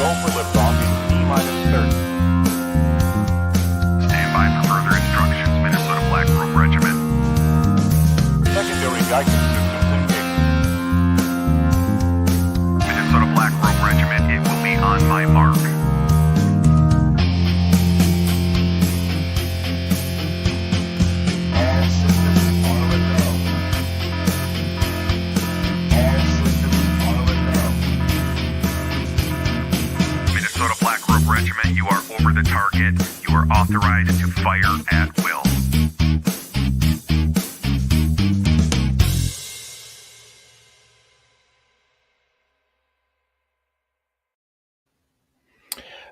Go for liftoff in T-minus 30. Stand by for further instructions, Minnesota Black Robe Regiment. Secondary guidance systems engaged. Minnesota Black Robe Regiment, it will be on my mark. All systems are a go. All systems are a go. Minnesota Black Robe Regiment, you are over the target. You are authorized to fire at will.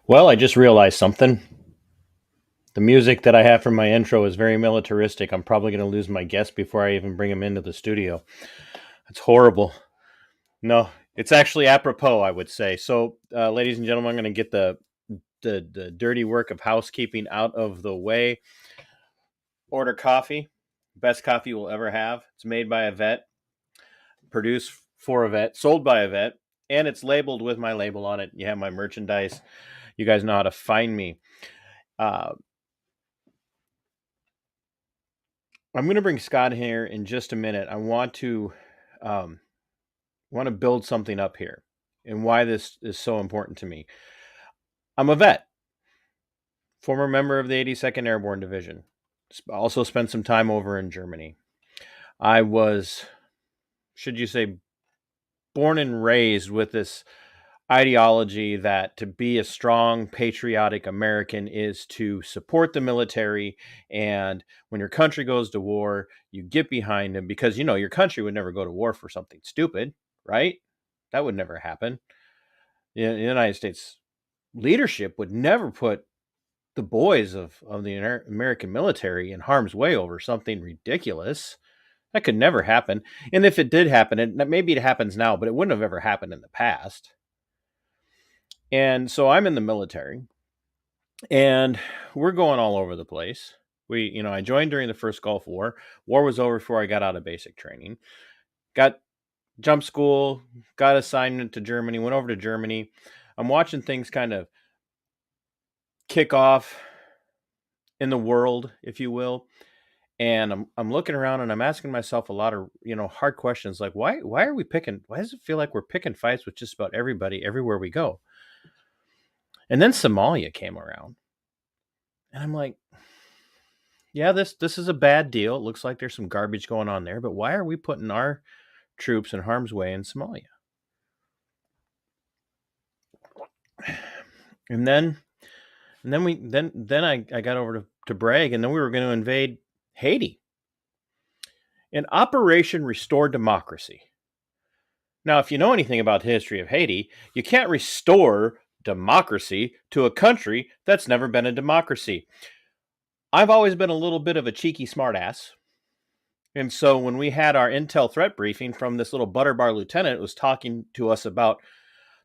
Well, I just realized something. The music that I have for my intro is very militaristic. I'm probably going to lose my guest before I even bring him into the studio. It's horrible. No, it's actually apropos, I would say. So, ladies and gentlemen, I'm going to get the dirty work of housekeeping out of the way. Order coffee. Best coffee we'll ever have. It's made by a vet, produced for a vet, sold by a vet, and it's labeled with my label on it. You have my merchandise. You guys know how to find me. I'm going to bring Scott here in just a minute. I want to build something up here and why this is so important to me. I'm a vet, former member of the 82nd Airborne Division. Also spent some time over in Germany. I was, should you say, born and raised with this ideology that to be a strong, patriotic American is to support the military, and when your country goes to war, you get behind them because, you know, your country would never go to war for something stupid, right? That would never happen. The United States leadership would never put the boys of the American military in harm's way over something ridiculous. That could never happen. And if it did happen, and maybe it happens now, but it wouldn't have ever happened in the past. And so I'm in the military, and we're going all over the place. I joined during the first Gulf War. War was over before I got out of basic training. Got jump school, got assignment to Germany, went over to Germany. I'm watching things kind of kick off in the world, if you will. And I'm looking around and I'm asking myself a lot of, hard questions like, why does it feel like we're picking fights with just about everybody everywhere we go? And then Somalia came around. And I'm like, yeah, this is a bad deal. It looks like there's some garbage going on there, but why are we putting our troops in harm's way in Somalia? And then I got over to brag, and then we were going to invade Haiti. In Operation Restore Democracy. Now, if you know anything about the history of Haiti, you can't restore democracy to a country that's never been a democracy. I've always been a little bit of a cheeky smartass. And so when we had our intel threat briefing from this little butter bar lieutenant, was talking to us about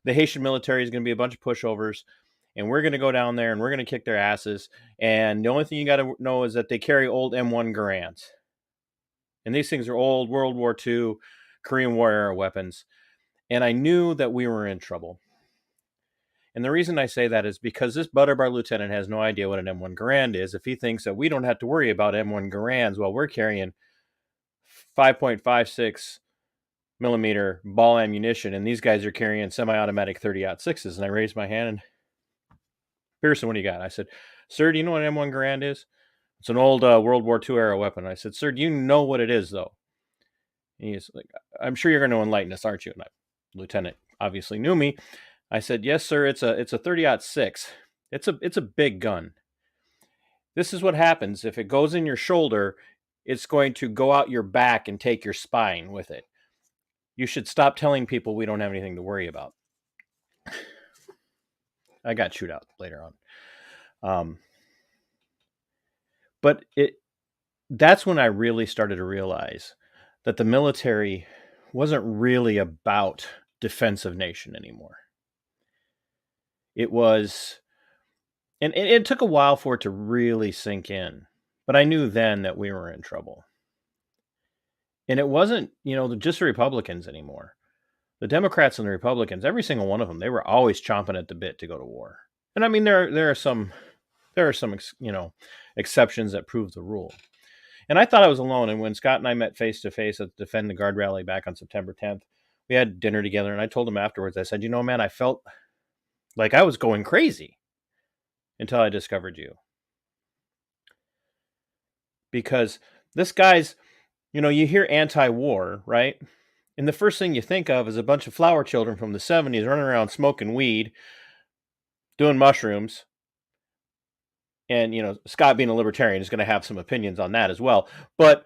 the Haitian military is going to be a bunch of pushovers, and we're going to go down there and we're going to kick their asses. And the only thing you got to know is that they carry old M1 Garands. And these things are old World War II, Korean War era weapons. And I knew that we were in trouble. And the reason I say that is because this butter bar lieutenant has no idea what an M1 Garand is if he thinks that we don't have to worry about M1 Garands while we're carrying 5.56 millimeter ball ammunition, and these guys are carrying semi-automatic 30-06s. And I raised my hand and, Pearson, what do you got? I said, sir, do you know what an M1 Garand is? It's an old World War II era weapon. I said, sir, do you know what it is, though? And he's like, I'm sure you're going to enlighten us, aren't you? And Lieutenant obviously knew me. I said, yes, sir, it's a 30-06. It's a big gun. This is what happens. If it goes in your shoulder, it's going to go out your back and take your spine with it. You should stop telling people we don't have anything to worry about. I got chewed out later on. But that's when I really started to realize that the military wasn't really about defense of nation anymore. It was, and it took a while for it to really sink in, but I knew then that we were in trouble. And it wasn't, just the Republicans anymore. the Democrats and the Republicans, every single one of them, they were always chomping at the bit to go to war. And I mean, there are some exceptions that prove the rule. And I thought I was alone. And when Scott and I met face to face at the Defend the Guard rally back on September 10th, we had dinner together. And I told him afterwards, I said, man, I felt like I was going crazy until I discovered you. Because this guy's, you hear anti-war, right? And the first thing you think of is a bunch of flower children from the 70s running around smoking weed, doing mushrooms. And, Scott being a libertarian is going to have some opinions on that as well. But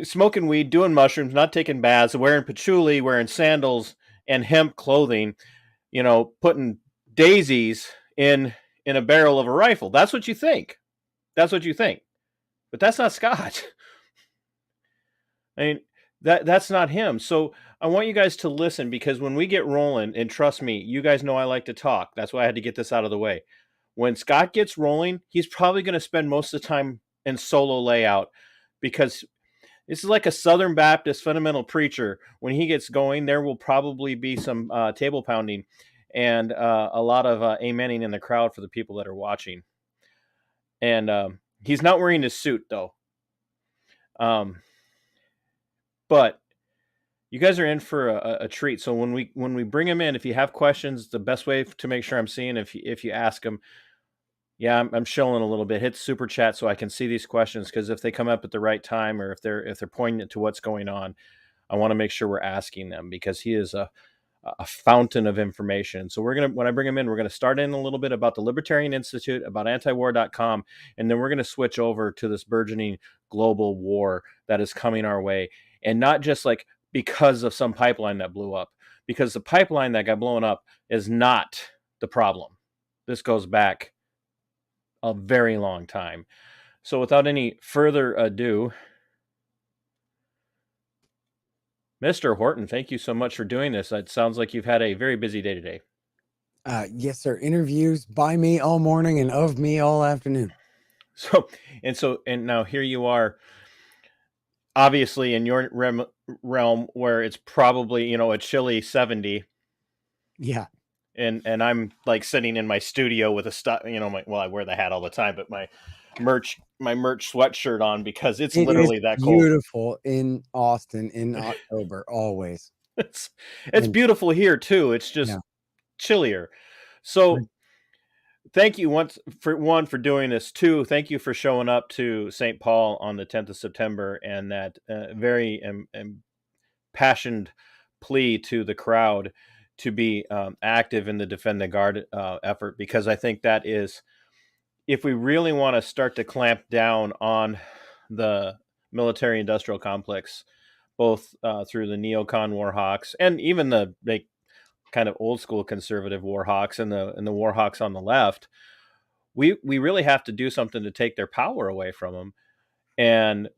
smoking weed, doing mushrooms, not taking baths, wearing patchouli, wearing sandals and hemp clothing, putting daisies in a barrel of a rifle. That's what you think. That's what you think. But that's not Scott. I mean, that's not him. So I want you guys to listen, because when we get rolling, and trust me, you guys know I like to talk. That's why I had to get this out of the way. When Scott gets rolling, he's probably going to spend most of the time in solo layout, because this is like a Southern Baptist fundamental preacher. When he gets going, there will probably be some table pounding and a lot of amening in the crowd for the people that are watching. And he's not wearing his suit, though. But you guys are in for a treat. So when we bring him in, if you have questions, the best way to make sure I'm seeing, if you ask him, yeah, I'm shilling a little bit, hit super chat so I can see these questions, because if they come up at the right time, or if they're poignant to what's going on, I want to make sure we're asking them, because he is a fountain of information. So when I bring him in, we're going to start in a little bit about the Libertarian Institute, about antiwar.com, and then we're going to switch over to this burgeoning global war that is coming our way. And not just like because of some pipeline that blew up, because the pipeline that got blown up is not the problem. This goes back a very long time. So without any further ado, Mr. Horton, thank you so much for doing this. It sounds like you've had a very busy day today. Yes, sir. Interviews by me all morning and of me all afternoon. And now here you are, obviously in your realm where it's probably, a chilly 70. Yeah. And I'm like sitting in my studio with I wear the hat all the time, but my merch sweatshirt on, because it's literally that cold. Beautiful in Austin in October, always. It's beautiful here too. It's just chillier. So thank you for doing this. Two, thank you for showing up to St. Paul on the 10th of September and that very impassioned plea to the crowd to be active in the Defend the Guard effort, because I think that is, if we really want to start to clamp down on the military-industrial complex, both through the neocon war hawks and even the kind of old school conservative war hawks and the war hawks on the left, we really have to do something to take their power away from them. And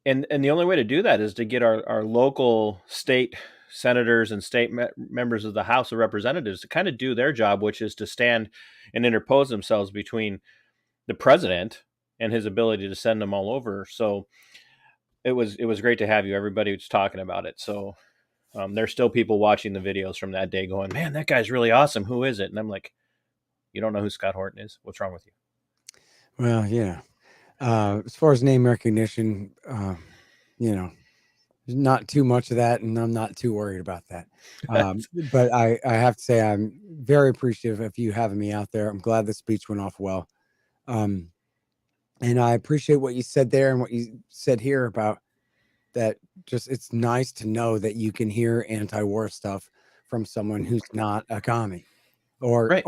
the only way to do that is to get our local state senators and state members of the House of Representatives to kind of do their job, which is to stand and interpose themselves between the president and his ability to send them all over. So it was great to have you. Everybody was talking about it. So there's still people watching the videos from that day going, man, that guy's really awesome. Who is it? And I'm like, you don't know who Scott Horton is? What's wrong with you? Well, yeah. As far as name recognition, there's not too much of that, and I'm not too worried about that. But I have to say I'm very appreciative of you having me out there. I'm glad the speech went off well. And I appreciate what you said there and what you said here about that. Just, it's nice to know that you can hear anti-war stuff from someone who's not a commie or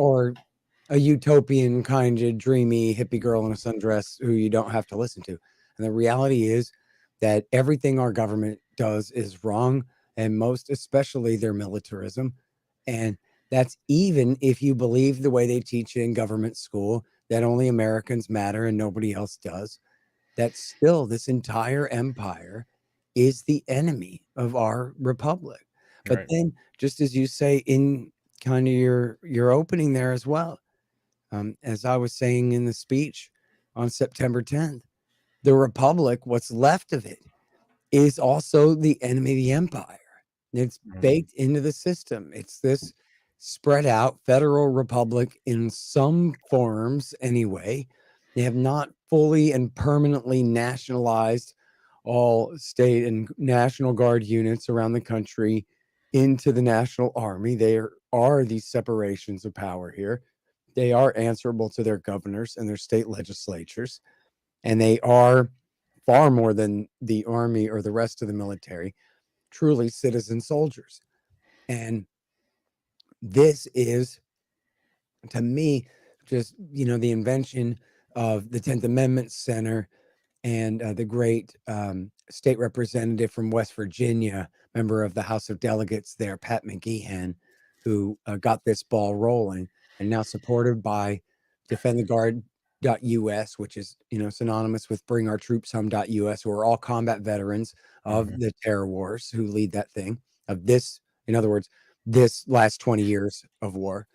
a utopian kind of dreamy hippie girl in a sundress who you don't have to listen to. And the reality is that everything our government does is wrong, and most especially their militarism. And that's even if you believe the way they teach in government school, that only Americans matter and nobody else does. That still, this entire empire is the enemy of our republic. But then, just as you say in kind of your opening there as well, as I was saying in the speech on September 10th, the republic, what's left of it, is also the enemy of the empire. It's Mhm. baked into the system. It's this spread out federal republic in some forms anyway. They have not fully and permanently nationalized all state and National Guard units around the country into the National Army. There are these separations of power here. They are answerable to their governors and their state legislatures, and they are far more than the Army or the rest of the military, truly citizen soldiers. And this is, to me, just, the invention of the 10th Amendment Center and the great state representative from West Virginia, member of the House of Delegates there, Pat McGeehan, who got this ball rolling, and now supported by defendtheguard.us, which is, synonymous with bringourtroopshome.us, who are all combat veterans of the terror wars who lead that thing of this. In other words, this last 20 years of war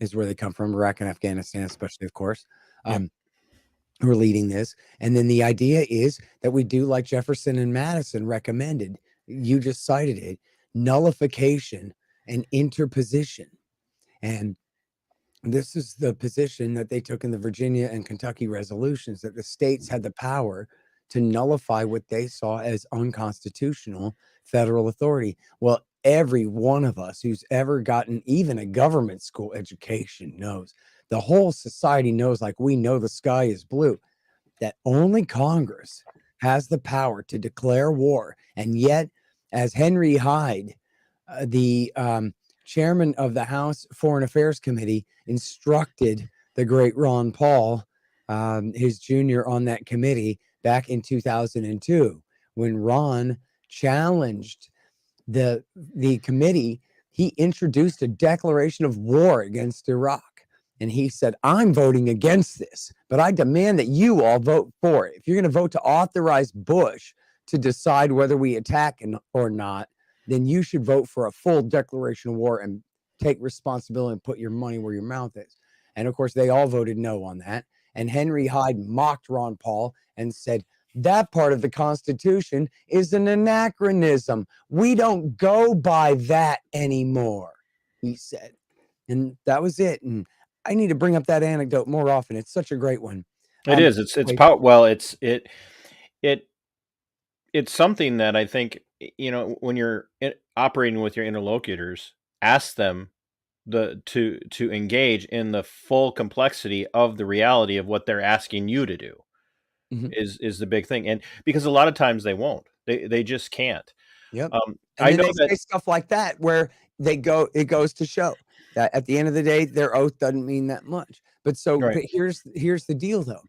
is where they come from, Iraq and Afghanistan, especially, of course. Who are leading this. And then the idea is that we do like Jefferson and Madison recommended. You just cited it: nullification and interposition. And this is the position that they took in the Virginia and Kentucky resolutions, that the states had the power to nullify what they saw as unconstitutional federal authority. Well, every one of us who's ever gotten even a government school education knows, the whole society knows, like we know the sky is blue, that only Congress has the power to declare war. And yet, as Henry Hyde, the chairman of the House Foreign Affairs Committee, instructed the great Ron Paul, his junior on that committee, back in 2002, when Ron challenged the committee, he introduced a declaration of war against Iraq. And he said, I'm voting against this, but I demand that you all vote for it. If you're going to vote to authorize Bush to decide whether we attack or not, then you should vote for a full declaration of war and take responsibility and put your money where your mouth is. And of course, they all voted no on that. And Henry Hyde mocked Ron Paul and said, that part of the Constitution is an anachronism. We don't go by that anymore, he said. And that was it. And I need to bring up that anecdote more often. It's such a great one. It is. It's power. Well, it's something that I think, when you're operating with your interlocutors, ask them to engage in the full complexity of the reality of what they're asking you to do. Is the big thing. And because a lot of times they won't, they just can't. Yep. I know they say stuff like that where it goes to show that at the end of the day, their oath doesn't mean that much. But here's the deal though.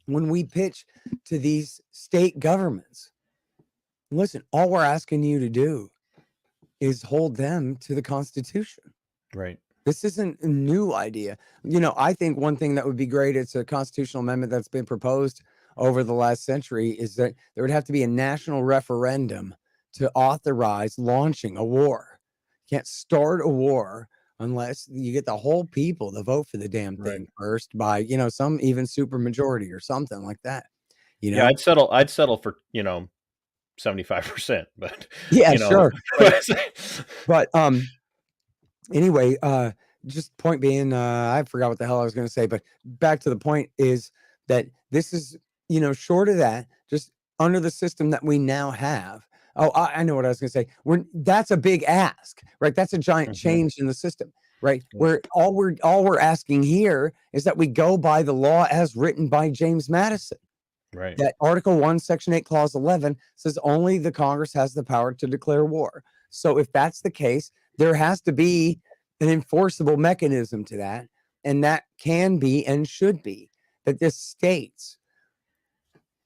When we pitch to these state governments, listen, all we're asking you to do is hold them to the Constitution. Right. This isn't a new idea. I think one thing that would be great, it's a constitutional amendment that's been proposed over the last century, is that there would have to be a national referendum to authorize launching a war. You can't start a war unless you get the whole people to vote for the damn thing first by, some even super majority or something like that. Yeah, I'd settle for, 75%, but yeah, sure. But anyway, just point being, I forgot what the hell I was going to say, but back to the point is that this is, short of that, just under the system that we now have. Oh, I know what I was going to say. That's a big ask, right? That's a giant change in the system, right? Where all we're asking here is that we go by the law as written by James Madison. Right. That Article 1, Section 8, Clause 11 says only the Congress has the power to declare war. So if that's the case, there has to be an enforceable mechanism to that. And that can be and should be that the states,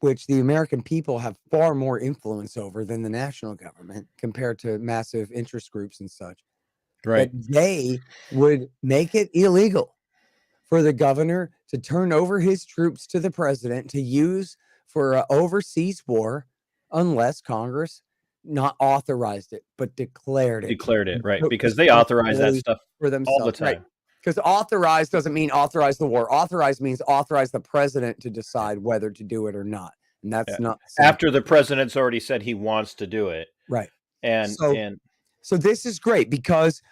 which the American people have far more influence over than the national government compared to massive interest groups and such, right, that they would make it illegal for the governor to turn over his troops to the president to use for an overseas war unless Congress not authorized it, but declared it. Right. Because they authorize that stuff for themselves all the time. Right. Because authorize doesn't mean authorize the war. Authorize means authorize the president to decide whether to do it or not. And that's not after the president's already said he wants to do it. Right. And So, and so this is great because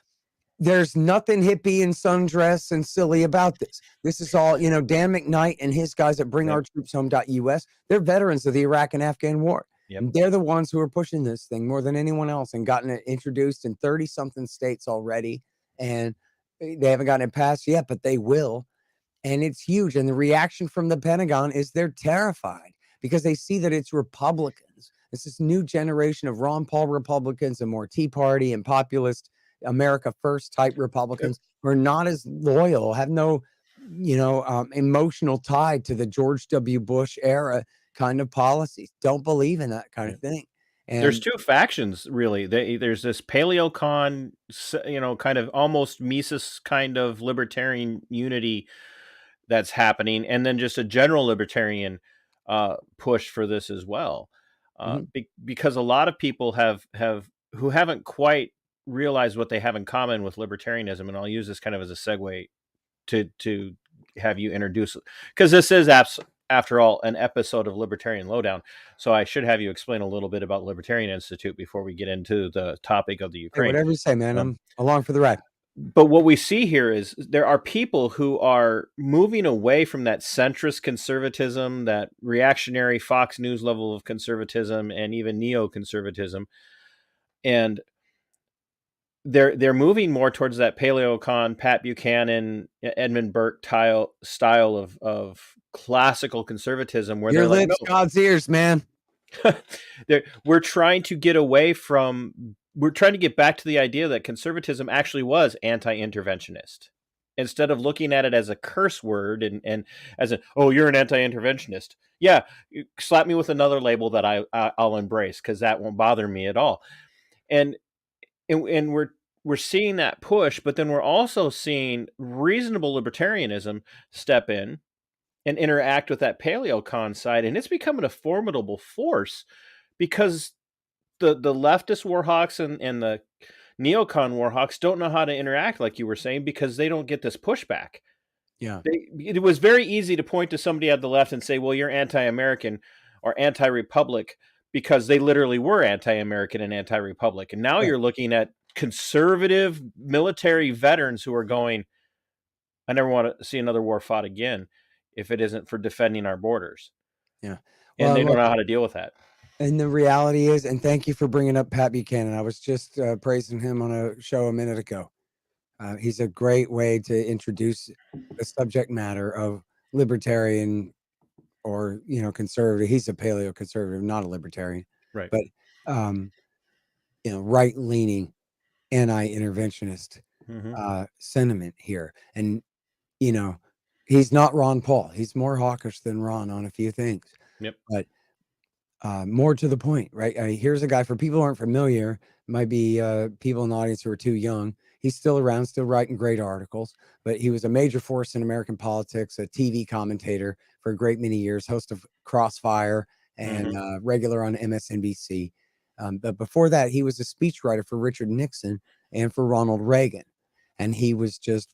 there's nothing hippie and sundress and silly about this. This is all, Dan McKnight and his guys at bringourtroopshome.us. They're veterans of the Iraq and Afghan war. Yep. And they're the ones who are pushing this thing more than anyone else and gotten it introduced in 30 something states already. And they haven't gotten it passed yet, but they will. And it's huge. And the reaction from the Pentagon is they're terrified because they see that it's Republicans. It's this new generation of Ron Paul Republicans and more Tea Party and populist America First type Republicans who are not as loyal, have no, emotional tie to the George W. Bush era kind of policies. Don't believe in that kind of thing. And there's two factions, really. There's this paleocon, kind of almost Mises kind of libertarian unity that's happening, and then just a general libertarian push for this as well. Because a lot of people who haven't quite realized what they have in common with libertarianism, and I'll use this kind of as a segue to have you introduce it, because this is after all an episode of Libertarian Lowdown, so I should have you explain a little bit about Libertarian Institute before we get into the topic of the Ukraine. Hey, whatever you say, man. I'm along for the ride. But what we see here is there are people who are moving away from that centrist conservatism, that reactionary Fox News level of conservatism, and even neoconservatism, and they're moving more towards that paleocon, Pat Buchanan, Edmund Burke style of classical conservatism, where Your they're like, lips, no. God's ears, man. We're trying to get back to the idea that conservatism actually was anti-interventionist, instead of looking at it as a curse word and as you're an anti-interventionist. Yeah, slap me with another label that I'll embrace, because that won't bother me at all. And we're seeing that push, but then we're also seeing reasonable libertarianism step in and interact with that paleocon side, and it's becoming a formidable force, because the leftist warhawks and the neocon warhawks don't know how to interact, like you were saying, because they don't get this pushback. Yeah. It was very easy to point to somebody at the left and say, well, you're anti-American or anti-republic, because they literally were anti-American and anti-republic. And now you're looking at conservative military veterans who are going, I never want to see another war fought again if it isn't for defending our borders. Yeah. And they don't know how to deal with that. And the reality is, and thank you for bringing up Pat Buchanan. I was just praising him on a show a minute ago. He's a great way to introduce the subject matter of libertarian or, conservative. He's a paleo-conservative, not a libertarian. Right. But, right-leaning anti-interventionist sentiment here. And, he's not Ron Paul. He's more hawkish than Ron on a few things. Yep. But more to the point, right? Here's a guy, for people who aren't familiar, might be people in the audience who are too young. He's still around, still writing great articles, but he was a major force in American politics, a TV commentator for a great many years, host of Crossfire and regular on MSNBC. But before that, he was a speechwriter for Richard Nixon and for Ronald Reagan. And he was just,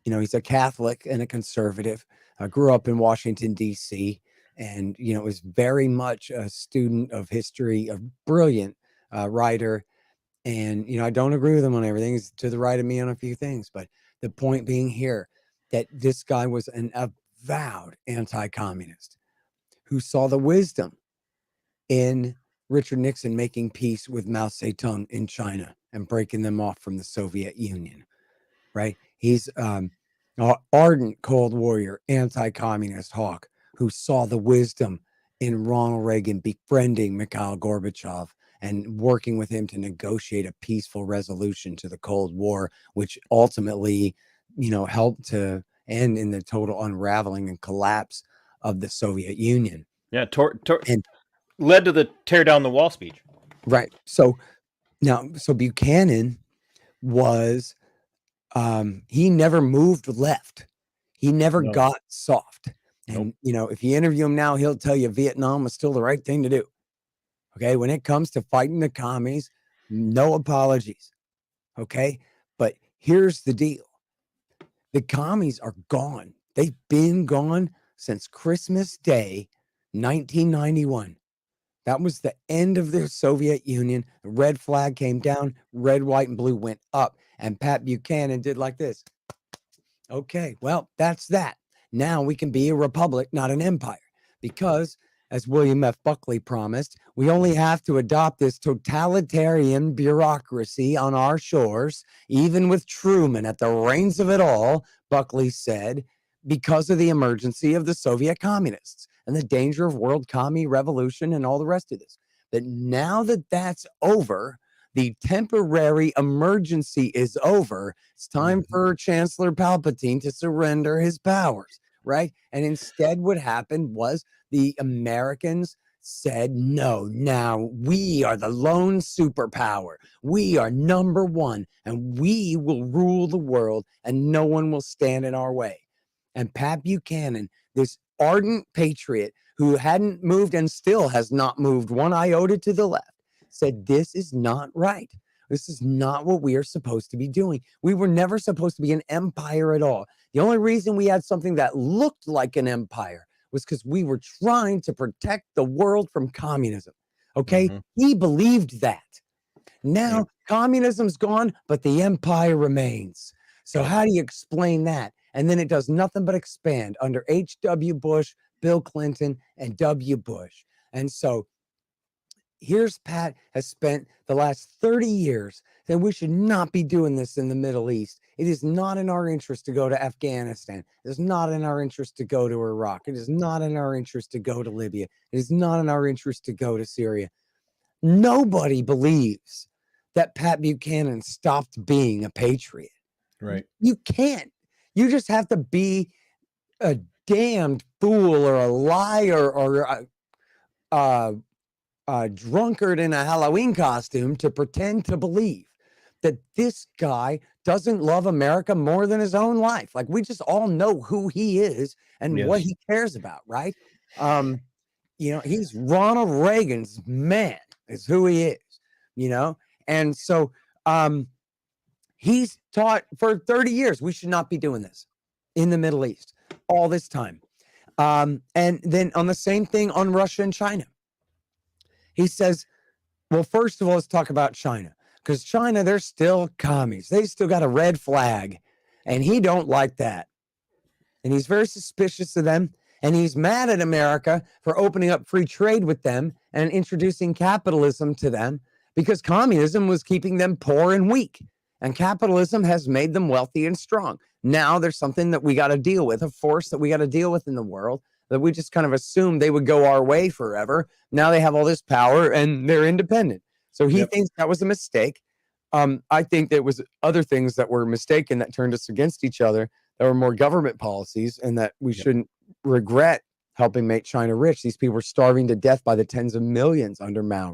he's a Catholic and a conservative, grew up in Washington, D.C., and, was very much a student of history, a brilliant writer. And, I don't agree with him on everything. He's to the right of me on a few things. But the point being here that this guy was an avowed anti-communist who saw the wisdom in Richard Nixon making peace with Mao Zedong in China and breaking them off from the Soviet Union, right? He's an ardent Cold Warrior, anti-communist hawk who saw the wisdom in Ronald Reagan befriending Mikhail Gorbachev and working with him to negotiate a peaceful resolution to the Cold War, which ultimately, helped to end in the total unraveling and collapse of the Soviet Union. Yeah, and led to the tear down the wall speech. Right. So Buchanan was, he never moved left. He never got soft. And, if you interview him now, he'll tell you Vietnam was still the right thing to do. Okay. When it comes to fighting the commies, no apologies. Okay. But here's the deal. The commies are gone. They've been gone since Christmas Day, 1991. That was the end of the Soviet Union. The red flag came down, red, white, and blue went up. And Pat Buchanan did like this. Okay, well, that's that. Now we can be a republic, not an empire, because as William F. Buckley promised, we only have to adopt this totalitarian bureaucracy on our shores, even with Truman at the reins of it all, Buckley said, because of the emergency of the Soviet communists and the danger of world commie revolution and all the rest of this. But now that that's over, the temporary emergency is over. It's time for Chancellor Palpatine to surrender his powers, right? And instead what happened was the Americans said, no, now we are the lone superpower. We are number one, and we will rule the world, and no one will stand in our way. And Pat Buchanan, this ardent patriot who hadn't moved and still has not moved one iota to the left, said, this is not right. This is not what we are supposed to be doing. We were never supposed to be an empire at all. The only reason we had something that looked like an empire was because we were trying to protect the world from communism. Okay? He believed that. Now, communism's gone, but the empire remains. So how do you explain that? And then it does nothing but expand under H.W. Bush, Bill Clinton, and W. Bush. And so here's Pat has spent the last 30 years that we should not be doing this in the Middle East. It is not in our interest to go to Afghanistan. It is not in our interest to go to Iraq. It is not in our interest to go to Libya. It is not in our interest to go to Syria. Nobody believes that Pat Buchanan stopped being a patriot. Right. You can't. You just have to be a damned fool or a liar or a drunkard in a Halloween costume to pretend to believe that this guy doesn't love America more than his own life. Like, we just all know who he is and what he cares about, right? He's Ronald Reagan's man, is who he is, and so he's taught for 30 years we should not be doing this in the Middle East all this time. And then on the same thing on Russia and China. He says, well, first of all, let's talk about China, because China, they're still commies. They still got a red flag, and he don't like that. And he's very suspicious of them, and he's mad at America for opening up free trade with them and introducing capitalism to them, because communism was keeping them poor and weak, and capitalism has made them wealthy and strong. Now there's something that we got to deal with, a force that we got to deal with in the world, that we just kind of assumed they would go our way forever. Now they have all this power and they're independent. So he thinks that was a mistake. I think there was other things that were mistaken that turned us against each other. There were more government policies, and that we shouldn't regret helping make China rich. These people were starving to death by the tens of millions under Mao.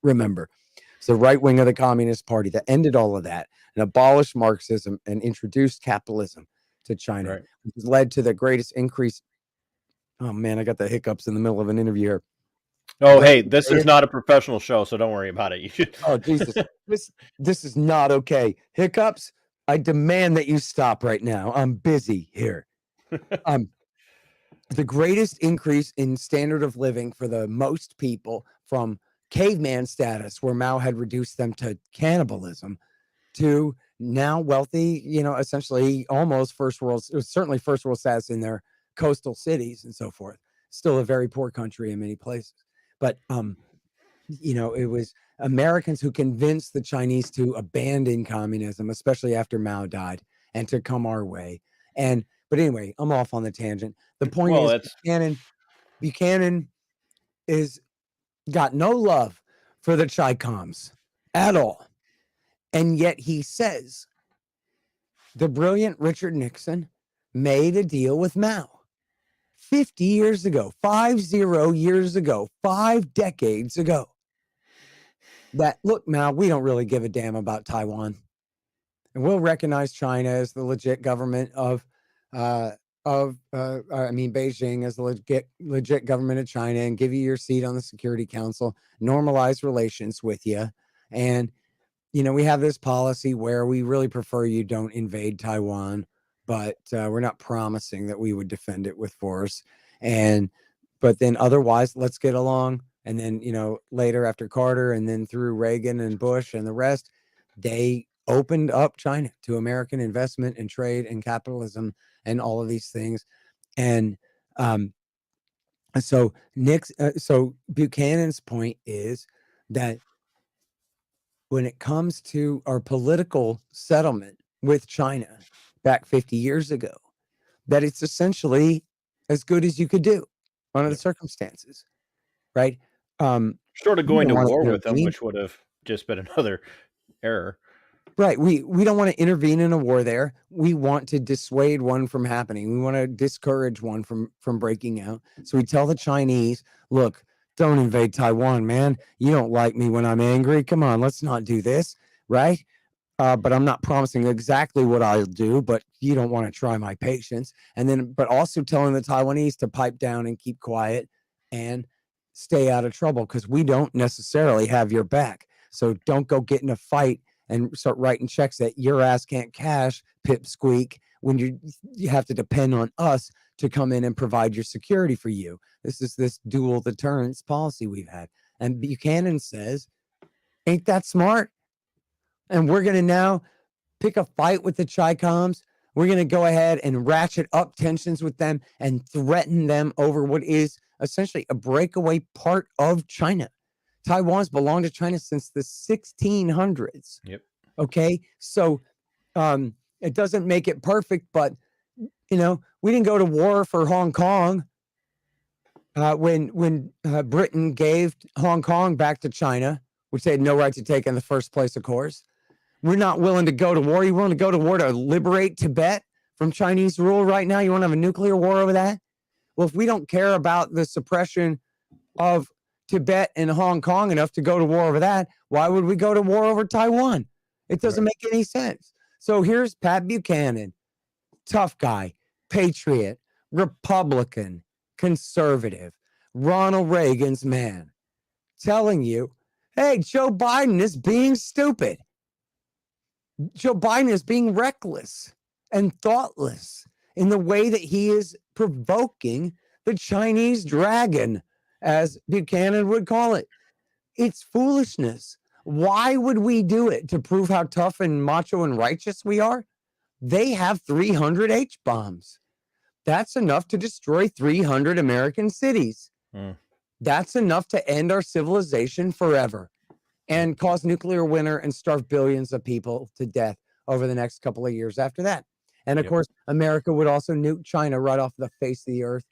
Remember, it's the right wing of the Communist Party that ended all of that and abolished Marxism and introduced capitalism to China, which has led to the greatest increase. Oh man, I got the hiccups in the middle of an interview here. Oh, hey, this is not a professional show, so don't worry about it. You should... Oh, Jesus. This is not okay. Hiccups, I demand that you stop right now. I'm busy here. The greatest increase in standard of living for the most people from caveman status, where Mao had reduced them to cannibalism, to now wealthy, essentially almost first world, certainly first world status in their coastal cities and so forth. Still a very poor country in many places. But, it was Americans who convinced the Chinese to abandon communism, especially after Mao died, and to come our way. But anyway, I'm off on the tangent. The point is Buchanan is got no love for the Chi-Coms at all. And yet he says the brilliant Richard Nixon made a deal with Mao 50 years ago, 50 years ago, 5 decades ago. That, look, Mao, we don't really give a damn about Taiwan. And we'll recognize China as the legit government Beijing as the legit government of China, and give you your seat on the Security Council, normalize relations with you. And, we have this policy where we really prefer you don't invade Taiwan, but we're not promising that we would defend it with force. But then otherwise, let's get along And then, later after Carter and then through Reagan and Bush and the rest, they opened up China to American investment and trade and capitalism and all of these things. And so Buchanan's point is that when it comes to our political settlement with China back 50 years ago, that it's essentially as good as you could do under the circumstances, right? Short of we going to don't wanna war with them, intervene. which would have just been another error. Right. We don't want to intervene in a war there. We want to dissuade one from happening. We want to discourage one from breaking out. So we tell the Chinese, look, don't invade Taiwan, man. You don't like me when I'm angry. Come on, let's not do this, right? But I'm not promising exactly what I'll do, but you don't want to try my patience. And then, but also telling the Taiwanese to pipe down and keep quiet and stay out of trouble, because we don't necessarily have your back. So don't go get in a fight and start writing checks that your ass can't cash, pipsqueak, when you have to depend on us to come in and provide your security for you. This is this dual deterrence policy we've had. And Buchanan says, ain't that smart? And we're going to now pick a fight with the Chi-Coms. We're going to go ahead and ratchet up tensions with them and threaten them over what is essentially a breakaway part of China. Taiwan's belonged to China since the 1600s. Yep. Okay. So it doesn't make it perfect, but we didn't go to war for Hong Kong when Britain gave Hong Kong back to China, which they had no right to take in the first place, of course. We're not willing to go to war. You willing to go to war to liberate Tibet from Chinese rule right now? You want to have a nuclear war over that? Well, if we don't care about the suppression of Tibet and Hong Kong enough to go to war over that, why would we go to war over Taiwan? It doesn't make any sense. So here's Pat Buchanan, tough guy, patriot, Republican, conservative, Ronald Reagan's man, telling you, hey, Joe Biden is being stupid. Joe Biden is being reckless and thoughtless in the way that he is provoking the Chinese dragon, as Buchanan would call it. It's foolishness. Why would we do it? To prove how tough and macho and righteous we are? They have 300 H-bombs. That's enough to destroy 300 American cities. That's enough to end our civilization forever and cause nuclear winter and starve billions of people to death over the next couple of years after that. And of course, America would also nuke China right off the face of the earth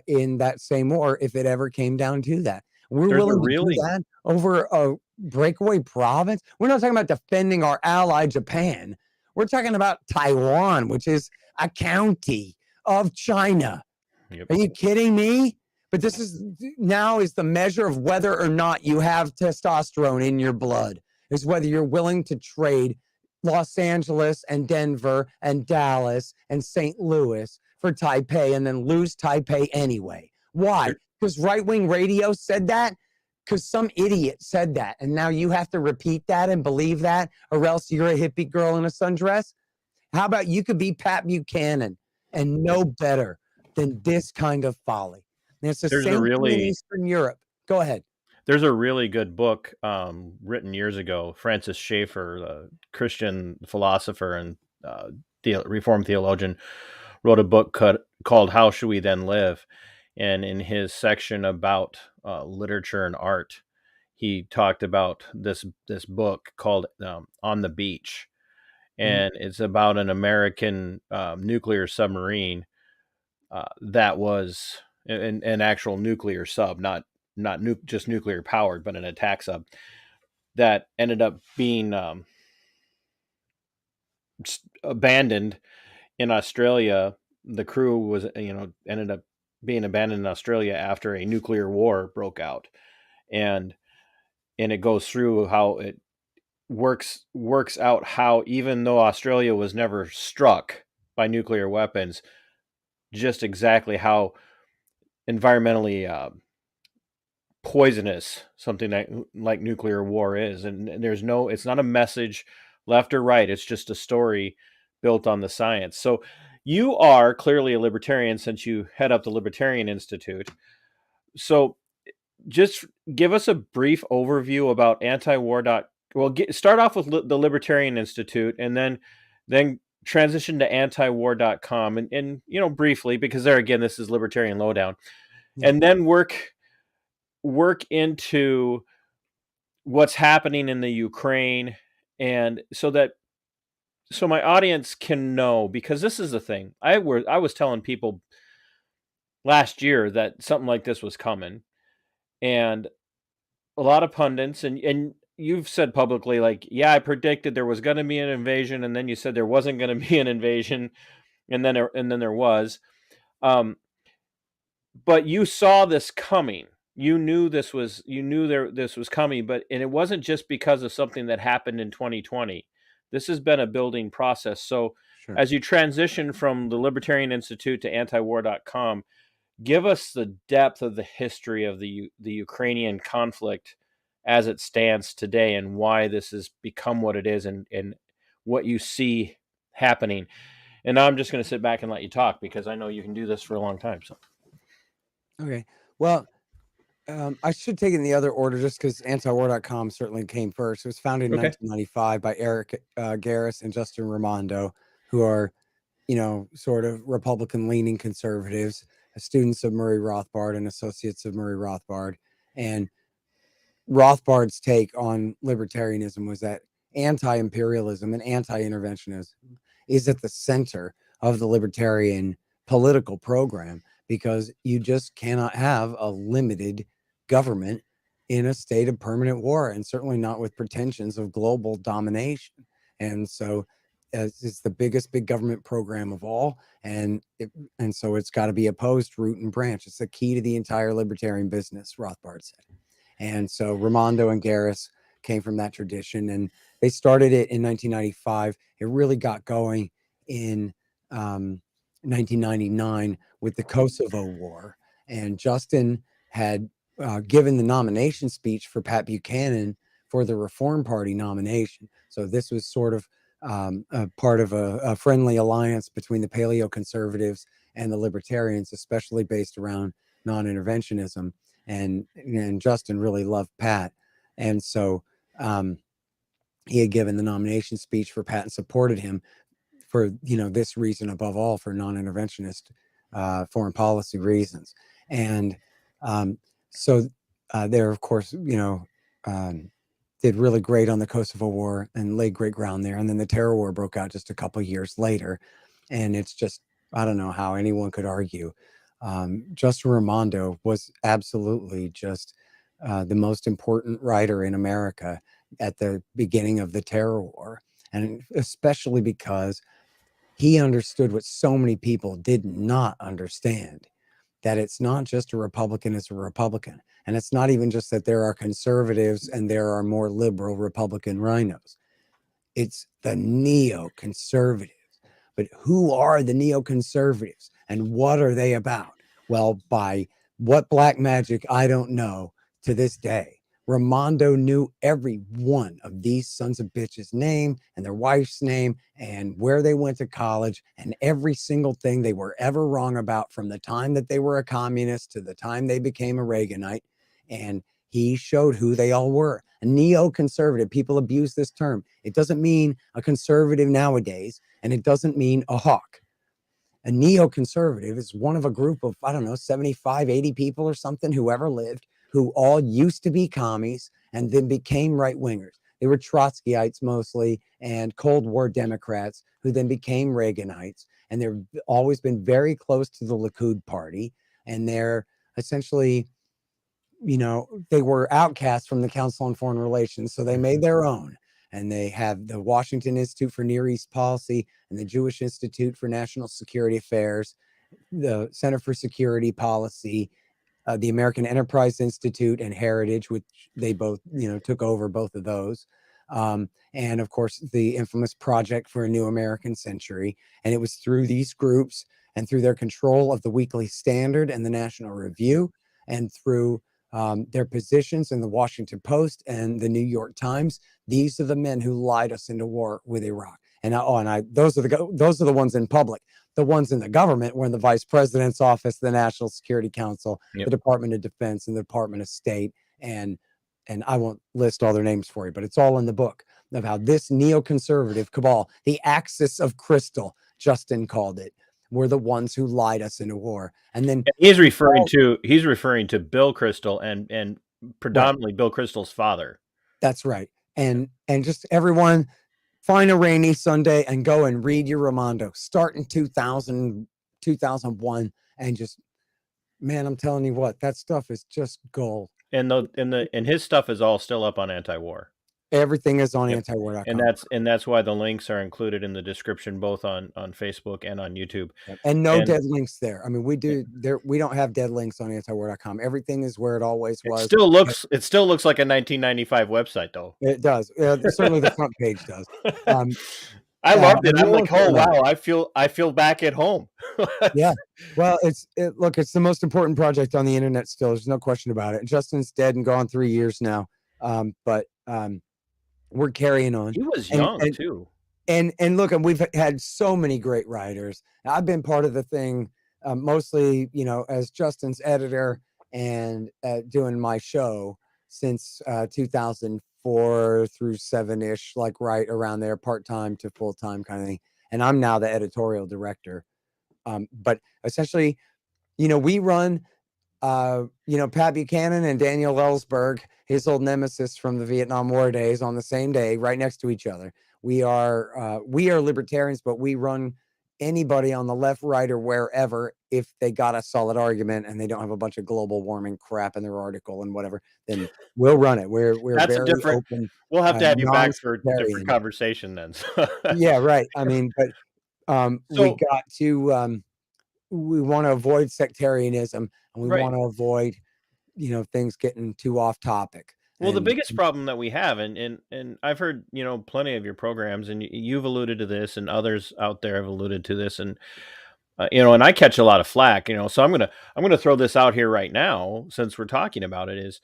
in that same war if it ever came down to that. We're willing to do that over a breakaway province. We're not talking about defending our ally Japan. We're talking about Taiwan, which is a county of China. Are you kidding me? But this is the measure of whether or not you have testosterone in your blood, is whether you're willing to trade Los Angeles and Denver and Dallas and St. Louis for Taipei and then lose Taipei anyway. Why? Because right-wing radio said that? Because some idiot said that, and now you have to repeat that and believe that, or else you're a hippie girl in a sundress? How about you could be Pat Buchanan and know better than this kind of folly? And it's the same thing in Eastern Europe. Go ahead. There's a really good book written years ago. Francis Schaeffer, the Christian philosopher and Reformed theologian, wrote a book called How Should We Then Live? And in his section about literature and art, he talked about this book called On the Beach. And it's about an American nuclear submarine that was an actual nuclear sub, not just nuclear powered, but an attack sub that ended up being abandoned in Australia. The crew was, ended up being abandoned in Australia after a nuclear war broke out, and it goes through how it works out how, even though Australia was never struck by nuclear weapons, just exactly how environmentally poisonous something like nuclear war is. And it's not a message left or right. It's just a story built on the science. So you are clearly a libertarian since you head up the Libertarian Institute. So just give us a brief overview about antiwar. Well, start off with the Libertarian Institute, and then transition to antiwar.com, and briefly, because there again, this is Libertarian Lowdown, and then work into what's happening in the Ukraine, and so my audience can know, because this is the thing. I was telling people last year that something like this was coming, and a lot of pundits, and you've said publicly, like, yeah, I predicted there was going to be an invasion, and then you said there wasn't going to be an invasion, and then there was. But you saw this coming. You knew this was coming, and it wasn't just because of something that happened in 2020. This has been a building process. So Sure. as you transition from the Libertarian Institute to antiwar.com, give us the depth of the history of the Ukrainian conflict as it stands today, and why this has become what it is, and what you see happening. And now I'm just going to sit back and let you talk, because I know you can do this for a long time. So. Okay. Well, I should take it in the other order, just because antiwar.com certainly came first. It was founded in 1995 by Eric Garris and Justin Raimondo, who are, sort of Republican-leaning conservatives, students of Murray Rothbard and associates of Murray Rothbard. And Rothbard's take on libertarianism was that anti-imperialism and anti-interventionism is at the center of the libertarian political program, because you just cannot have a limited government in a state of permanent war, and certainly not with pretensions of global domination. And so it's the biggest big government program of all, and so it's got to be opposed root and branch. It's the key to the entire libertarian business, Rothbard said. And so Raimondo and Garris came from that tradition, and they started it in 1995. It really got going in 1999 with the Kosovo War, and Justin had given the nomination speech for Pat Buchanan for the Reform Party nomination. So this was sort of a part of a friendly alliance between the paleo-conservatives and the libertarians, especially based around non-interventionism. And Justin really loved Pat, and so he had given the nomination speech for Pat and supported him for this reason above all, for non-interventionist foreign policy reasons. And so there, of course, did really great on the Kosovo War and laid great ground there. And then the terror war broke out just a couple of years later, and it's just, I don't know how anyone could argue. Justin Raimondo was absolutely just the most important writer in America at the beginning of the terror war, and especially because he understood what so many people did not understand, that it's not just a Republican is a Republican. And it's not even just that there are conservatives and there are more liberal Republican rhinos. It's the neoconservatives. But who are the neoconservatives, and what are they about? Well, by what black magic, I don't know to this day. Raimondo knew every one of these sons of bitches' name and their wife's name and where they went to college and every single thing they were ever wrong about, from the time that they were a communist to the time they became a Reaganite. And he showed who they all were. A neoconservative, people abuse this term. It doesn't mean a conservative nowadays, and it doesn't mean a hawk. A neoconservative is one of a group of, 75, 80 people or something who ever lived, who all used to be commies and then became right-wingers. They were Trotskyites mostly, and Cold War Democrats who then became Reaganites. And they've always been very close to the Likud party. And they're essentially, they were outcasts from the Council on Foreign Relations. So they made their own. And they have the Washington Institute for Near East Policy and the Jewish Institute for National Security Affairs, the Center for Security Policy, the American Enterprise Institute, and Heritage, which they both, took over both of those. And of course, the infamous Project for a New American Century. And it was through these groups and through their control of the Weekly Standard and the National Review, and through their positions in the Washington Post and the New York Times. These are the men who lied us into war with Iraq. And those are the ones in public. The ones in the government were in the Vice President's office, the National Security Council, Yep. the Department of Defense, and the Department of State, and I won't list all their names for you, but it's all in the book of how this neoconservative cabal, the axis of crystal, Justin called it, were the ones who lied us into war. And then he's referring to Bill Kristol and predominantly Bill Kristol's father. That's right. And just everyone find a rainy Sunday and go and read your Raimondo. Start in 2001, and just, man, I'm telling you what, that stuff is just gold. And his stuff is all still up on Antiwar. Everything is on Yep. antiwar.com. And that's why the links are included in the description, both on Facebook and on YouTube. And dead links there. I mean, we don't have dead links on antiwar.com. Everything is where it always was. It still looks like a 1995 website, though. It does. Certainly the front page does. I loved it. I'm like, oh wow, I feel back at home. Yeah. Well, it's the most important project on the internet still. There's no question about it. Justin's dead and gone 3 years now. But we're carrying on. He was young too. And look, and we've had so many great writers. I've been part of the thing, mostly, as Justin's editor and doing my show since 2004 through 7-ish, like right around there, part-time to full-time kind of thing. And I'm now the editorial director. But essentially, we run, Pat Buchanan and Daniel Ellsberg, his old nemesis from the Vietnam War days, on the same day, right next to each other. We are libertarians, but we run anybody on the left, right, or wherever if they got a solid argument and they don't have a bunch of global warming crap in their article and whatever. Then we'll run it. We're That's very open. We'll have to have you back for a different conversation then. Yeah, right. I mean, but we got to. We want to avoid sectarianism, and we want to avoid, things getting too off topic. Well, the biggest problem that we have, and I've heard, plenty of your programs, and you've alluded to this, and others out there have alluded to this, and and I catch a lot of flack, so I'm gonna throw this out here right now, since we're talking about it, is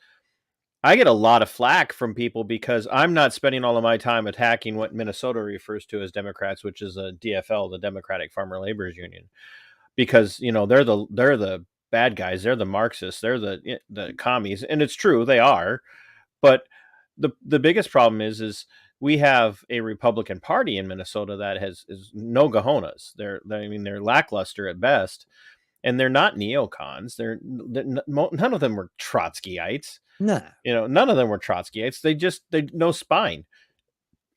I get a lot of flack from people because I'm not spending all of my time attacking what Minnesota refers to as Democrats, which is a DFL, the Democratic Farmer Laborers Union. Because they're the bad guys, they're the Marxists, they're the commies, and it's true, they are. But the biggest problem is we have a Republican Party in Minnesota that is no cojones. They're lackluster at best, and they're not neocons. None of them were Trotskyites. No, none of them were Trotskyites. They no spine,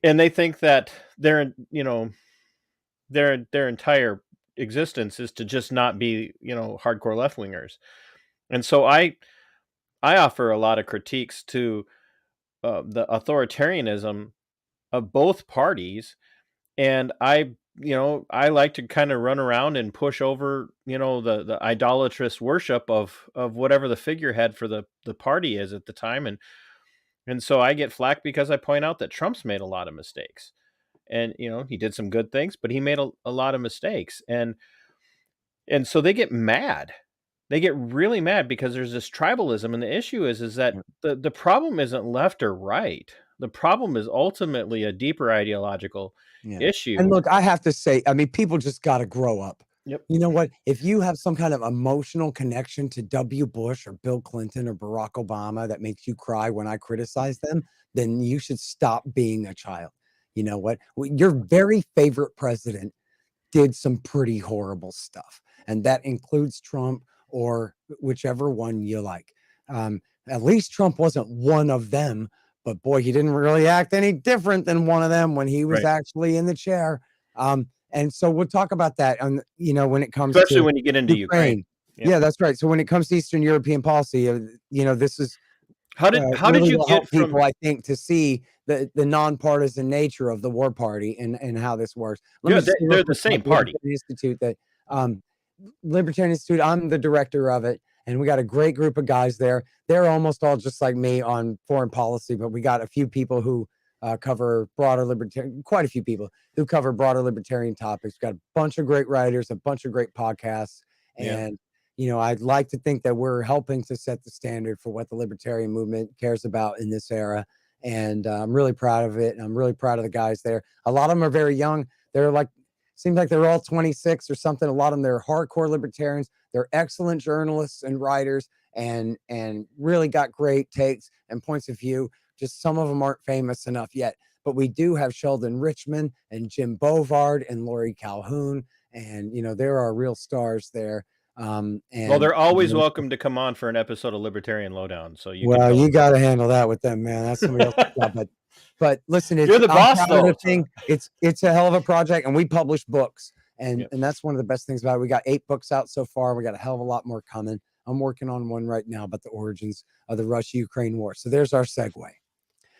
and they think that their entire existence is to just not be hardcore left-wingers. And so I offer a lot of critiques to the authoritarianism of both parties, and I like to kind of run around and push over the idolatrous worship of whatever the figurehead for the party is at the time, and so I get flack because I point out that Trump's made a lot of mistakes. And, he did some good things, but he made a lot of mistakes. And so they get mad. They get really mad because there's this tribalism. And the issue is that the problem isn't left or right. The problem is ultimately a deeper ideological issue. And look, I have to say, I mean, people just got to grow up. Yep. You know what? If you have some kind of emotional connection to W. Bush or Bill Clinton or Barack Obama that makes you cry when I criticize them, then you should stop being a child. You know what? Your very favorite president did some pretty horrible stuff, and that includes Trump or whichever one you like. At least Trump wasn't one of them, but boy, he didn't really act any different than one of them when he was actually in the chair. And so we'll talk about that, when it comes especially when you get into Ukraine. Yeah, that's right. So when it comes to Eastern European policy, this is how did you get from people, I think, to see the nonpartisan nature of the war party and how this works. They're the same party. Libertarian Institute, I'm the director of it, and we got a great group of guys there. They're almost all just like me on foreign policy, but we got a few people who cover broader libertarian, quite a few people who cover broader libertarian topics. We've got a bunch of great writers, a bunch of great podcasts, and I'd like to think that we're helping to set the standard for what the libertarian movement cares about in this era. And I'm really proud of it. And I'm really proud of the guys there. A lot of them are very young. They're like, seems like they're all 26 or something. A lot of them, they're hardcore libertarians. They're excellent journalists and writers, and really got great takes and points of view. Just some of them aren't famous enough yet. But we do have Sheldon Richman and Jim Bovard and Lori Calhoun. And, you know, there are real stars there. And Well, they're always welcome to come on for an episode of Libertarian Lowdown. So you well, you got to handle that with them, man. That's somebody else's job. But listen, it's, You're the boss, I'm proud of though. the thing. It's a hell of a project, and we publish books, and Yep. and that's one of the best things about it. We got 8 books out so far. We got a hell of a lot more coming. I'm working on one right now about the origins of the Russia-Ukraine war. So there's our segue.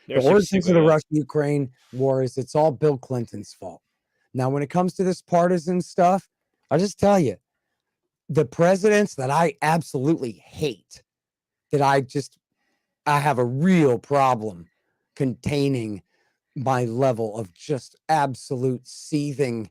There's The your origins of segue, the yeah. Russia-Ukraine war is it's all Bill Clinton's fault. Now, when it comes to this partisan stuff, I'll just tell you, the presidents that I absolutely hate, that I have a real problem containing my level of just absolute seething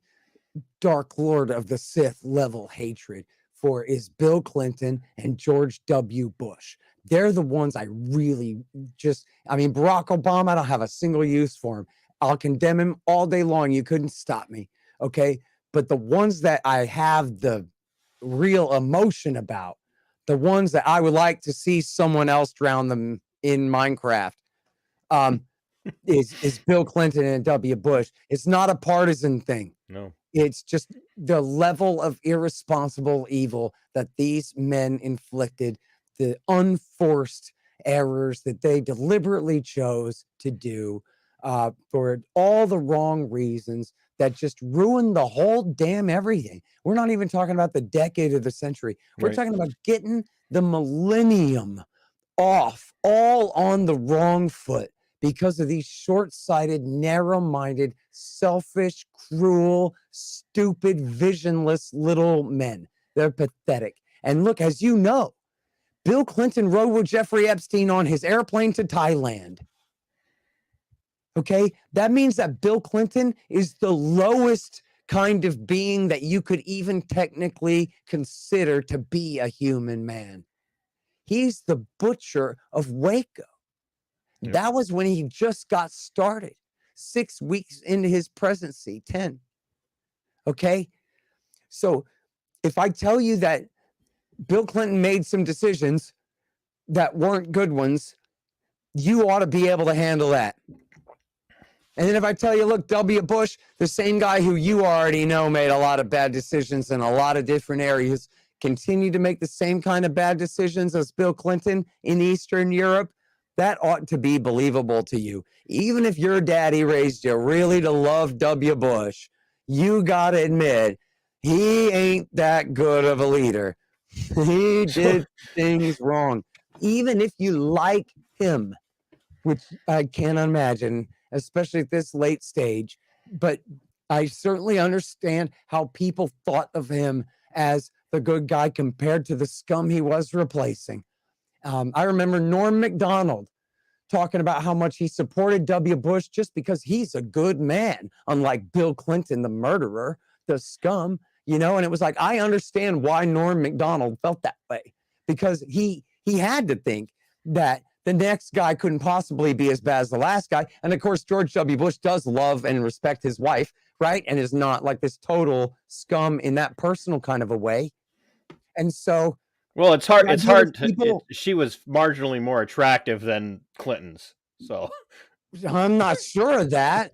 Dark Lord of the Sith level hatred for is Bill Clinton and George W. Bush. They're the ones I really Barack Obama, I don't have a single use for him. I'll condemn him all day long. You couldn't stop me. Okay. But the ones that I have the real emotion about, the ones that I would like to see someone else drown them in Minecraft, is Bill Clinton and W. Bush. It's not a partisan thing. No. It's just the level of irresponsible evil that these men inflicted, the unforced errors that they deliberately chose to do for all the wrong reasons that just ruined the whole damn everything. We're not even talking about the decade of the century. We're Right. talking about getting the millennium off all on the wrong foot because of these short-sighted, narrow-minded, selfish, cruel, stupid, visionless little men. They're pathetic. And look, as you know, Bill Clinton rode with Jeffrey Epstein on his airplane to Thailand. Okay? That means that Bill Clinton is the lowest kind of being that you could even technically consider to be a human man. He's the butcher of Waco. Yep. That was when he just got started. 6 weeks into his presidency, 10. Okay? So if I tell you that Bill Clinton made some decisions that weren't good ones, you ought to be able to handle that. And then if I tell you, look, W. Bush, the same guy who you already know made a lot of bad decisions in a lot of different areas, continue to make the same kind of bad decisions as Bill Clinton in Eastern Europe, that ought to be believable to you. Even if your daddy raised you really to love W. Bush, you got to admit, he ain't that good of a leader. He did things wrong. Even if you like him, which I can't imagine, especially at this late stage, but I certainly understand how people thought of him as the good guy compared to the scum he was replacing. I remember Norm Macdonald talking about how much he supported W. Bush just because he's a good man, unlike Bill Clinton, the murderer, the scum, you know. And it was like, I understand why Norm Macdonald felt that way, because he had to think that the next guy couldn't possibly be as bad as the last guy. And of course, George W. Bush does love and respect his wife, right? And is not like this total scum in that personal kind of a way. And so, well, it's hard. It's hard to. People- She was marginally more attractive than Clinton's, so I'm not sure of that.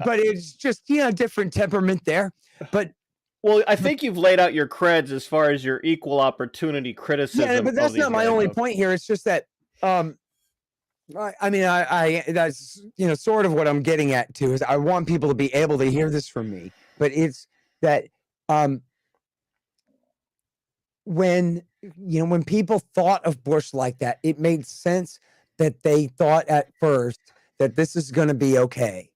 But it's just, different temperament there. But well, I think you've laid out your creds as far as your equal opportunity criticism. yeah, but that's not my only point here. It's just that, I that's sort of what I'm getting at too. Is I want people to be able to hear this from me, but it's that when people thought of Bush like that, it made sense that they thought at first that this is going to be okay.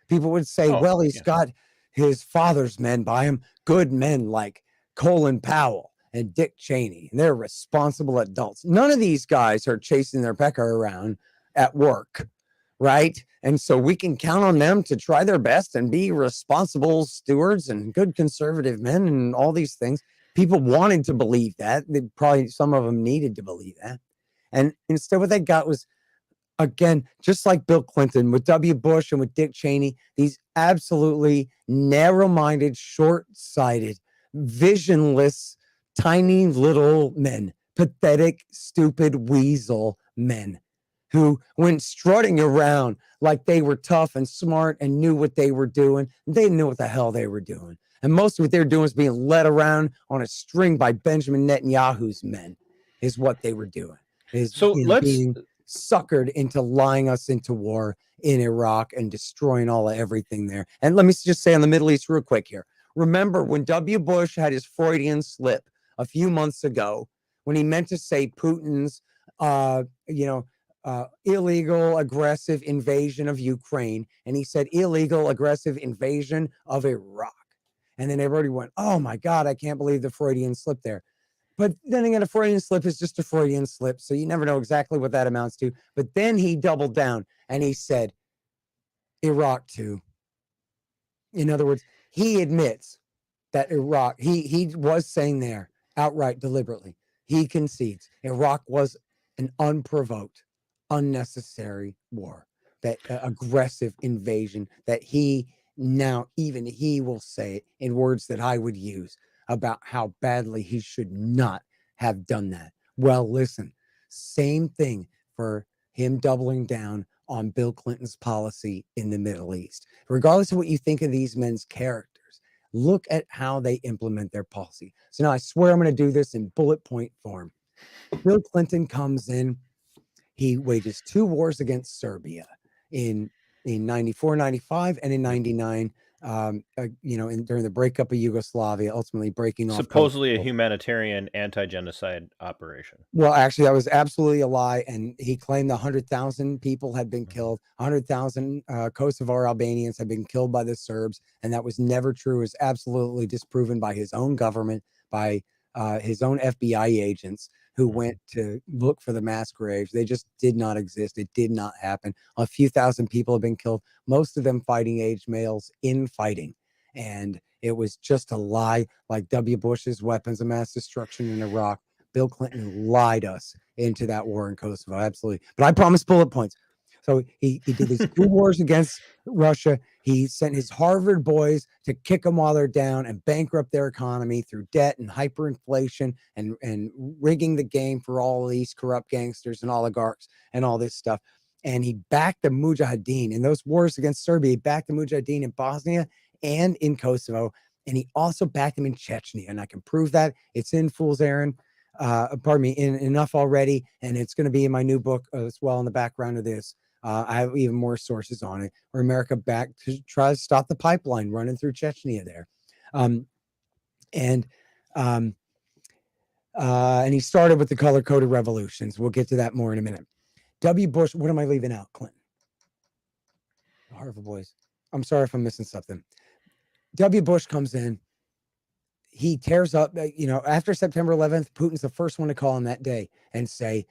People would say, well, he's got his father's men by him, good men like Colin Powell and Dick Cheney, and they're responsible adults. None of these guys are chasing their pecker around at work, right? And so we can count on them to try their best and be responsible stewards and good conservative men and all these things. People wanted to believe that. Some of them needed to believe that. And instead what they got was, again, just like Bill Clinton with W. Bush and with Dick Cheney, these absolutely narrow-minded, short-sighted, visionless, tiny little men, pathetic, stupid weasel men who went strutting around like they were tough and smart and knew what they were doing. They knew what the hell they were doing. And most of what they were doing was being led around on a string by Benjamin Netanyahu's men, is what they were doing. So Being suckered into lying us into war in Iraq and destroying all of everything there. And let me just say on the Middle East real quick here. Remember when W. Bush had his Freudian slip a few months ago, when he meant to say Putin's, illegal, aggressive invasion of Ukraine, and he said illegal, aggressive invasion of Iraq. And then everybody went, oh my God, I can't believe the Freudian slip there. But then again, a Freudian slip is just a Freudian slip, so you never know exactly what that amounts to. But then he doubled down and he said, Iraq too. In other words, he admits that Iraq, he was saying there outright, deliberately, he concedes Iraq was an unprovoked, unnecessary war, that aggressive invasion that he now, even he will say it in words that I would use about how badly he should not have done that. Well, listen, same thing for him doubling down on Bill Clinton's policy in the Middle East. Regardless of what you think of these men's characters, look at how they implement their policy. So now I swear I'm going to do this in bullet point form. Bill Clinton comes in, he wages 2 wars against Serbia in 94, 95, and in 99, during the breakup of Yugoslavia, ultimately breaking off. Supposedly a humanitarian anti-genocide operation. Well, actually, that was absolutely a lie. And he claimed 100,000 people had been killed. 100,000 Kosovar Albanians had been killed by the Serbs. And that was never true. It was absolutely disproven by his own government, by his own FBI agents who went to look for the mass graves. They just did not exist. It did not happen. A few thousand people have been killed, most of them fighting age males in fighting. And it was just a lie, like W. Bush's weapons of mass destruction in Iraq. Bill Clinton lied us into that war in Kosovo. Absolutely. But I promised bullet points. So he did these 2 wars against Russia. He sent his Harvard boys to kick them while they're down and bankrupt their economy through debt and hyperinflation and rigging the game for all of these corrupt gangsters and oligarchs and all this stuff. And he backed the Mujahideen in those wars against Serbia. He backed the Mujahideen in Bosnia and in Kosovo. And he also backed them in Chechnya. And I can prove that. It's in Fool's Errand. In Enough Already. And it's going to be in my new book as well in the background of this. I have even more sources on it, where America backed to try to stop the pipeline running through Chechnya there. And he started with the color-coded revolutions. We'll get to that more in a minute. W. Bush, what am I leaving out, Clinton? The Harvard boys. I'm sorry if I'm missing something. W. Bush comes in. He tears up, after September 11th, Putin's the first one to call him that day and say,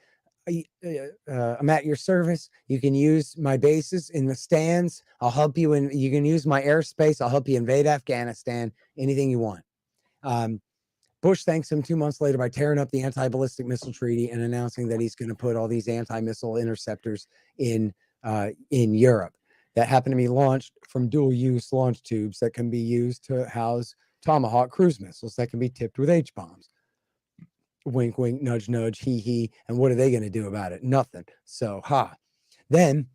I'm at your service. You can use my bases in the stands. I'll help you, and you can use my airspace. I'll help you invade Afghanistan, anything you want. Bush thanks him 2 months later by tearing up the anti-ballistic missile treaty and announcing that he's going to put all these anti-missile interceptors in Europe that happen to be launched from dual-use launch tubes that can be used to house Tomahawk cruise missiles that can be tipped with H-bombs. Wink, wink, nudge, nudge, he. And what are they going to do about it? Nothing. So, Then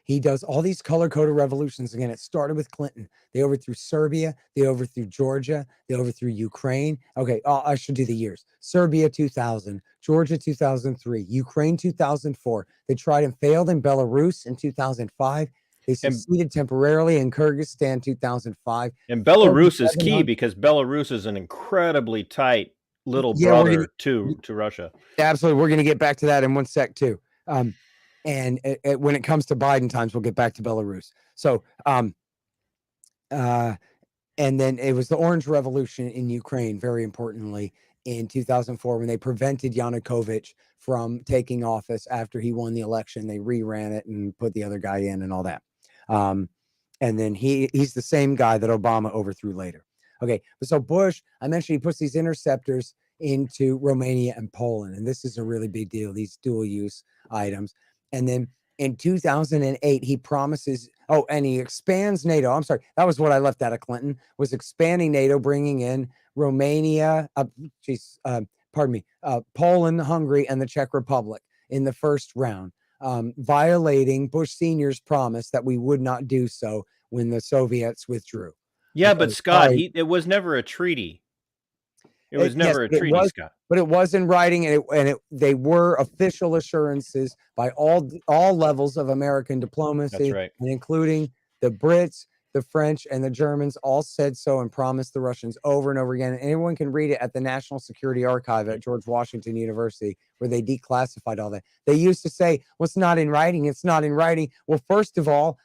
he does all these color-coded revolutions. Again, it started with Clinton. They overthrew Serbia. They overthrew Georgia. They overthrew Ukraine. Okay, I should do the years. Serbia, 2000. Georgia, 2003. Ukraine, 2004. They tried and failed in Belarus in 2005. They succeeded temporarily in Kyrgyzstan, 2005. And Belarus is key because Belarus is an incredibly tight little brother to Russia. Absolutely. We're going to get back to that in one sec too. And when it comes to Biden times, we'll get back to Belarus. So, and then it was the Orange Revolution in Ukraine, very importantly, in 2004, when they prevented Yanukovych from taking office after he won the election. They reran it and put the other guy in and all that. And then he's the same guy that Obama overthrew later. Okay, so Bush, I mentioned he puts these interceptors into Romania and Poland. And this is a really big deal, these dual use items. And then in 2008, he promises, and he expands NATO. I'm sorry, that was what I left out of Clinton, was expanding NATO, bringing in Romania, Poland, Hungary, and the Czech Republic in the first round, violating Bush Sr.'s promise that we would not do so when the Soviets withdrew. Yeah, but Scott, it was never a treaty. It was never a treaty, Scott. But it was in writing, and they were official assurances by all levels of American diplomacy, That's right. and including the Brits, the French, and the Germans all said so and promised the Russians over and over again. And anyone can read it at the National Security Archive at George Washington University, where they declassified all that. They used to say, well, it's not in writing. It's not in writing. Well, first of all,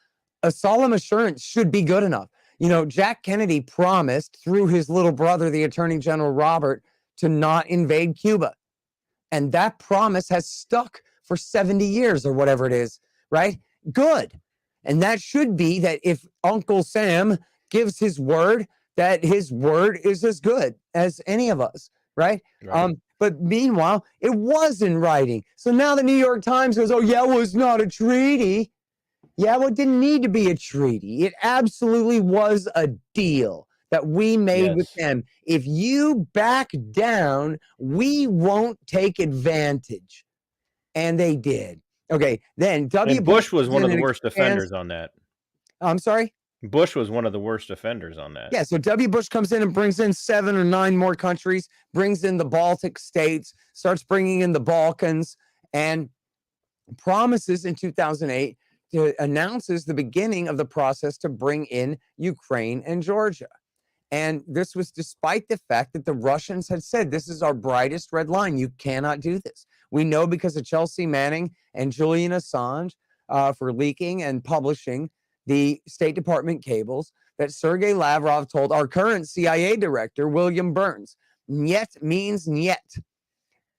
a solemn assurance should be good enough. You know, Jack Kennedy promised through his little brother, the Attorney General Robert, to not invade Cuba. And that promise has stuck for 70 years or whatever it is, right? Good. And that should be that if Uncle Sam gives his word, that his word is as good as any of us, right? But meanwhile, it was in writing. So now the New York Times goes, oh, yeah, well, it's not a treaty. Yeah, well, it didn't need to be a treaty. It absolutely was a deal that we made with them. If you back down, we won't take advantage. And they did. Okay, then Bush was one of the worst offenders on that. I'm sorry? Bush was one of the worst offenders on that. Yeah, so W. Bush comes in and brings in 7 or 9 more countries, brings in the Baltic states, starts bringing in the Balkans, and promises in 2008 announces the beginning of the process to bring in Ukraine and Georgia. And this was despite the fact that the Russians had said, this is our brightest red line. You cannot do this. We know because of Chelsea Manning and Julian Assange for leaking and publishing the State Department cables that Sergei Lavrov told our current CIA director, William Burns, "Niet means niet.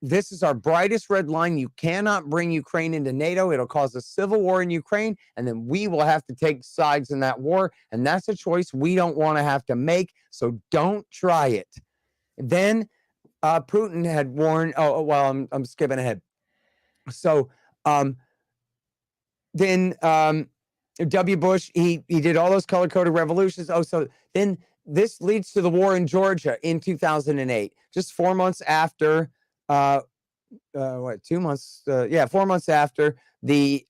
This is our brightest red line. You cannot bring Ukraine into NATO. It'll cause a civil war in Ukraine, and then we will have to take sides in that war. And that's a choice we don't want to have to make. So don't try it." Then Putin had warned. I'm skipping ahead. So then W. Bush, he did all those color-coded revolutions. So then this leads to the war in Georgia in 2008, just 4 months after. 2 months? 4 months after the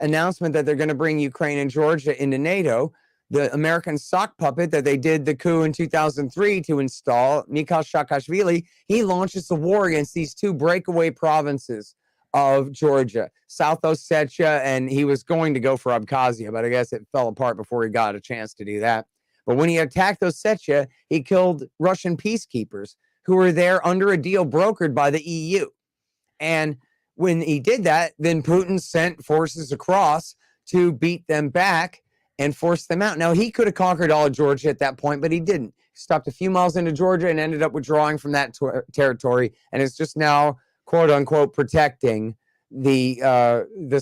announcement that they're going to bring Ukraine and Georgia into NATO, the American sock puppet that they did the coup in 2003 to install, Mikhail Saakashvili, he launches the war against these 2 breakaway provinces of Georgia, South Ossetia, and he was going to go for Abkhazia, but I guess it fell apart before he got a chance to do that. But when he attacked Ossetia, he killed Russian peacekeepers who were there under a deal brokered by the EU. And when he did that, then Putin sent forces across to beat them back and force them out. Now, he could have conquered all of Georgia at that point, but he didn't. He stopped a few miles into Georgia and ended up withdrawing from that territory, and is just now, quote unquote, protecting the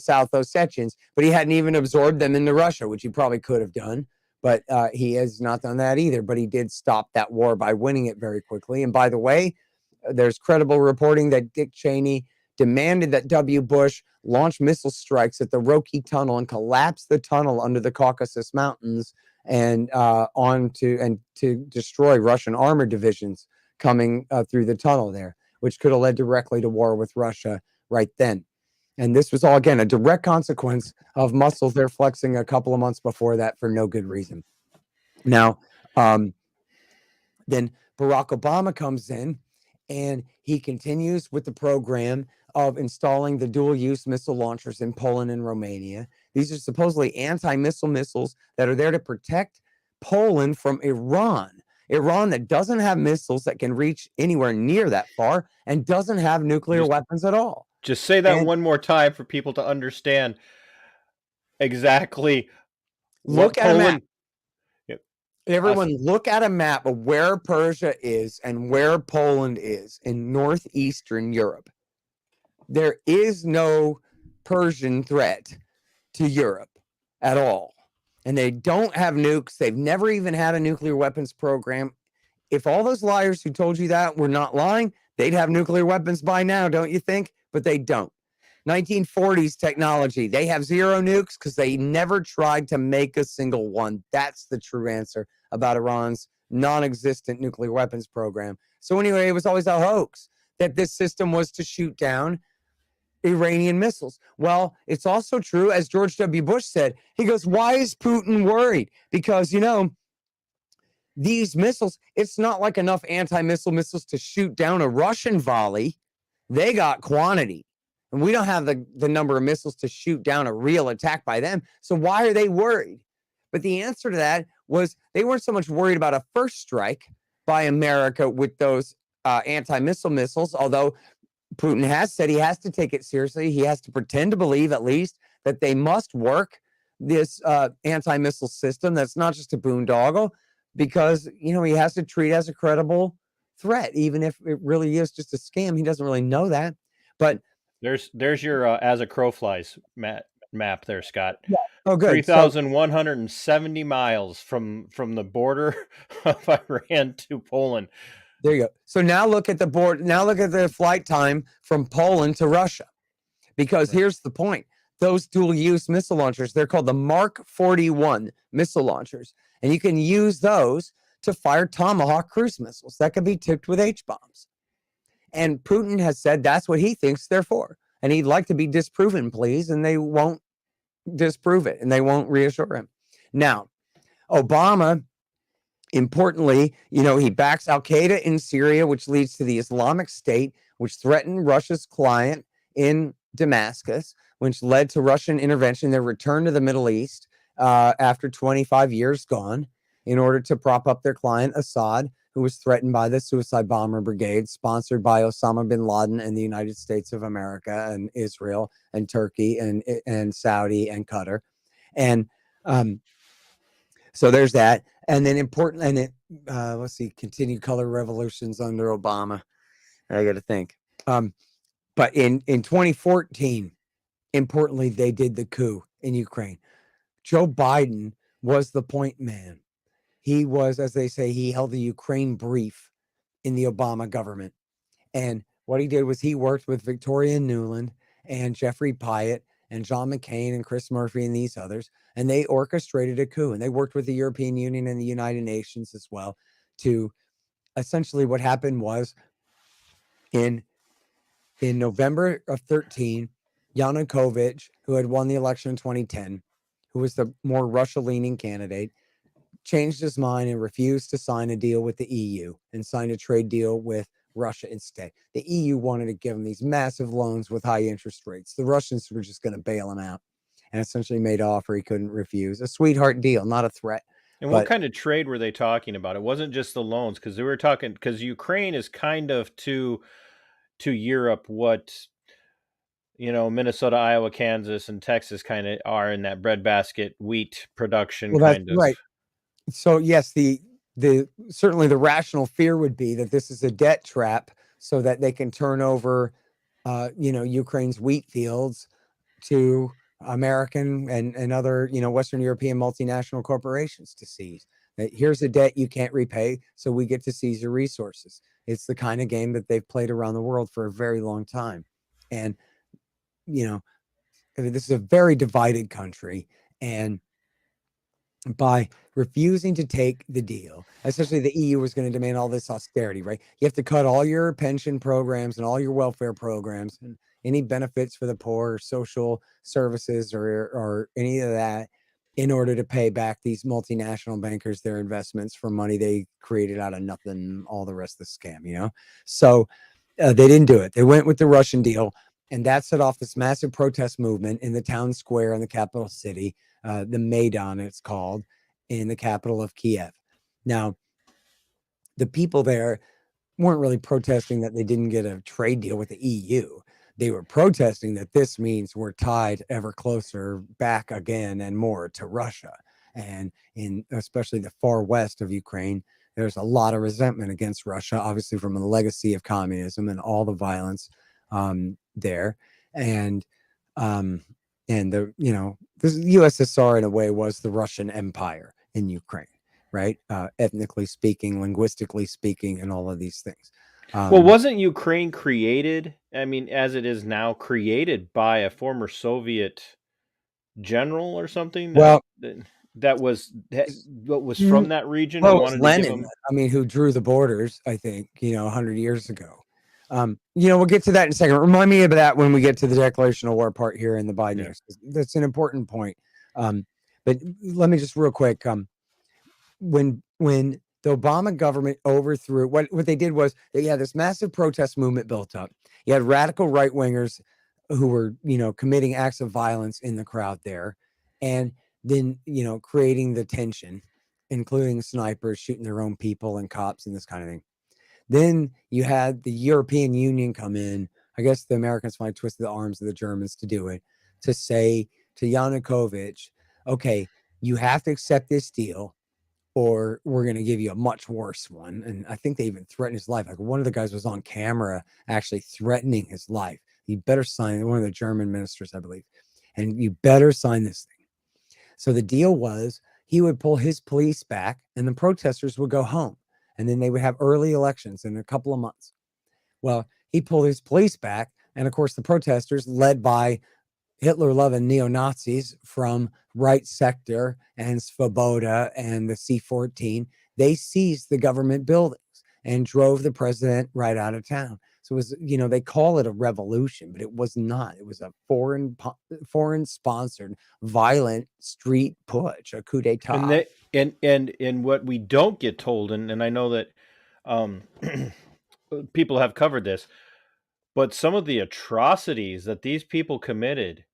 South Ossetians. But he hadn't even absorbed them into Russia, which he probably could have done. But he has not done that either. But he did stop that war by winning it very quickly. And by the way, there's credible reporting that Dick Cheney demanded that W. Bush launch missile strikes at the Roki Tunnel and collapse the tunnel under the Caucasus Mountains and to destroy Russian armored divisions coming through the tunnel there, which could have led directly to war with Russia right then. And this was all, again, a direct consequence of muscles they're flexing a couple of months before that for no good reason. Now, then Barack Obama comes in and he continues with the program of installing the dual-use missile launchers in Poland and Romania. These are supposedly anti-missile missiles that are there to protect Poland from Iran. Iran that doesn't have missiles that can reach anywhere near that far and doesn't have nuclear weapons at all. Just say that one more time for people to understand exactly. Look at a map. Everyone, look at a map of where Persia is and where Poland is in northeastern Europe. There is no Persian threat to Europe at all. And they don't have nukes. They've never even had a nuclear weapons program if all those liars who told you that were not lying, they'd have nuclear weapons by now, don't you think? But they don't. 1940s technology. They have zero nukes because they never tried to make a single one. That's the true answer about Iran's non-existent nuclear weapons program. So anyway, it was always a hoax that this system was to shoot down Iranian missiles. Well, it's also true, as George W. Bush said, he goes, why is Putin worried? Because, these missiles, it's not like enough anti-missile missiles to shoot down a Russian volley. They got quantity. And we don't have the number of missiles to shoot down a real attack by them. So why are they worried? But the answer to that was they weren't so much worried about a first strike by America with those anti-missile missiles, although Putin has said he has to take it seriously. He has to pretend to believe, at least, that they must work this anti-missile system that's not just a boondoggle, because, he has to treat it as a credible threat, even if it really is just a scam. He doesn't really know that. But there's your as a crow flies map there, Scott. Yeah. Oh, good. 3,170 miles from the border of Iran to Poland. There you go. So now look at the board. Now look at the flight time from Poland to Russia, because here's the point. Those dual-use missile launchers, they're called the Mark 41 missile launchers. And you can use those to fire Tomahawk cruise missiles that can be tipped with H-bombs. And Putin has said that's what he thinks they're for. And he'd like to be disproven, please. And they won't disprove it. And they won't reassure him. Now, Obama, importantly, he backs al-Qaeda in Syria, which leads to the Islamic State, which threatened Russia's client in Damascus, which led to Russian intervention, their return to the Middle East after 25 years gone, in order to prop up their client Assad, who was threatened by the suicide bomber brigade sponsored by Osama bin Laden and the United States of America and Israel and Turkey and Saudi and Qatar. And so there's that. And then important, and let's see, continued color revolutions under Obama. I got to think. But in 2014, importantly, they did the coup in Ukraine. Joe Biden was the point man. He was, as they say, he held the Ukraine brief in the Obama government. And what he did was he worked with Victoria Nuland and Jeffrey Pyatt and John McCain and Chris Murphy and these others. And they orchestrated a coup. And they worked with the European Union and the United Nations as well to essentially what happened was in November of 13, Yanukovych, who had won the election in 2010, who was the more Russia-leaning candidate, changed his mind and refused to sign a deal with the EU and signed a trade deal with Russia instead. The EU wanted to give him these massive loans with high interest rates. The Russians were just going to bail him out and essentially made an offer he couldn't refuse. A sweetheart deal, not a threat. And what kind of trade were they talking about? It wasn't just the loans, because they were talking, because Ukraine is kind of to Europe what Minnesota, Iowa, Kansas, and Texas kind of are in that breadbasket wheat production kind of. Right. So yes, the certainly the rational fear would be that this is a debt trap, so that they can turn over, Ukraine's wheat fields to American and other, Western European multinational corporations to seize. That here's a debt you can't repay, so we get to seize your resources. It's the kind of game that they've played around the world for a very long time. And, this is a very divided country. And by refusing to take the deal, essentially the EU was going to demand all this austerity, right? You have to cut all your pension programs and all your welfare programs and any benefits for the poor, or social services or any of that, in order to pay back these multinational bankers their investments for money they created out of nothing, all the rest of the scam, So they didn't do it. They went with the Russian deal, and that set off this massive protest movement in the town square in the capital city, the Maidan it's called, in the capital of Kiev. Now, the people there weren't really protesting that they didn't get a trade deal with the EU. They were protesting that this means we're tied ever closer back again and more to Russia. And in especially the far west of Ukraine, there's a lot of resentment against Russia, obviously from the legacy of communism and all the violence there. And the USSR in a way was the Russian Empire in Ukraine. right? Ethnically speaking, linguistically speaking, and all of these things. Well, wasn't Ukraine created, I mean, as it is now, created by a former Soviet general or something Well, that was from that region well, and it was wanted to give Lenin, them? I mean, who drew the borders, I think, 100 years ago. We'll get to that in a second. Remind me of that when we get to the declaration of war part here in the Biden years. That's an important point. But let me just real quick. When the Obama government overthrew, what they did was they had this massive protest movement built up. You had radical right wingers who were, committing acts of violence in the crowd there, and then, creating the tension, including snipers shooting their own people and cops and this kind of thing. Then you had the European Union come in. I guess the Americans finally twisted the arms of the Germans to do it, to say to Yanukovych, okay, you have to accept this deal or we're going to give you a much worse one. And I think they even threatened his life. Like one of the guys was on camera actually threatening his life. You better sign, one of the German ministers, I believe, and you better sign this thing. So the deal was he would pull his police back and the protesters would go home. And then they would have early elections in a couple of months. Well, he pulled his police back. And of course, the protesters, led by Hitler-loving neo-Nazis from Right Sector and Svoboda and the C-14, they seized the government buildings and drove the president right out of town. So it was, they call it a revolution, but it was not. It was a foreign-sponsored, violent street putsch, a coup d'etat. And what we don't get told, and I know that people have covered this, but some of the atrocities that these people committed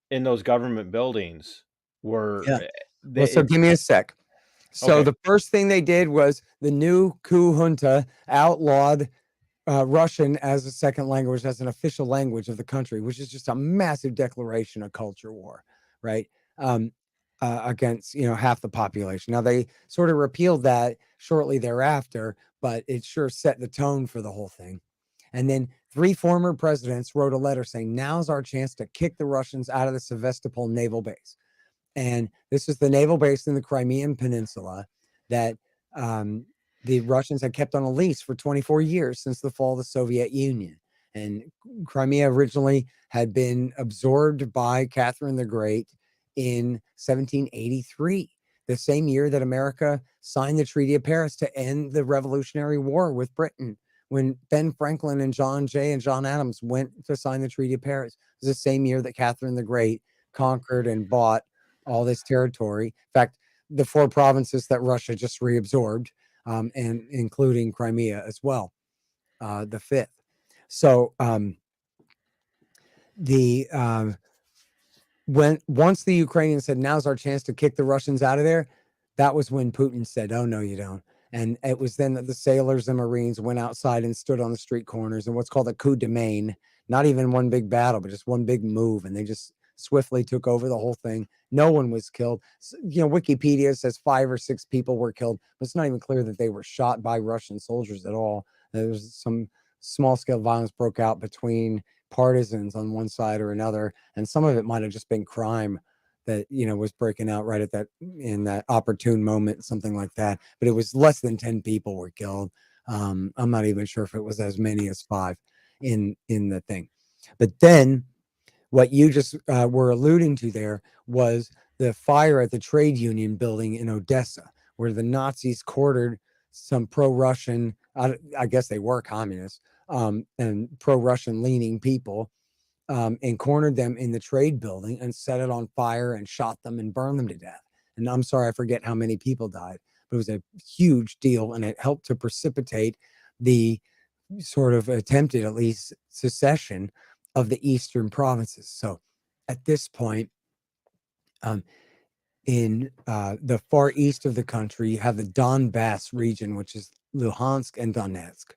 in those government buildings were. Well, so give me a sec. So Okay. the first thing they did was the new coup junta outlawed Russian as a second language, as an official language of the country, which is just a massive declaration of culture war, right? Against, half the population. Now, they sort of repealed that shortly thereafter, but it sure set the tone for the whole thing. And then 3 former presidents wrote a letter saying, now's our chance to kick the Russians out of the Sevastopol naval base. And this is the naval base in the Crimean Peninsula that the Russians had kept on a lease for 24 years since the fall of the Soviet Union. And Crimea originally had been absorbed by Catherine the Great in 1783, the same year that America signed the Treaty of Paris to end the Revolutionary War with Britain. When Ben Franklin and John Jay and John Adams went to sign the Treaty of Paris, it was the same year that Catherine the Great conquered and bought all this territory. In fact, the 4 provinces that Russia just reabsorbed, and including Crimea as well, the 5th. So once the Ukrainians said, now's our chance to kick the Russians out of there, that was when Putin said, oh, no, you don't. And it was then that the sailors and Marines went outside and stood on the street corners in what's called a coup de main, not even one big battle, but just one big move. And they just swiftly took over the whole thing. No one was killed. Wikipedia says 5 or 6 people were killed, but it's not even clear that they were shot by Russian soldiers at all. There was some small scale violence broke out between partisans on one side or another, and some of it might have just been crime that was breaking out right at in that opportune moment, something like that. But it was less than 10 people were killed. I'm not even sure if it was as many as 5 in the thing. But then what you just were alluding to there was the fire at the trade union building in Odessa, where the Nazis quartered some pro-Russian, I guess they were communists, and pro-Russian leaning people, and cornered them in the trade building and set it on fire and shot them and burned them to death. And I'm sorry, I forget how many people died, but it was a huge deal, and it helped to precipitate the sort of attempted, at least, secession of the eastern provinces. So at this point, in the far east of the country, you have the Donbass region, which is Luhansk and Donetsk.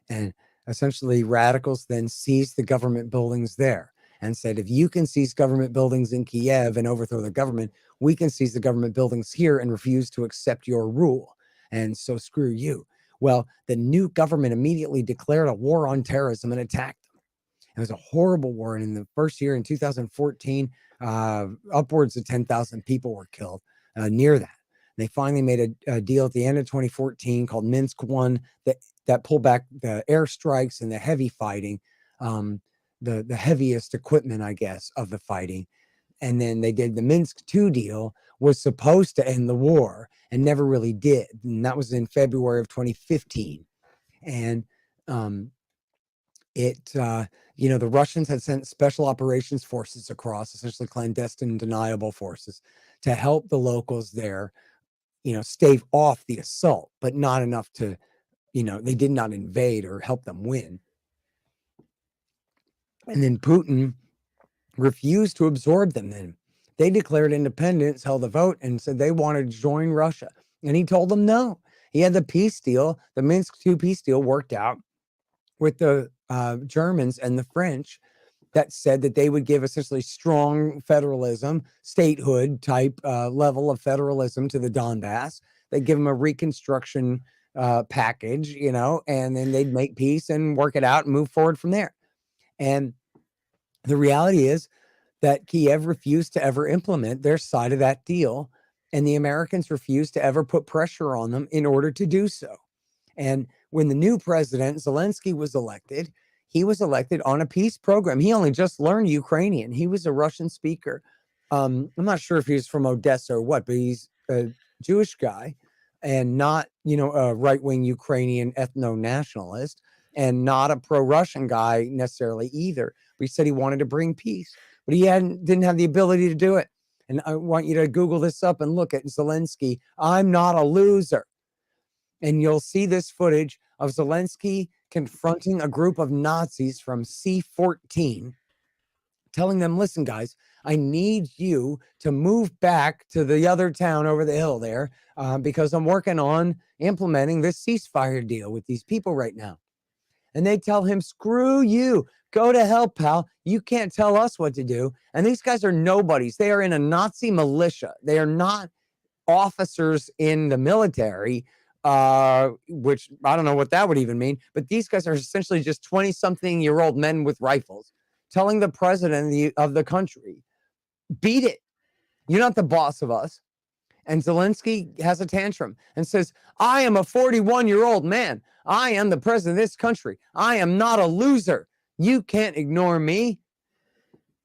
And essentially, radicals then seized the government buildings there and said, if you can seize government buildings in Kiev and overthrow the government, we can seize the government buildings here and refuse to accept your rule. And so screw you. Well, the new government immediately declared a war on terrorism and attacked them. It was a horrible war. And in the first year, in 2014, upwards of 10,000 people were killed near that. They finally made a deal at the end of 2014 called Minsk I that pulled back the airstrikes and the heavy fighting, the heaviest equipment, I guess, of the fighting. And then they did the Minsk II deal, was supposed to end the war and never really did. And that was in February of 2015. And the Russians had sent special operations forces across, essentially clandestine deniable forces, to help the locals there, stave off the assault, but not enough to, they did not invade or help them win. And then Putin refused to absorb them. Then they declared independence, held a vote, and said they wanted to join Russia. And he told them no. He had the peace deal, the Minsk II peace deal, worked out with the Germans and the French, that said that they would give essentially strong federalism, statehood type level of federalism to the Donbass. They'd give them a reconstruction package, and then they'd make peace and work it out and move forward from there. And the reality is that Kiev refused to ever implement their side of that deal, and the Americans refused to ever put pressure on them in order to do so. And when the new president, Zelensky, was elected, he was elected on a peace program. He only just learned Ukrainian. He was a Russian speaker. I'm not sure if he was from Odessa or what, but he's a Jewish guy and not, a right-wing Ukrainian ethno-nationalist, and not a pro-Russian guy necessarily either. But he said he wanted to bring peace, but he didn't have the ability to do it. And I want you to Google this up and look at Zelensky. I'm not a loser. And you'll see this footage of Zelensky confronting a group of Nazis from C-14, telling them, listen, guys, I need you to move back to the other town over the hill there because I'm working on implementing this ceasefire deal with these people right now. And they tell him, screw you. Go to hell, pal. You can't tell us what to do. And these guys are nobodies. They are in a Nazi militia. They are not officers in the military, which I don't know what that would even mean. But these guys are essentially just 20-something-year-old men with rifles telling the president of the country, beat it. You're not the boss of us. And Zelensky has a tantrum and says, I am a 41-year-old man. I am the president of this country. I am not a loser. You can't ignore me.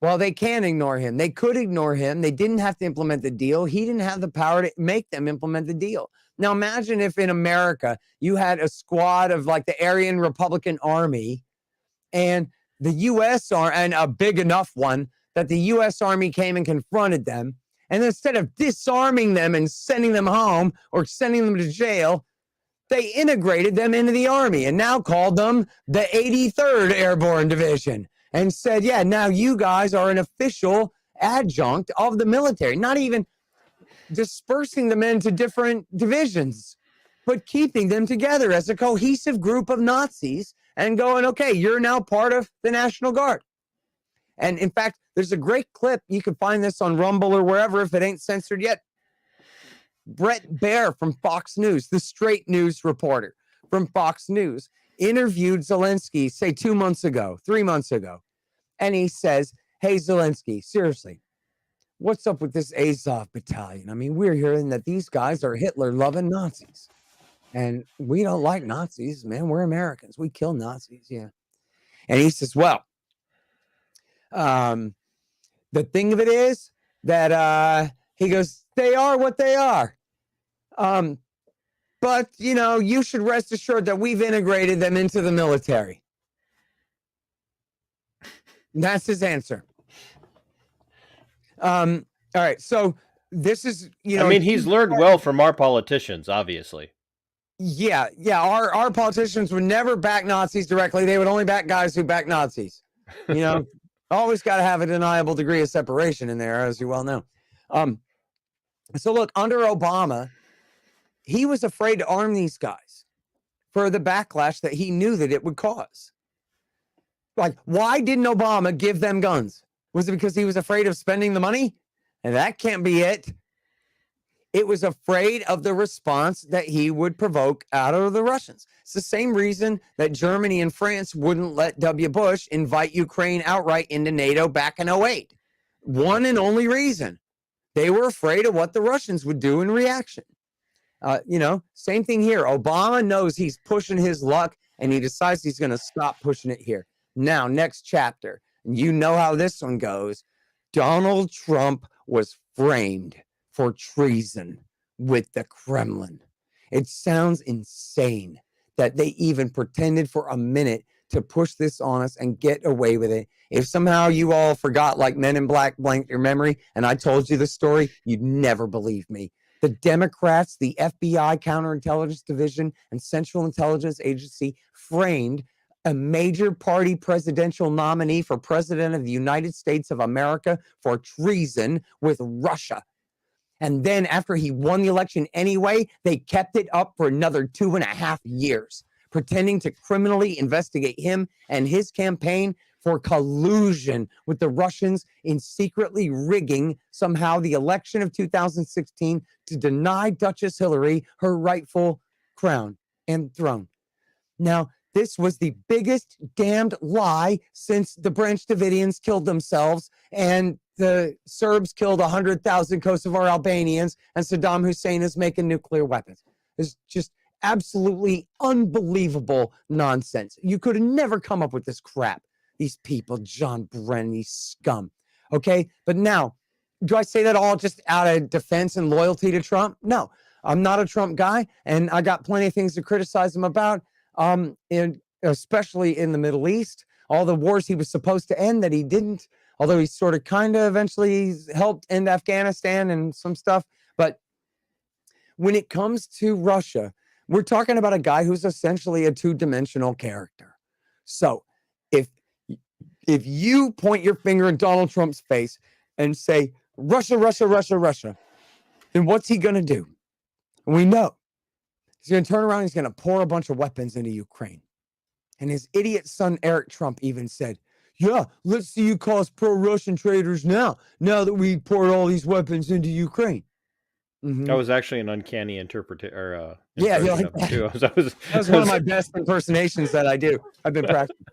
Well, they can ignore him. They could ignore him. They didn't have to implement the deal. He didn't have the power to make them implement the deal. Now, imagine if in America you had a squad of like the Aryan Republican Army and the U.S. and a big enough one that the U.S. Army came and confronted them. And instead of disarming them and sending them home or sending them to jail, they integrated them into the Army and now called them the 83rd Airborne Division and said, yeah, now you guys are an official adjunct of the military, not even dispersing them into different divisions, but keeping them together as a cohesive group of Nazis and going, okay, you're now part of the National Guard. And in fact, there's a great clip. You can find this on Rumble or wherever if it ain't censored yet. Brett Baer from Fox News, the straight news reporter from Fox News, interviewed Zelensky, say 2 months ago, 3 months ago. And he says, hey, Zelensky, seriously, what's up with this Azov battalion? I mean, we're hearing that these guys are Hitler-loving Nazis. And we don't like Nazis, man. We're Americans. We kill Nazis, yeah. And he says, well, the thing of it is that he goes, they are what they are. But, you should rest assured that we've integrated them into the military. And that's his answer. All right. So this is, I mean, he's learned well from our politicians, obviously. Yeah. Our politicians would never back Nazis directly. They would only back guys who back Nazis. Always got to have a deniable degree of separation in there, as you well know. So look, under Obama, he was afraid to arm these guys for the backlash that he knew that it would cause. Like, why didn't Obama give them guns? Was it because he was afraid of spending the money? And that can't be it. It was afraid of the response that he would provoke out of the Russians. It's the same reason that Germany and France wouldn't let W. Bush invite Ukraine outright into NATO back in 2008. One and only reason. They were afraid of what the Russians would do in reaction. Same thing here. Obama knows he's pushing his luck, and he decides he's going to stop pushing it here. Now, next chapter. You know how this one goes. Donald Trump was framed for treason with the Kremlin. It sounds insane that they even pretended for a minute to push this on us and get away with it. If somehow you all forgot, like Men in Black blanked your memory, and I told you the story, you'd never believe me. The Democrats, the FBI Counterintelligence Division, and Central Intelligence Agency framed a major party presidential nominee for president of the United States of America for treason with Russia. And then after he won the election anyway, they kept it up for another 2.5 years, pretending to criminally investigate him and his campaign for collusion with the Russians in secretly rigging somehow the election of 2016 to deny Duchess Hillary her rightful crown and throne. Now, this was the biggest damned lie since the Branch Davidians killed themselves and the Serbs killed 100,000 Kosovar Albanians and Saddam Hussein is making nuclear weapons. It's just absolutely unbelievable nonsense. You could have never come up with this crap. These people, John Brennan, these scum. Okay, but now, do I say that all just out of defense and loyalty to Trump? No, I'm not a Trump guy, and I got plenty of things to criticize him about, especially in the Middle East. All the wars he was supposed to end that he didn't, although he sort of kind of eventually helped end Afghanistan and some stuff. But when it comes to Russia, we're talking about a guy who's essentially a two-dimensional character. So if you point your finger in Donald Trump's face and say, Russia, Russia, Russia, Russia, then what's he going to do? We know. He's going to turn around and he's going to pour a bunch of weapons into Ukraine. And his idiot son, Eric Trump, even said, yeah, let's see you cause pro-Russian traitors now that we poured all these weapons into Ukraine. Mm-hmm. That was actually an uncanny interpretation. Yeah, like that. Too. That was one of my best impersonations that I do. I've been practicing.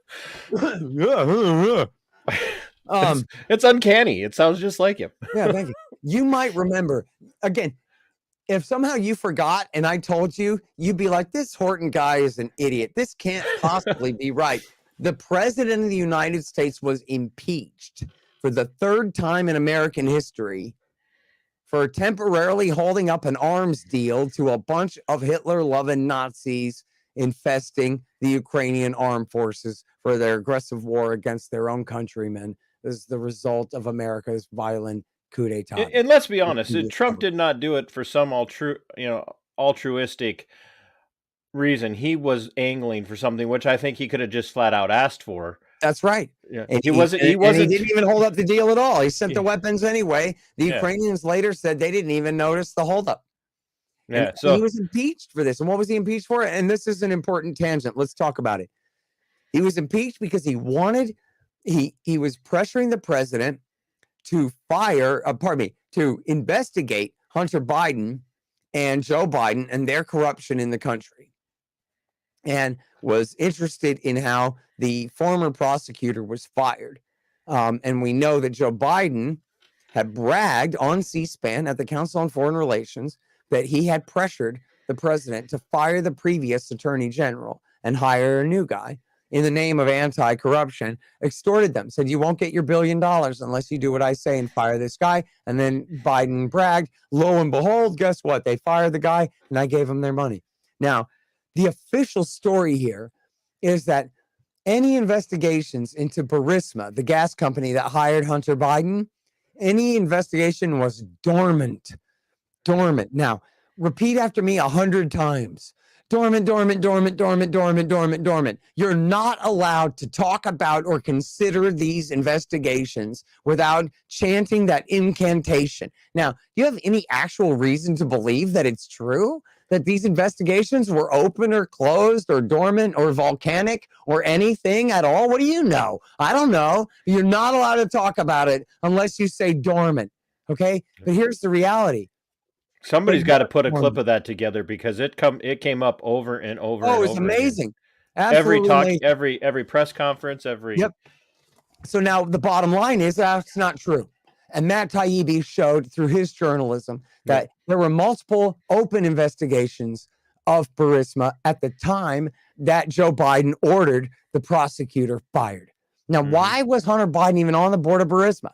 It's uncanny. It sounds just like him. Yeah, thank you. You might remember, again, if somehow you forgot and I told you, you'd be like, this Horton guy is an idiot. This can't possibly be right. The president of the United States was impeached for the third time in American history for temporarily holding up an arms deal to a bunch of Hitler-loving Nazis infesting the Ukrainian armed forces for their aggressive war against their own countrymen. This is the result of America's violent coup d'etat. And let's be honest, Trump did not do it for some altruistic reason. He was angling for something which I think he could have just flat out asked for. That's right. Yeah. And he wasn't. He didn't even hold up the deal at all. He sent the weapons anyway. The Ukrainians later said they didn't even notice the holdup. Yeah. And so he was impeached for this. And what was he impeached for? And this is an important tangent. Let's talk about it. He was impeached because he was pressuring the president to to investigate Hunter Biden and Joe Biden and their corruption in the country, and was interested in how the former prosecutor was fired. And we know that Joe Biden had bragged on C-SPAN at the Council on Foreign Relations that he had pressured the president to fire the previous attorney general and hire a new guy in the name of anti-corruption, extorted them, said, you won't get your $1 billion unless you do what I say and fire this guy. And then Biden bragged, lo and behold, guess what? They fired the guy and I gave them their money. Now, the official story here is that any investigations into Burisma, the gas company that hired Hunter Biden, any investigation was dormant. Dormant. Now, repeat after me 100 times. Dormant, dormant, dormant, dormant, dormant, dormant, dormant. You're not allowed to talk about or consider these investigations without chanting that incantation. Now, do you have any actual reason to believe that it's true? That these investigations were open or closed or dormant or volcanic or anything at all? What do you know? I don't know. You're not allowed to talk about it unless you say dormant. Okay? But here's the reality. Somebody's got to put a clip of that together because it came up over and over. Oh, and it's over amazing. Again. Every talk, every press conference, every. Yep. So now the bottom line is that's not true. And Matt Taibbi showed through his journalism that there were multiple open investigations of Burisma at the time that Joe Biden ordered the prosecutor fired. Now, why was Hunter Biden even on the board of Burisma?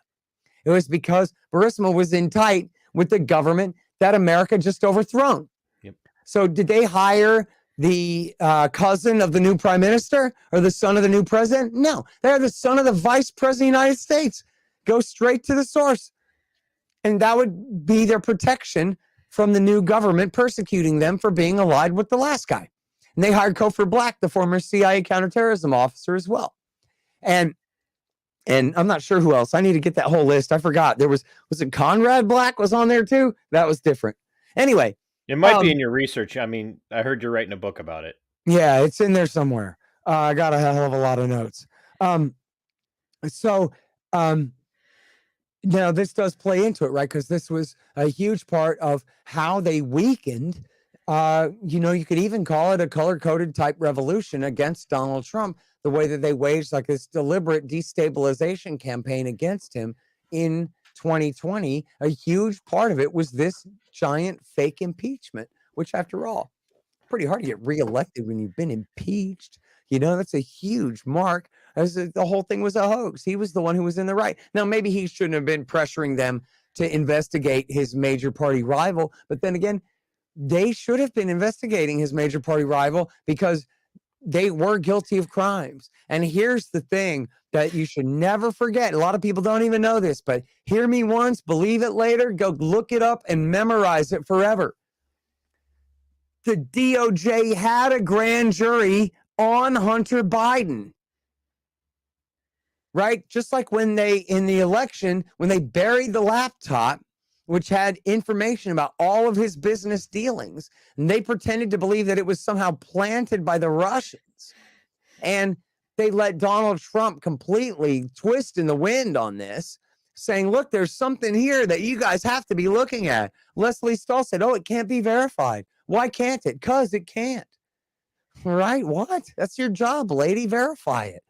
It was because Burisma was in tight with the government that America just overthrown. Yep. So did they hire the cousin of the new prime minister or the son of the new president? No, they're the son of the vice president of the United States. Go straight to the source. And that would be their protection from the new government persecuting them for being allied with the last guy. And they hired Cofer Black, the former CIA counterterrorism officer, as well. And I'm not sure who else. I need to get that whole list. I forgot. Was it Conrad Black was on there too? That was different. Anyway. It might be in your research. I mean, I heard you're writing a book about it. Yeah, it's in there somewhere. I got a hell of a lot of notes. Now this does play into it, right? Because this was a huge part of how they weakened. You could even call it a color-coded type revolution against Donald Trump, the way that they waged like this deliberate destabilization campaign against him in 2020. A huge part of it was this giant fake impeachment, which after all, pretty hard to get reelected when you've been impeached. That's a huge mark. The whole thing was a hoax. He was the one who was in the right. Now, maybe he shouldn't have been pressuring them to investigate his major party rival. But then again, they should have been investigating his major party rival because they were guilty of crimes. And here's the thing that you should never forget. A lot of people don't even know this, but hear me once, believe it later, go look it up and memorize it forever. The DOJ had a grand jury on Hunter Biden. Right? Just like when in the election, when they buried the laptop, which had information about all of his business dealings, and they pretended to believe that it was somehow planted by the Russians. And they let Donald Trump completely twist in the wind on this, saying, look, there's something here that you guys have to be looking at. Leslie Stahl said, it can't be verified. Why can't it? Because it can't. Right? What? That's your job, lady. Verify it.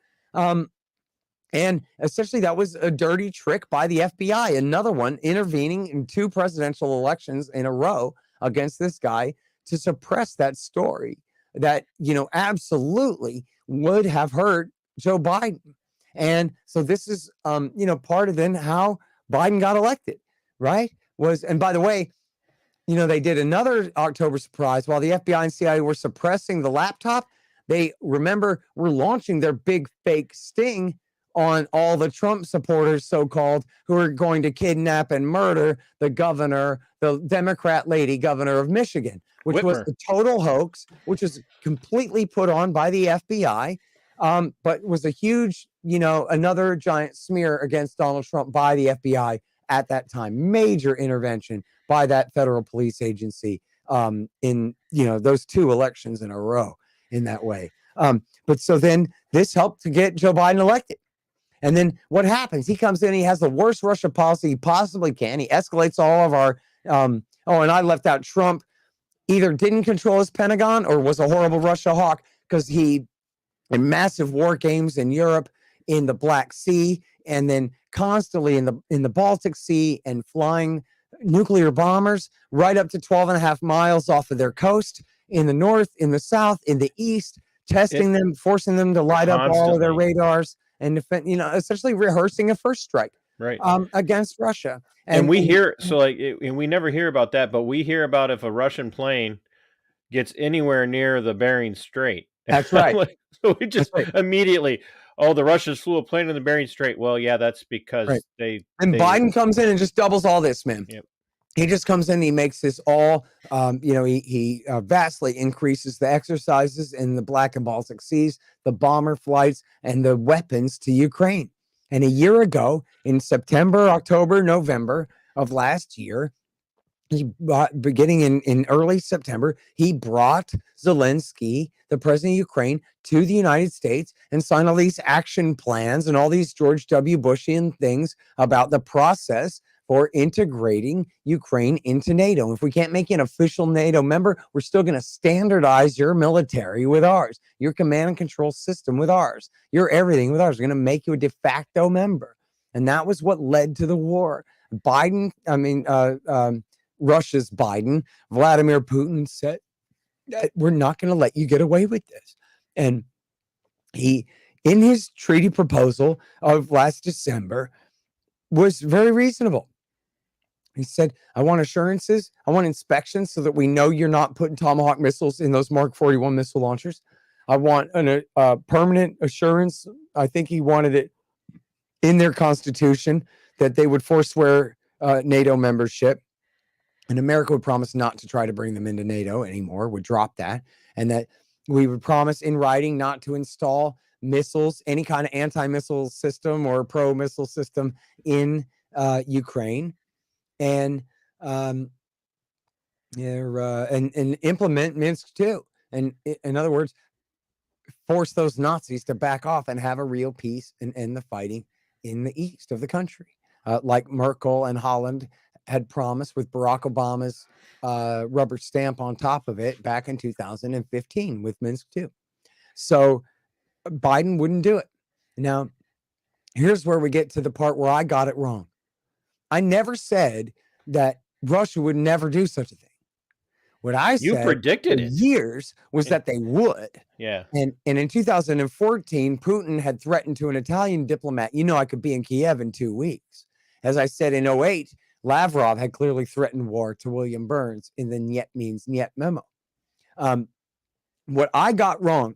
And essentially that was a dirty trick by the FBI. Another one intervening in 2 presidential elections in a row against this guy to suppress that story that, absolutely would have hurt Joe Biden. And so this is, part of then how Biden got elected, right? And by the way, they did another October surprise while the FBI and CIA were suppressing the laptop. They were launching their big fake sting on all the Trump supporters, so-called, who are going to kidnap and murder the governor, the Democrat lady governor of Michigan, which was a total hoax, which was completely put on by the FBI, but was a huge, another giant smear against Donald Trump by the FBI at that time. Major intervention by that federal police agency in, those 2 elections in a row in that way. But so then this helped to get Joe Biden elected. And then what happens? He comes in, he has the worst Russia policy he possibly can. He escalates all of our, and I left out Trump either didn't control his Pentagon or was a horrible Russia hawk because he had massive war games in Europe, in the Black Sea, and then constantly in the Baltic Sea and flying nuclear bombers right up to 12.5 miles off of their coast in the north, in the south, in the east, testing them, forcing them to light up all of their radars. And defend, essentially rehearsing a first strike, right, against Russia. And we hear and we never hear about that, but we hear about if a Russian plane gets anywhere near the Bering Strait. That's right. So we just immediately, the Russians flew a plane in the Bering Strait. Well, yeah, that's because Biden comes in and just doubles all this, man. Yep. He just comes in, he makes this all, he vastly increases the exercises in the Black and Baltic Seas, the bomber flights, and the weapons to Ukraine. And a year ago, in September, October, November of last year, beginning in early September, he brought Zelensky, the president of Ukraine, to the United States and signed all these action plans and all these George W. Bushian things about the process for integrating Ukraine into NATO. If we can't make you an official NATO member, we're still going to standardize your military with ours, your command and control system with ours, your everything with ours. We're going to make you a de facto member. And that was what led to the war Russia's Biden, Vladimir Putin said that we're not going to let you get away with this. And he, in his treaty proposal of last December, was very reasonable. He said, I want assurances. I want inspections so that we know you're not putting Tomahawk missiles in those Mark 41 missile launchers. I want a permanent assurance. I think he wanted it in their constitution that they would forswear NATO membership. And America would promise not to try to bring them into NATO anymore, would drop that. And that we would promise in writing not to install missiles, any kind of anti-missile system or pro-missile system in Ukraine. And implement Minsk too. And in other words, force those Nazis to back off and have a real peace and end the fighting in the east of the country, like Merkel and Holland had promised with Barack Obama's rubber stamp on top of it back in 2015 with Minsk too. So Biden wouldn't do it. Now, here's where we get to the part where I got it wrong. I never said that Russia would never do such a thing. What I said predicted for it. years was that they would. Yeah. And in 2014, Putin had threatened to an Italian diplomat, I could be in Kiev in 2 weeks. As I said, in 2008, Lavrov had clearly threatened war to William Burns in the Niet means Niet memo. What I got wrong,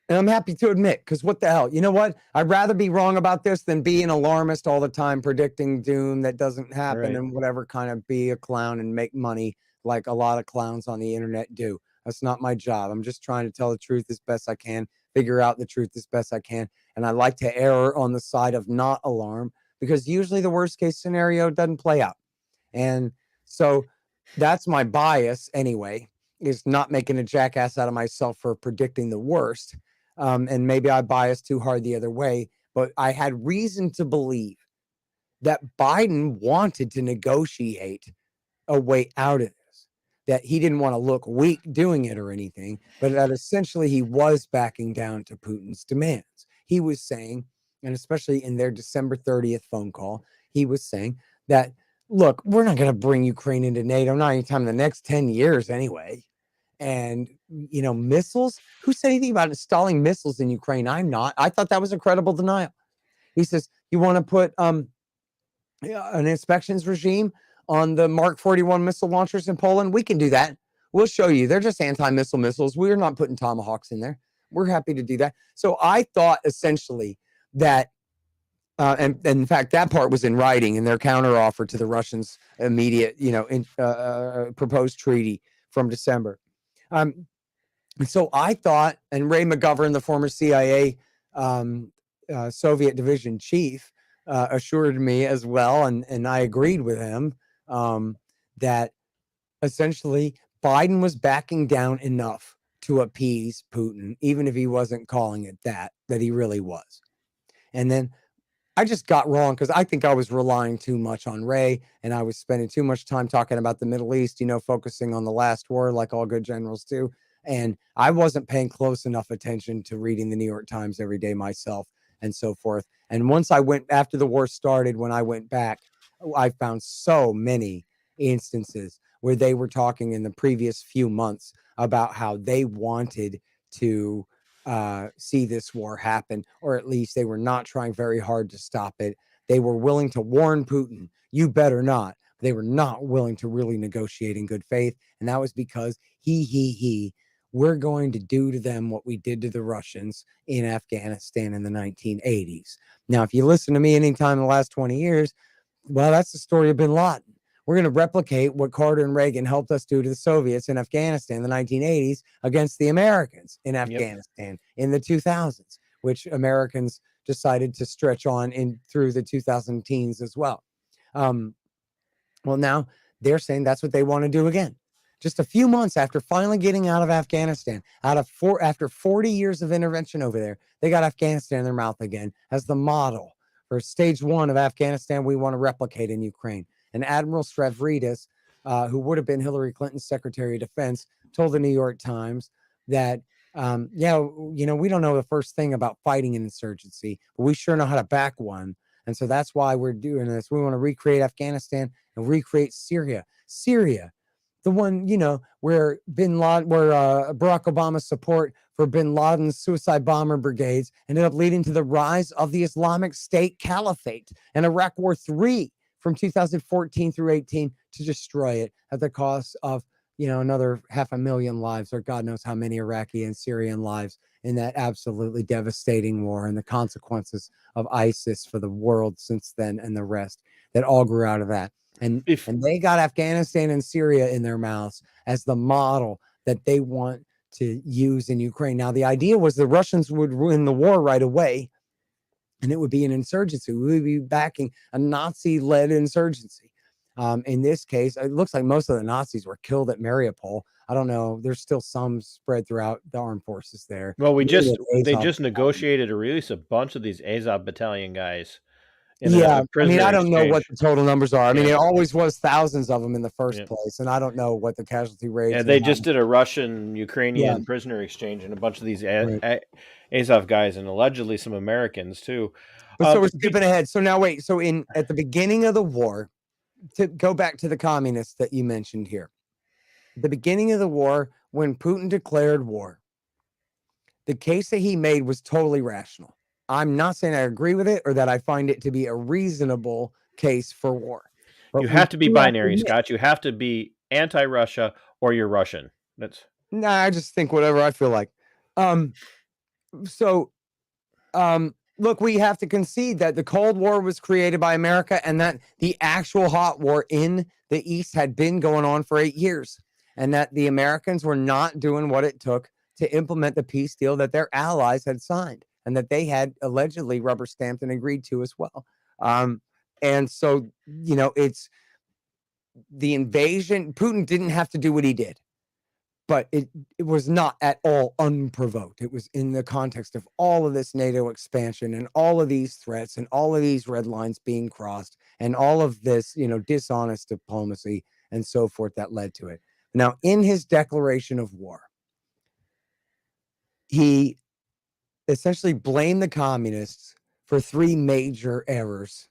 and I'm happy to admit, because what the hell? You know what? I'd rather be wrong about this than be an alarmist all the time, predicting doom that doesn't happen, Right. and whatever, kind of be a clown and make money like a lot of clowns on the internet do. That's not my job. I'm just trying to tell the truth as best I can, figure out the truth as best I can. And I like to err on the side of not alarm, because usually the worst case scenario doesn't play out. And so that's my bias anyway, is not making a jackass out of myself for predicting the worst. And maybe I biased too hard the other way, but I had reason to believe that Biden wanted to negotiate a way out of this, that he didn't want to look weak doing it or anything, but that essentially he was backing down to Putin's demands. He was saying, and especially in their December 30th phone call, he was saying that, look, we're not going to bring Ukraine into NATO, not anytime in the next 10 years anyway. And, missiles, who said anything about installing missiles in Ukraine? I'm not. I thought that was a credible denial. He says, you want to put an inspections regime on the Mark 41 missile launchers in Poland? We can do that. We'll show you. They're just anti-missile missiles. We're not putting Tomahawks in there. We're happy to do that. So I thought essentially that, and in fact, that part was in writing in their counteroffer to the Russians' immediate, proposed treaty from December. So I thought, and Ray McGovern, the former CIA Soviet division chief, assured me as well, and I agreed with him, that essentially Biden was backing down enough to appease Putin, even if he wasn't calling it that he really was. And then I just got wrong, because I think I was relying too much on Ray, and I was spending too much time talking about the Middle East, focusing on the last war like all good generals do. And I wasn't paying close enough attention to reading the New York Times every day myself and so forth. And once after the war started, when I went back, I found so many instances where they were talking in the previous few months about how they wanted to see this war happen, or at least they were not trying very hard to stop it. They were willing to warn Putin, you better not. They were not willing to really negotiate in good faith. And that was because we're going to do to them what we did to the Russians in Afghanistan in the 1980s. Now, if you listen to me anytime in the last 20 years, well, that's the story of bin Laden. We're going to replicate what Carter and Reagan helped us do to the Soviets in Afghanistan in the 1980s against the Americans in Afghanistan in the 2000s, which Americans decided to stretch on in through the 2000 teens as well. Well, now they're saying that's what they want to do again. Just a few months after finally getting out of Afghanistan, after 40 years of intervention over there, they got Afghanistan in their mouth again as the model for stage one of Afghanistan we want to replicate in Ukraine. And Admiral Stavridis, who would have been Hillary Clinton's Secretary of Defense, told the New York Times that, we don't know the first thing about fighting an insurgency, but we sure know how to back one. And so that's why we're doing this. We want to recreate Afghanistan and recreate Syria. Syria, the one, where Barack Obama's support for bin Laden's suicide bomber brigades ended up leading to the rise of the Islamic State Caliphate and Iraq War III from 2014 through 18 to destroy it at the cost of, another 500,000 lives, or God knows how many Iraqi and Syrian lives in that absolutely devastating war, and the consequences of ISIS for the world since then, and the rest that all grew out of that. And they got Afghanistan and Syria in their mouths as the model that they want to use in Ukraine. Now, the idea was the Russians would win the war right away, and it would be an insurgency. We would be backing a Nazi-led insurgency. In this case, it looks like most of the Nazis were killed at Mariupol. I don't know. There's still some spread throughout the armed forces there. Well, they just negotiated to release a bunch of these Azov battalion guys. I don't know what the total numbers are. I mean, it always was thousands of them in the first place, and I don't know what the casualty rate. Yeah, they just did a Russian-Ukrainian prisoner exchange, and a bunch of these Azov guys, and allegedly some Americans too. But so we're skipping ahead. So now wait. So at the beginning of the war, to go back to the communists that you mentioned here, the beginning of the war, when Putin declared war, the case that he made was totally rational. I'm not saying I agree with it or that I find it to be a reasonable case for war. But you have to be binary, Scott. You have to be anti-Russia or you're Russian. I just think whatever I feel like. Look, we have to concede that the Cold War was created by America, and that the actual hot war in the East had been going on for 8 years, and that the Americans were not doing what it took to implement the peace deal that their allies had signed, and that they had allegedly rubber stamped and agreed to as well. And so, it's the invasion. Putin didn't have to do what he did, but it was not at all unprovoked. It was in the context of all of this NATO expansion and all of these threats and all of these red lines being crossed and all of this, dishonest diplomacy and so forth that led to it. Now, in his declaration of war, he essentially blamed the communists for 3 major errors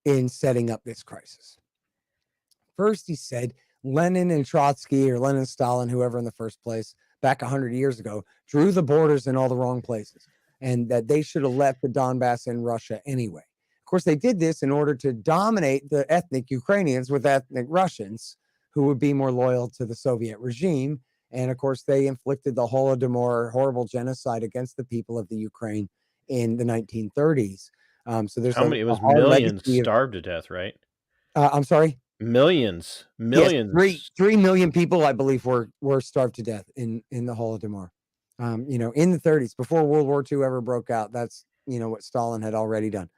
in setting up this crisis. First, he said Lenin and Trotsky, or Lenin, Stalin, whoever in the first place, back 100 years ago, drew the borders in all the wrong places, and that they should have left the Donbass in Russia anyway. Of course, they did this in order to dominate the ethnic Ukrainians with ethnic Russians who would be more loyal to the Soviet regime. And of course, they inflicted the Holodomor, horrible genocide against the people of the Ukraine in the 1930s. So there's it was millions starved to death, right? I'm sorry? Millions. Yes, 3 million people, I believe, were starved to death in the Holodomor. In the 30s, before World War II ever broke out. That's what Stalin had already done.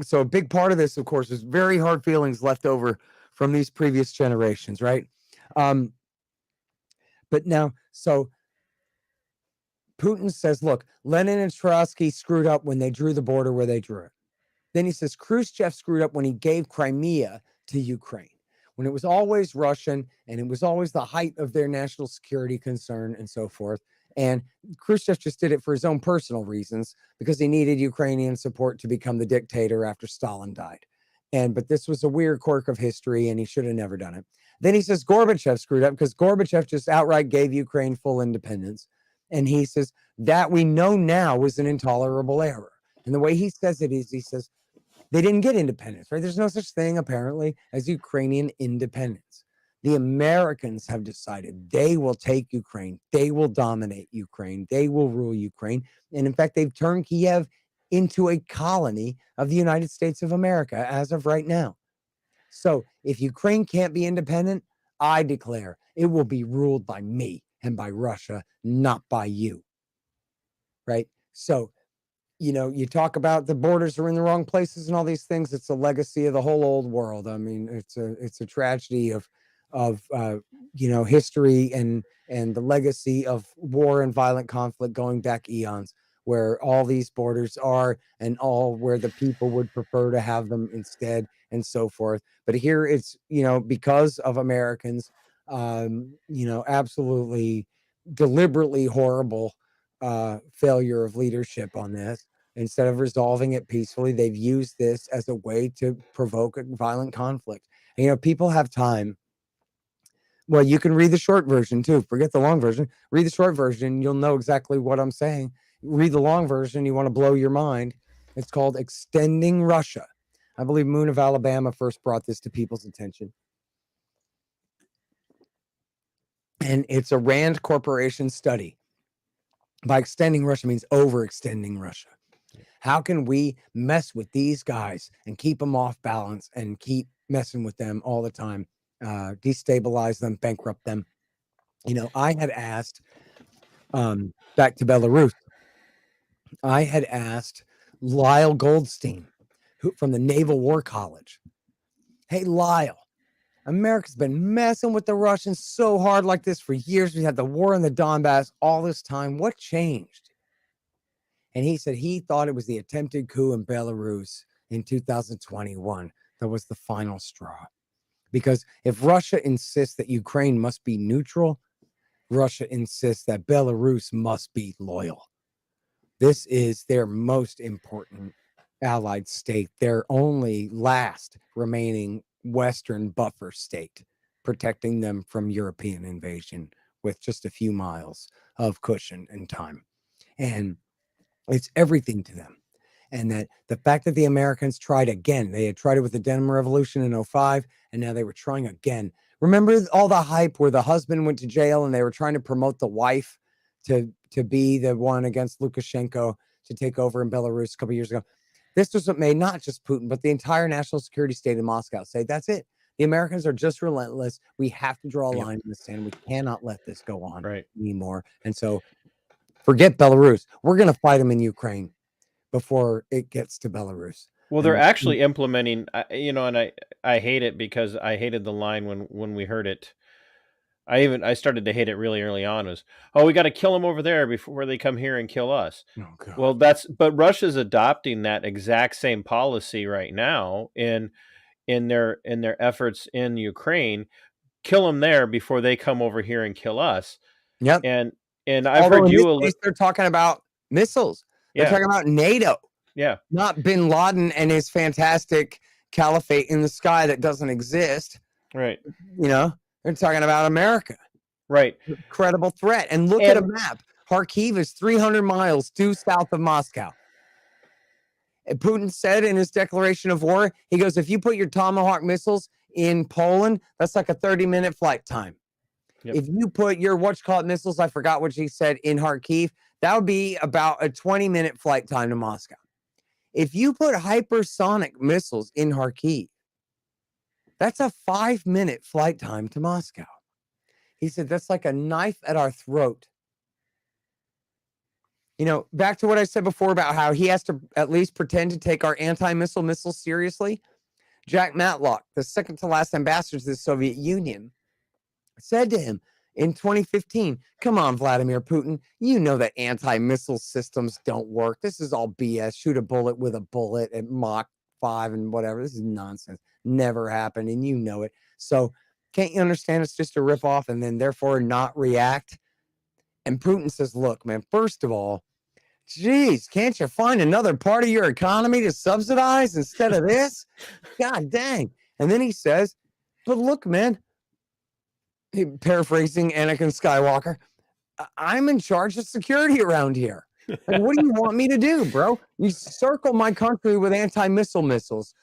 So a big part of this, of course, is very hard feelings left over from these previous generations, right? But now, so Putin says, look, Lenin and Trotsky screwed up when they drew the border where they drew it. Then he says Khrushchev screwed up when he gave Crimea to Ukraine, when it was always Russian and it was always the height of their national security concern and so forth. And Khrushchev just did it for his own personal reasons because he needed Ukrainian support to become the dictator after Stalin died. But this was a weird quirk of history, and he should have never done it. Then he says Gorbachev screwed up because Gorbachev just outright gave Ukraine full independence. And he says that we know now was an intolerable error. And the way he says it is, he says, they didn't get independence, right? There's no such thing, apparently, as Ukrainian independence. The Americans have decided they will take Ukraine. They will dominate Ukraine. They will rule Ukraine. And in fact, they've turned Kiev into a colony of the United States of America as of right now. So if Ukraine can't be independent, I declare it will be ruled by me and by Russia, not by you. Right? So, you talk about the borders are in the wrong places and all these things. It's a legacy of the whole old world. I mean, it's a tragedy of history and the legacy of war and violent conflict going back eons, where all these borders are and all where the people would prefer to have them instead and so forth. But here it's, because of Americans, absolutely deliberately horrible failure of leadership on this. Instead of resolving it peacefully, they've used this as a way to provoke a violent conflict. And, you know, people have time. Well, you can read the short version too. Forget the long version. Read the short version. You'll know exactly what I'm saying. Read the long version. You want to blow your mind. It's called Extending Russia. I believe Moon of Alabama first brought this to people's attention. And it's a Rand Corporation study. By extending Russia means overextending Russia. How can we mess with these guys and keep them off balance and keep messing with them all the time, destabilize them, bankrupt them? You know, I had asked, back to Belarus, I had asked Lyle Goldstein from the Naval War College, hey, Lyle, America's been messing with the Russians so hard like this for years. We had the war in the Donbass all this time. What changed? And he said he thought it was the attempted coup in Belarus in 2021 that was the final straw. Because if Russia insists that Ukraine must be neutral, Russia insists that Belarus must be loyal. This is their most important allied state, their only last remaining Western buffer state, protecting them from European invasion with just a few miles of cushion and time. And it's everything to them. And that the fact that the Americans tried again, they had tried it with the Denim Revolution in 2005, and now they were trying again. Remember all the hype where the husband went to jail and they were trying to promote the wife to be the one against Lukashenko to take over in Belarus a couple years ago? This was what made not just Putin, but the entire national security state in Moscow say, that's it. The Americans are just relentless. We have to draw a line in the sand. We cannot let this go on anymore. And so forget Belarus. We're going to fight them in Ukraine before it gets to Belarus. Well, they're actually implementing, you know, and I hate it because I hated the line when we heard it. I started to hate it really early on. Was, oh, we got to kill them over there before they come here and kill us. Oh, God. Well, but Russia's adopting that exact same policy right now in their efforts in Ukraine. Kill them there before they come over here and kill us. Yep. And I've heard you. They're talking about missiles. They're talking about NATO. Yeah. Not bin Laden and his fantastic caliphate in the sky that doesn't exist. Right. You know, they're talking about America. Right. Credible threat. And look at a map. Kharkiv is 300 miles due south of Moscow. And Putin said in his declaration of war, he goes, if you put your Tomahawk missiles in Poland, that's like a 30-minute flight time. Yep. If you put your missiles, I forgot what he said, in Kharkiv, that would be about a 20-minute flight time to Moscow. If you put hypersonic missiles in Kharkiv, that's a 5-minute flight time to Moscow. He said, that's like a knife at our throat. You know, back to what I said before about how he has to at least pretend to take our anti-missile missiles seriously. Jack Matlock, the second to last ambassador to the Soviet Union, said to him in 2015, come on, Vladimir Putin, you know that anti-missile systems don't work. This is all BS. Shoot a bullet with a bullet at Mach 5 and whatever. This is nonsense. Never happened, and you know it. So can't you understand it's just a ripoff and then therefore not react? And Putin says, look, man, first of all, geez, can't you find another part of your economy to subsidize instead of this? God dang. And then he says, but look, man, paraphrasing Anakin Skywalker, I'm in charge of security around here. Like, what do you want me to do, bro? You circle my country with anti-missile missiles.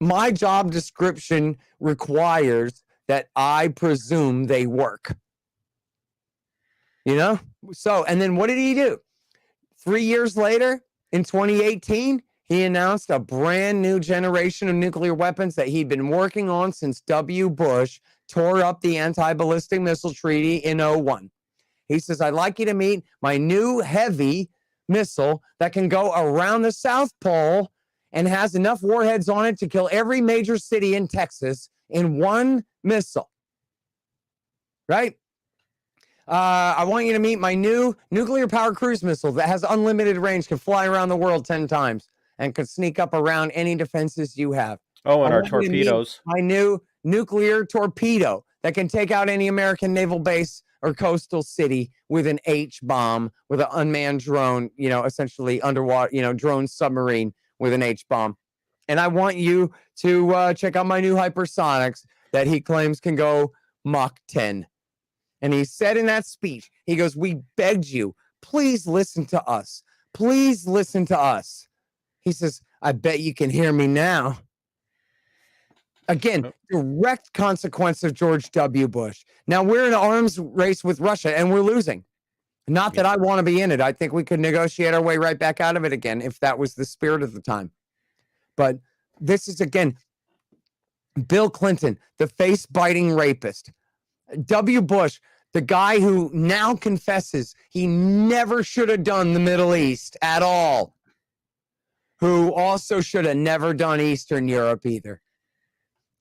My job description requires that I presume they work. You know? So, and then what did he do? 3 years later, in 2018, he announced a brand new generation of nuclear weapons that he'd been working on since W. Bush tore up the anti-ballistic missile treaty in 2001. He says, I'd like you to meet my new heavy missile that can go around the South Pole and has enough warheads on it to kill every major city in Texas in one missile. Right? I want you to meet my new nuclear powered cruise missile that has unlimited range, can fly around the world 10 times, and could sneak up around any defenses you have. Oh, and our torpedoes. My new nuclear torpedo that can take out any American naval base or coastal city with an H bomb, with an unmanned drone, essentially underwater, drone submarine with an H bomb. And I want you to check out my new hypersonics that he claims can go Mach 10. And he said in that speech, he goes, "We begged you, please listen to us. Please listen to us." He says, "I bet you can hear me now." Again, direct consequence of George W. Bush. Now we're in an arms race with Russia and we're losing. Not that I want to be in it. I think we could negotiate our way right back out of it again if that was the spirit of the time. But this is, again, Bill Clinton, the face-biting rapist. W. Bush, the guy who now confesses he never should have done the Middle East at all, who also should have never done Eastern Europe either.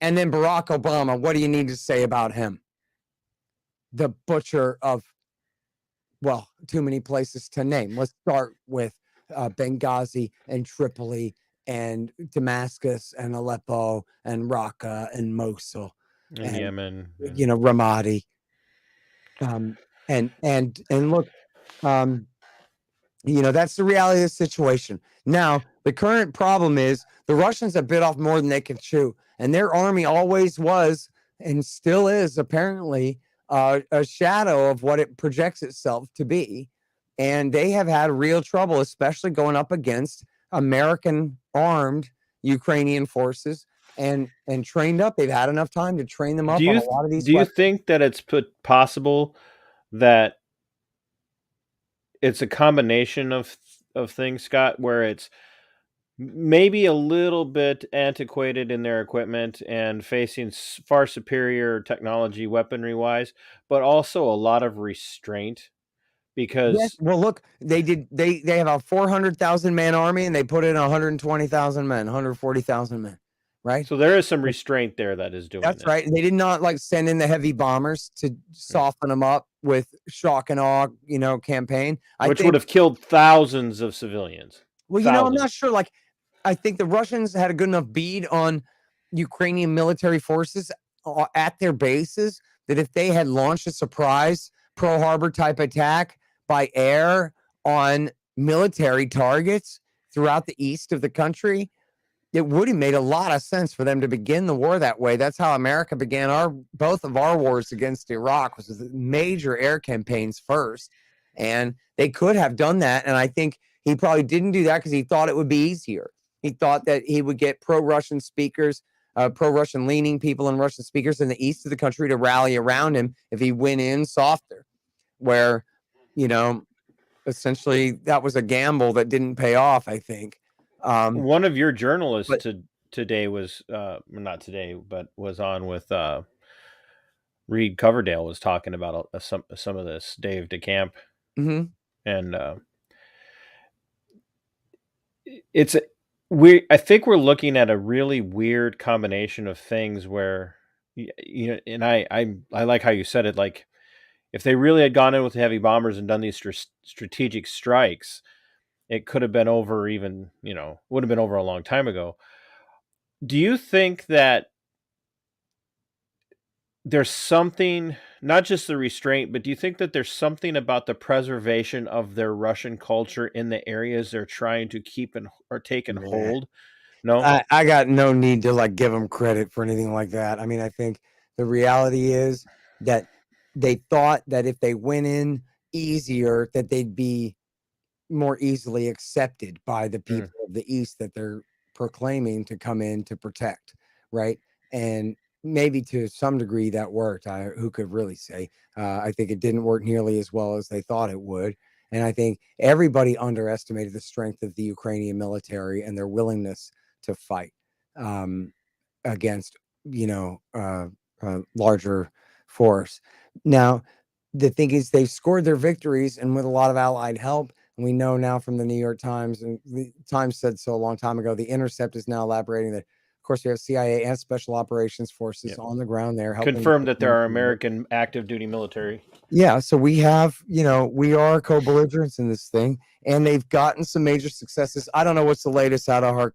And then Barack Obama, what do you need to say about him? The butcher of, well, too many places to name. Let's start with Benghazi and Tripoli and Damascus and Aleppo and Raqqa and Mosul and Yemen, Ramadi. And look, that's the reality of the situation. Now, the current problem is the Russians have bit off more than they can chew, and their army always was and still is apparently a shadow of what it projects itself to be. And they have had real trouble, especially going up against American armed Ukrainian forces and trained up. They've had enough time to train them up on a lot of these. Do you think that it's possible that it's a combination of things, Scott, where it's maybe a little bit antiquated in their equipment and facing far superior technology weaponry wise, but also a lot of restraint? Because well, look, they have a 400,000 man army and they put in 120,000 men, 140,000 men, right? So there is some restraint there that is doing that's right. They did not send in the heavy bombers to soften them up with shock and awe, campaign, which would have killed thousands of civilians. Well, I'm not sure. I think the Russians had a good enough bead on Ukrainian military forces at their bases that if they had launched a surprise Pearl Harbor type attack by air on military targets throughout the east of the country, it would have made a lot of sense for them to begin the war that way. That's how America began both of our wars against Iraq, was the major air campaigns first. And they could have done that. And I think he probably didn't do that because he thought it would be easier. He thought that he would get pro-Russian speakers, pro-Russian leaning people and Russian speakers in the east of the country to rally around him if he went in softer, where, essentially that was a gamble that didn't pay off, I think. One of your journalists today was, not today, but was on with Reed Coverdale, was talking about some of this, Dave DeCamp. Mm-hmm. And I think we're looking at a really weird combination of things where, and I like how you said it, like if they really had gone in with heavy bombers and done these strategic strikes, it could have been over even, would have been over a long time ago. Do you think that there's something, not just the restraint, but do you think that there's something about the preservation of their Russian culture in the areas they're trying to keep or take and hold? No, I got no need to give them credit for anything like that. I mean, I think the reality is that they thought that if they went in easier, that they'd be more easily accepted by the people of the East that they're proclaiming to come in to protect, right? And maybe to some degree that worked. Who could really say? I think it didn't work nearly as well as they thought it would. And I think everybody underestimated the strength of the Ukrainian military and their willingness to fight against, larger force. Now, the thing is, they've scored their victories, and with a lot of Allied help. And we know now from the New York Times, and the Times said so a long time ago, The Intercept is now elaborating that, of course, we have CIA and Special Operations Forces on the ground there. Confirmed that there are American active duty military. Yeah, so we have, we are co-belligerents in this thing, and they've gotten some major successes. I don't know what's the latest out of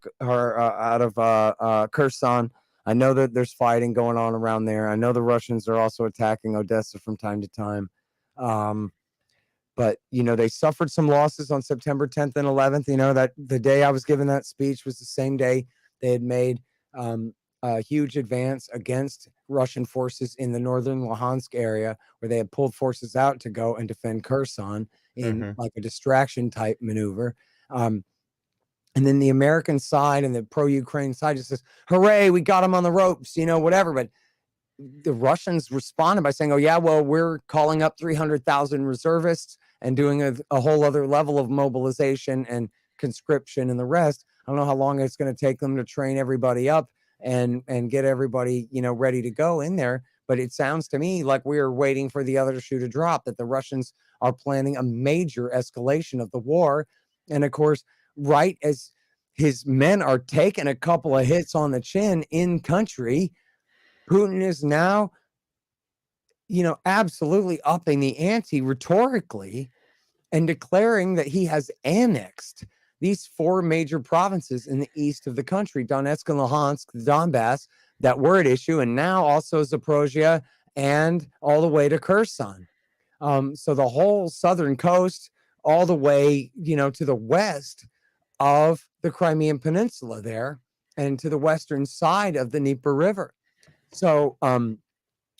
Kherson. I know that there's fighting going on around there. I know the Russians are also attacking Odessa from time to time. But, they suffered some losses on September 10th and 11th. That the day I was giving that speech was the same day they had made a huge advance against Russian forces in the northern Luhansk area, where they had pulled forces out to go and defend Kherson in like a distraction type maneuver. And then the American side and the pro-Ukraine side just says, hooray, we got them on the ropes, whatever. But the Russians responded by saying, oh, yeah, well, we're calling up 300,000 reservists and doing a whole other level of mobilization and conscription and the rest. I don't know how long it's going to take them to train everybody up and get everybody, ready to go in there. But it sounds to me like we're waiting for the other shoe to drop, that the Russians are planning a major escalation of the war. And of course, right as his men are taking a couple of hits on the chin in country, Putin is now, absolutely upping the ante rhetorically and declaring that he has annexed these 4 major provinces in the east of the country, Donetsk and Luhansk, the Donbass, that were at issue, and now also Zaporozhye and all the way to Kherson. So the whole southern coast, all the way, to the west of the Crimean Peninsula there, and to the western side of the Dnieper River. So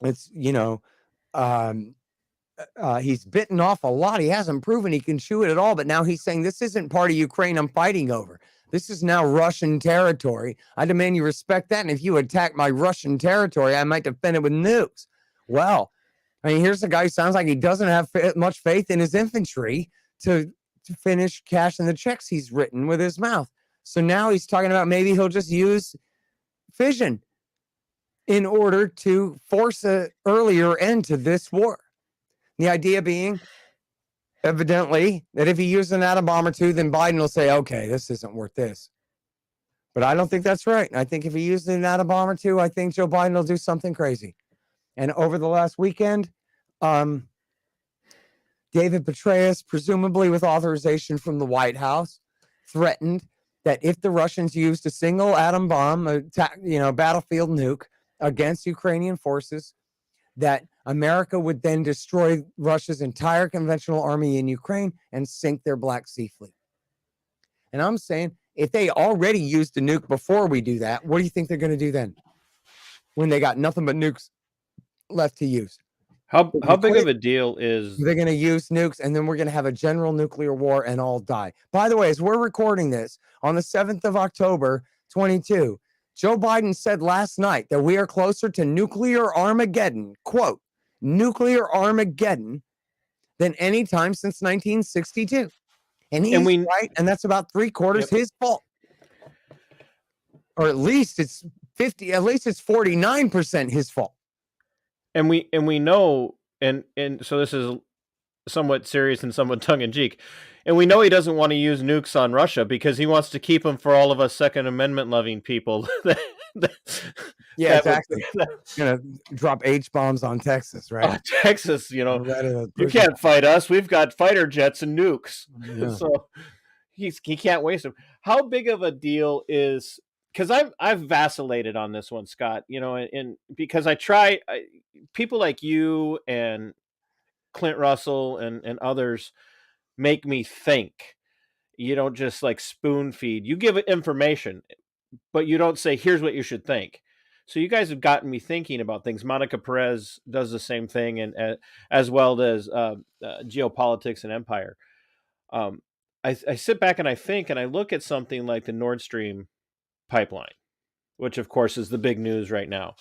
it's, he's bitten off a lot. He hasn't proven he can chew it at all, but now he's saying this isn't part of Ukraine I'm fighting over. This is now Russian territory. I demand you respect that. And if you attack my Russian territory, I might defend it with nukes. Well, here's a guy who sounds like he doesn't have much faith in his infantry to finish cashing the checks he's written with his mouth. So now he's talking about maybe he'll just use fission in order to force an earlier end to this war. The idea being, evidently, that if he uses an atom bomb or two, then Biden will say, okay, this isn't worth this. But I don't think that's right. I think if he uses an atom bomb or two, I think Joe Biden will do something crazy. And over the last weekend, David Petraeus, presumably with authorization from the White House, threatened that if the Russians used a single atom bomb, battlefield nuke against Ukrainian forces, that America would then destroy Russia's entire conventional army in Ukraine and sink their Black Sea fleet. And I'm saying, if they already used a nuke before we do that, what do you think they're going to do then? When they got nothing but nukes left to use. How big of a deal is... They're going to use nukes, and then we're going to have a general nuclear war and all die. By the way, as we're recording this on the 7th of October, 22, Joe Biden said last night that we are closer to nuclear Armageddon, quote, nuclear Armageddon, than any time since 1962. And he's right, and that's about 3/4 his fault. Or at least it's 49% his fault. And we know, and so this is somewhat serious and somewhat tongue-in-cheek, and we know he doesn't want to use nukes on Russia because he wants to keep them for all of us Second Amendment loving people. Exactly. Gonna drop H-bombs on Texas, right? Texas, you can't fight us. We've got fighter jets and nukes, so he can't waste them. How big of a deal is? Because I've vacillated on this one, Scott. And because people like you and Clint Russell and others make me think. You don't just like spoon feed. You give it information, but you don't say, here's what you should think. So you guys have gotten me thinking about things. Monica Perez does the same thing, and as well as Geopolitics and Empire. I sit back and I think, and I look at something like the Nord Stream pipeline, which of course is the big news right now.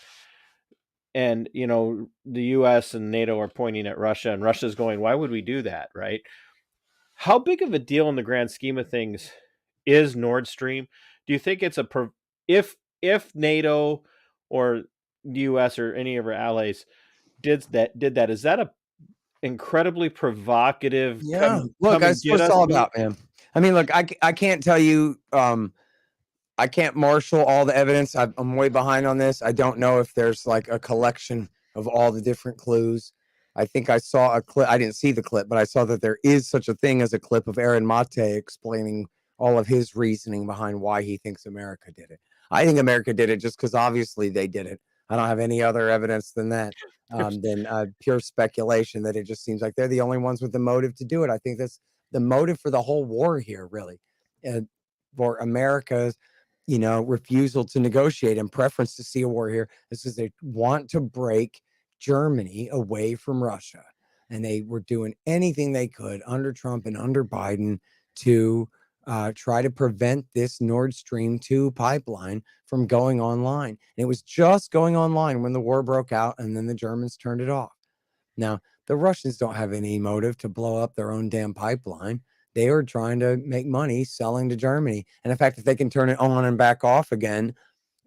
And, the US and NATO are pointing at Russia, and Russia's going, why would we do that? Right. How big of a deal in the grand scheme of things is Nord Stream? Do you think it's if NATO or the US or any of our allies did that, is that a incredibly provocative? Yeah. Look, that's what it's all about, man. I mean, look, I can't tell you, I can't marshal all the evidence. I'm way behind on this. I don't know if there's like a collection of all the different clues. I think I saw a clip. I didn't see the clip, but I saw that there is such a thing as a clip of Errand explaining all of his reasoning behind why he thinks America did it. I think America did it just because obviously they did it. I don't have any other evidence than that, than pure speculation that it just seems like they're the only ones with the motive to do it. I think that's the motive for the whole war here, really, for America's, refusal to negotiate and preference to see a war here is because they want to break Germany away from Russia. And they were doing anything they could under Trump and under Biden to try to prevent this Nord Stream 2 pipeline from going online. And it was just going online when the war broke out, and then the Germans turned it off. Now, the Russians don't have any motive to blow up their own damn pipeline. They are trying to make money selling to Germany. And in fact, if they can turn it on and back off again,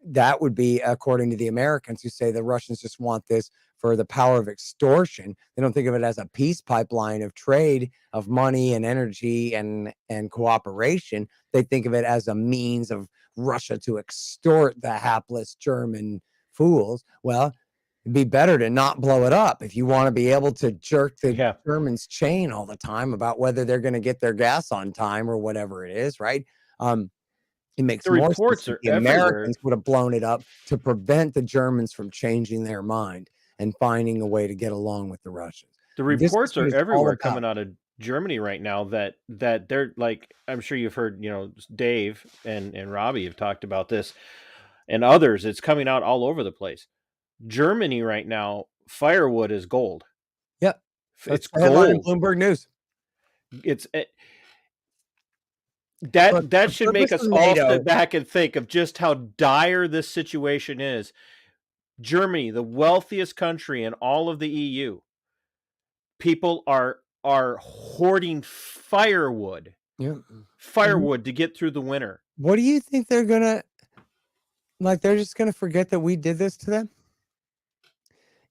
that would be, according to the Americans who say the Russians just want this for the power of extortion. They don't think of it as a peace pipeline of trade, of money and energy and cooperation. They think of it as a means of Russia to extort the hapless German fools. Well, it'd be better to not blow it up if you want to be able to jerk the Germans' chain all the time about whether they're going to get their gas on time or whatever it is, right? It makes more sense that the Americans would have blown it up to prevent the Germans from changing their mind and finding a way to get along with the Russians. The reports are everywhere coming out of Germany right now that they're like, I'm sure you've heard, Dave and Robbie have talked about this and others. It's coming out all over the place. Germany right now, firewood is gold. Yep. It's gold. In Bloomberg News. That should make us all sit back and think of just how dire this situation is. Germany, the wealthiest country in all of the EU, people are hoarding firewood. Yeah. Firewood to get through the winter. What do you think they're gonna they're just gonna forget that we did this to them?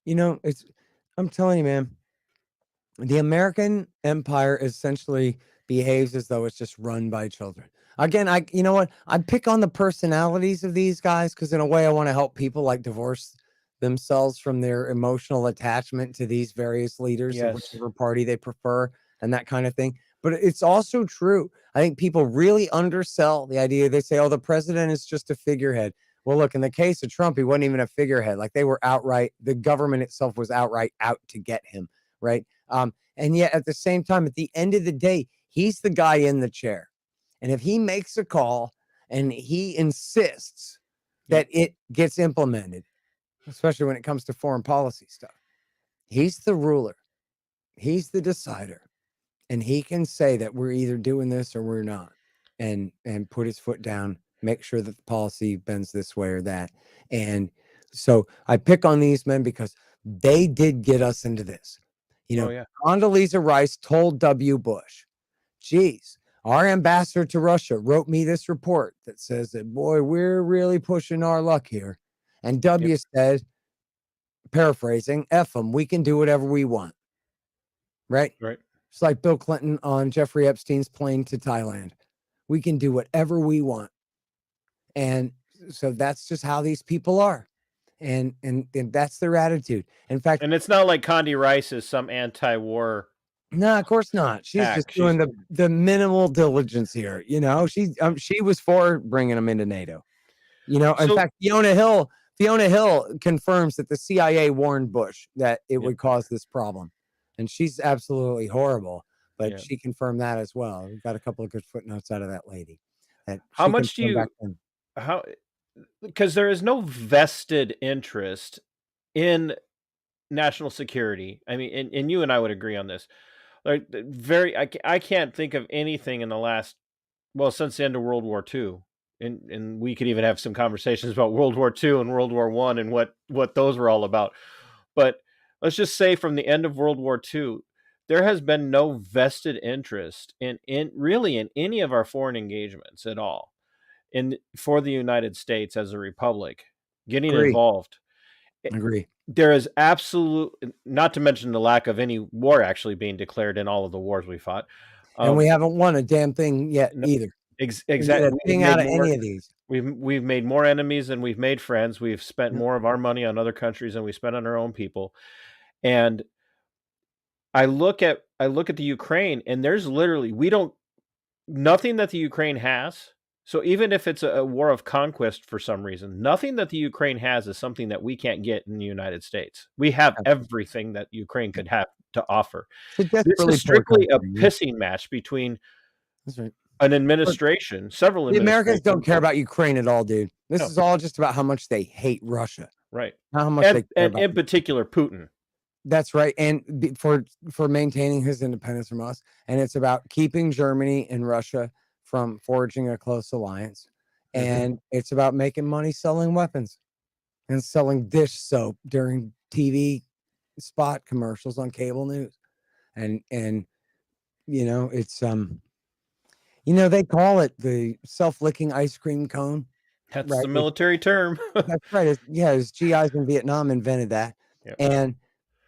I'm telling you, man, the American empire essentially behaves as though it's just run by children. Again, I pick on the personalities of these guys because in a way I want to help people divorce themselves from their emotional attachment to these various leaders of whichever party they prefer and that kind of thing. But it's also true. I think people really undersell the idea. They say, oh, the president is just a figurehead. Well, look, in the case of Trump, he wasn't even a figurehead. They were outright, the government itself was outright out to get him, right? And yet at the same time, at the end of the day, he's the guy in the chair. And if he makes a call and he insists that it gets implemented, especially when it comes to foreign policy stuff, he's the ruler. He's the decider. And he can say that we're either doing this or we're not, and put his foot down, make sure that the policy bends this way or that. And so I pick on these men because they did get us into this. Condoleezza Rice told W. Bush, geez, our ambassador to Russia wrote me this report that says that, boy, we're really pushing our luck here. And W said, paraphrasing, F them, we can do whatever we want. Right? Right. It's like Bill Clinton on Jeffrey Epstein's plane to Thailand. We can do whatever we want. And so that's just how these people are. And that's their attitude. In fact, and it's not like Condi Rice is some anti-war. No, of course not. She's just doing the minimal diligence here. She was for bringing them into NATO. In fact, Fiona Hill confirms that the CIA warned Bush that it would cause this problem, and she's absolutely horrible. But she confirmed that as well. We've got a couple of good footnotes out of that lady. How much do you? Because there is no vested interest in national security. I mean, and you and I would agree on this. I can't think of anything in the last, since the end of World War II, and we could even have some conversations about World War II and World War I and what those were all about. But let's just say from the end of World War II, there has been no vested interest in really in any of our foreign engagements at all. For the United States as a republic getting involved. Agree. There is not to mention the lack of any war actually being declared in all of the wars we fought. And we haven't won a damn thing yet either. Exactly. Thing out of any of these. We've made more enemies than we've made friends. We've spent more of our money on other countries than we spent on our own people. And I look at the Ukraine, and there's literally nothing that the Ukraine has So even if it's a war of conquest for some reason, nothing that the Ukraine has is something that we can't get in the United States. We have everything that Ukraine could have to offer. It's a This desperately is poor strictly a country. pissing match between That's right. an administration, several The Americans administrations. don't care about Ukraine at all, dude. This No. is all just about how much they hate Russia. Right. How much they care And about in particular, Putin. That's right. And for maintaining his independence from us. And it's about keeping Germany and Russia from forging a close alliance. Mhm. And it's about making money selling weapons and selling dish soap during TV spot commercials on cable news. And you know, it's they call it the self-licking ice cream cone. That's Right. the military term. That's right. It's GIs in Vietnam invented that. Yep.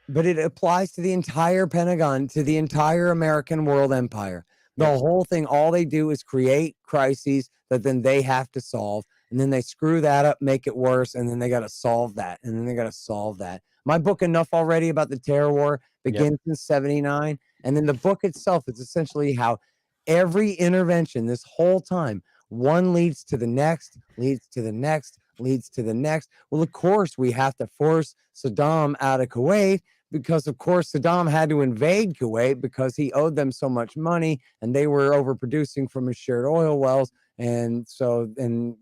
But it applies to the entire Pentagon, to the entire American world empire. The Yep. whole thing, all they do is create crises that then they have to solve. And then they screw that up, make it worse. And then they got to solve that. And then they got to solve that. My book, Enough Already, about the terror war begins in 79. And then the book itself is essentially how every intervention this whole time, one leads to the next, leads to the next, leads to the next. Well, of course, we have to force Saddam out of Kuwait because, of course, Saddam had to invade Kuwait because he owed them so much money and they were overproducing from his shared oil wells. And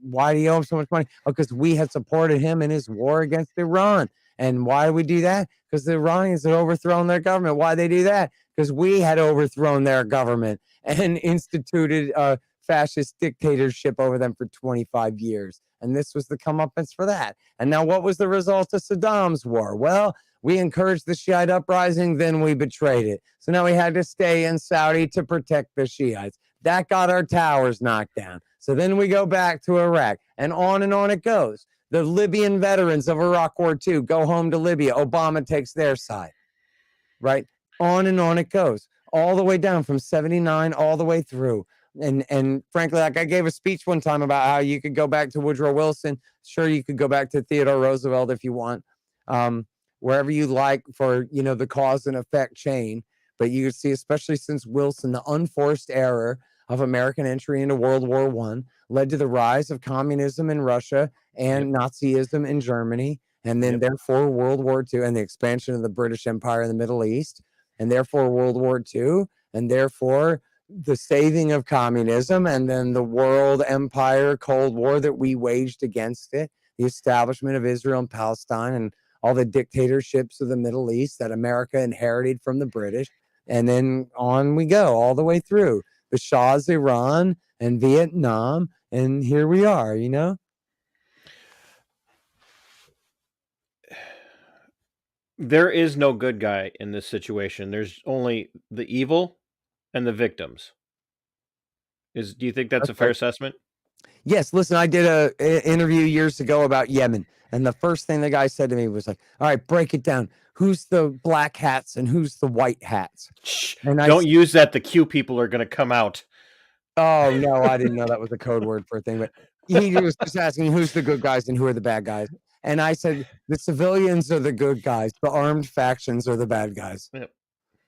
why do you owe him so much money? Oh, because we had supported him in his war against Iran. And why do we do that? Because the Iranians had overthrown their government. Why they do that? Because we had overthrown their government and instituted a fascist dictatorship over them for 25 years. And this was the comeuppance for that. And now what was the result of Saddam's war? Well, we encouraged the Shiite uprising, then we betrayed it. So now we had to stay in Saudi to protect the Shiites. That got our towers knocked down. So then we go back to Iraq, and on it goes. The Libyan veterans of Iraq War II go home to Libya. Obama takes their side, right? On it goes, all the way down from 79 all the way through. And frankly, like I gave a speech one time about how you could go back to Woodrow Wilson. Sure, you could go back to Theodore Roosevelt if you want, wherever you like for, the cause and effect chain. But you see, especially since Wilson, the unforced error of American entry into World War I led to the rise of communism in Russia and Nazism in Germany. And then therefore World War II and the expansion of the British Empire in the Middle East, and therefore World War II, and therefore the saving of communism, and then the world empire Cold War that we waged against it, the establishment of Israel and Palestine, and all the dictatorships of the Middle East that America inherited from the British. And then on we go all the way through the Shah's Iran and Vietnam. And here we are, There is no good guy in this situation. There's only the evil and the victims. Do you think that's a fair assessment? Yes. Listen, I did a interview years ago about Yemen. And the first thing the guy said to me was like, all right, break it down. Who's the black hats and who's the white hats? Shh, And don't use that. The Q people are going to come out. Oh, no, I didn't know that was a code word for a thing. But he was just asking who's the good guys and who are the bad guys. And I said, the civilians are the good guys. The armed factions are the bad guys. Yep.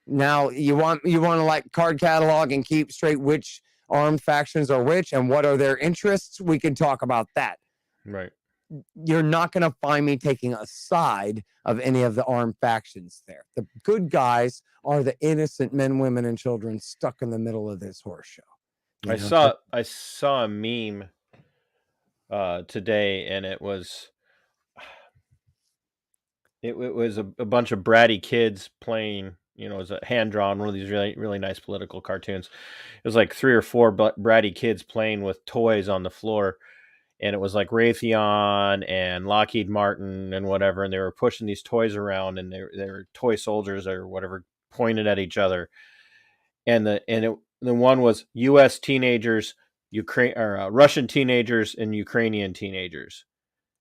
Now, you want to like card catalog and keep straight which armed factions are which and what are their interests? We can talk about that. Right. You're not going to find me taking a side of any of the armed factions there. The good guys are the innocent men, women, and children stuck in the middle of this horse show. I saw a meme today, and it was a bunch of bratty kids playing. It was a hand drawn, one of these really, really nice political cartoons. It was like 3 or 4 bratty kids playing with toys on the floor. And it was like Raytheon and Lockheed Martin and whatever. And they were pushing these toys around, and they were toy soldiers or whatever pointed at each other. And the one was U.S. teenagers, Russian teenagers and Ukrainian teenagers.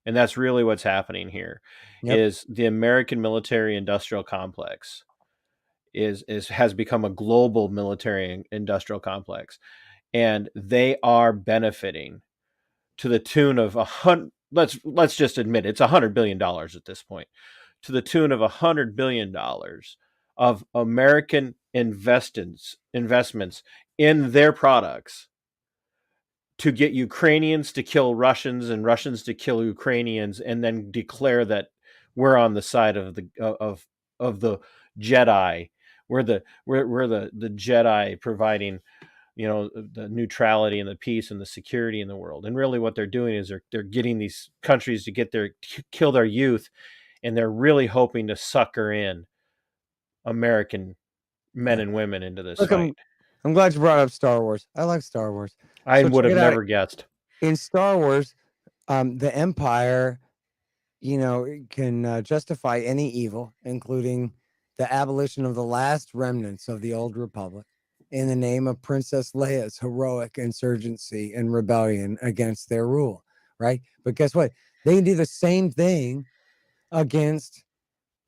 And that's really what's happening here. Is the American military industrial complex has become a global military industrial complex, and they are benefiting to the tune of let's just admit it's $100 billion at this point, to the tune of $100 billion of American investments in their products to get Ukrainians to kill Russians and Russians to kill Ukrainians, and then declare that we're on the side of the Jedi. We're the Jedi providing, the neutrality and the peace and the security in the world. And really what they're doing is they're getting these countries to kill their youth, and they're really hoping to sucker in American men and women into this fight. I'm glad you brought up Star Wars. I like Star Wars. I would have never guessed. In Star Wars, the Empire, can justify any evil, including the abolition of the last remnants of the old Republic, in the name of Princess Leia's heroic insurgency and rebellion against their rule, right? But guess what? They can do the same thing against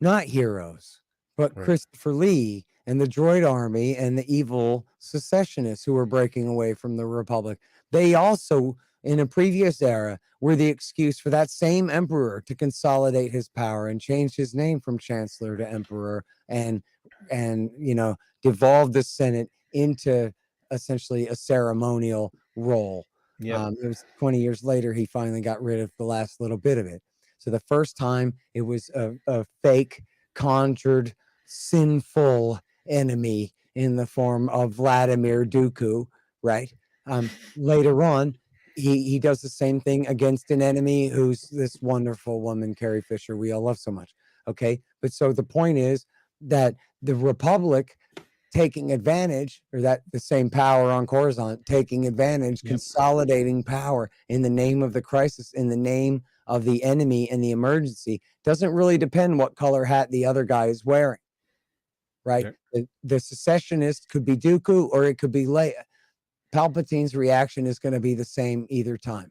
not heroes, but Right. Christopher Lee and the droid army and the evil secessionists who were breaking away from the Republic. They also, in a previous era, were the excuse for that same emperor to consolidate his power and change his name from chancellor to emperor and devolve the Senate into essentially a ceremonial role. Yeah. It was 20 years later, he finally got rid of the last little bit of it. So the first time it was a fake, conjured, sinful enemy in the form of Vladimir Dooku, right? Later on, he does the same thing against an enemy who's this wonderful woman, Carrie Fisher, we all love so much. Okay, but so the point is that the Republic taking advantage, or that the same power on Coruscant taking advantage, consolidating power in the name of the crisis, in the name of the enemy and the emergency, doesn't really depend what color hat the other guy is wearing, right? The secessionist could be Dooku or it could be Leia. Palpatine's reaction is going to be the same either time,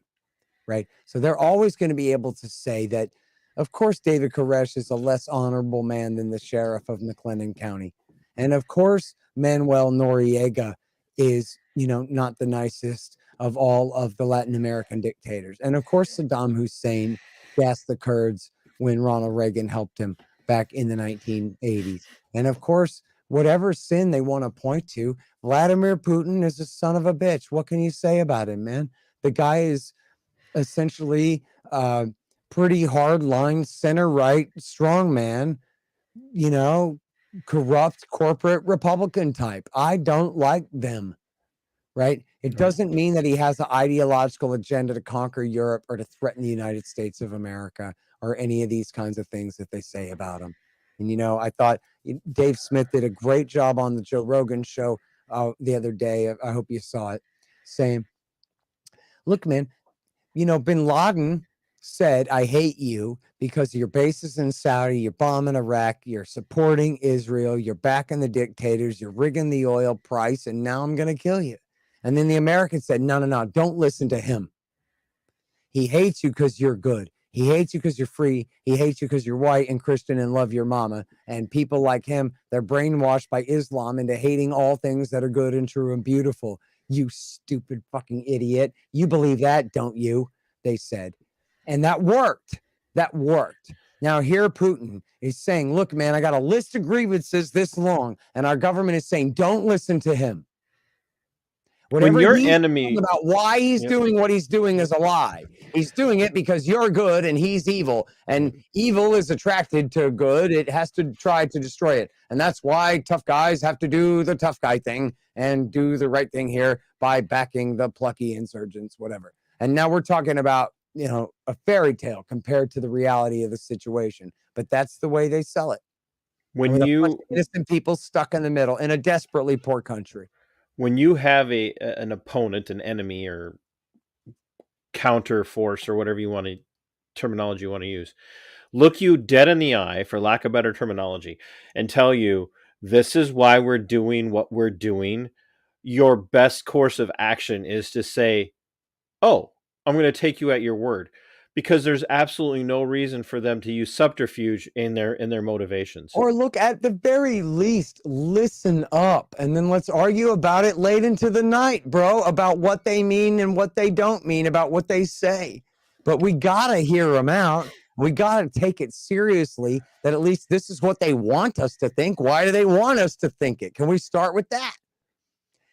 right? So they're always going to be able to say that, of course, David Koresh is a less honorable man than the sheriff of McLennan County. And of course, Manuel Noriega is, not the nicest of all of the Latin American dictators. And of course, Saddam Hussein gassed the Kurds when Ronald Reagan helped him back in the 1980s. And of course, whatever sin they want to point to, Vladimir Putin is a son of a bitch. What can you say about him, man? The guy is essentially pretty hard-line, center-right strongman, corrupt corporate Republican type. I don't like them, right? It doesn't mean that he has an ideological agenda to conquer Europe or to threaten the United States of America or any of these kinds of things that they say about him. And, I thought Dave Smith did a great job on the Joe Rogan show the other day. I hope you saw it, saying, look, man, bin Laden said, I hate you because your bases in Saudi, you're bombing Iraq, you're supporting Israel, you're backing the dictators, you're rigging the oil price, and now I'm going to kill you. And then the Americans said, no, don't listen to him. He hates you because you're good. He hates you because you're free. He hates you because you're white and Christian and love your mama. And people like him, they're brainwashed by Islam into hating all things that are good and true and beautiful. You stupid fucking idiot. You believe that, don't you? They said. And that worked. That worked. Now here Putin is saying, look, man, I got a list of grievances this long. And our government is saying, don't listen to him. Whatever When your he's enemy saying about why he's doing what he's doing is a lie. He's doing it because you're good and he's evil. And evil is attracted to good. It has to try to destroy it. And that's why tough guys have to do the tough guy thing and do the right thing here by backing the plucky insurgents, whatever. And now we're talking about, a fairy tale compared to the reality of the situation. But that's the way they sell it. when you innocent people stuck in the middle in a desperately poor country. When you have an opponent, an enemy, or counter force, or whatever terminology you want to use, look you dead in the eye, for lack of better terminology, and tell you, this is why we're doing what we're doing, your best course of action is to say, oh, I'm going to take you at your word, because there's absolutely no reason for them to use subterfuge in their motivations. Or look, at the very least, listen up, and then let's argue about it late into the night, bro, about what they mean and what they don't mean, about what they say. But we got to hear them out. We got to take it seriously that at least this is what they want us to think. Why do they want us to think it? Can we start with that?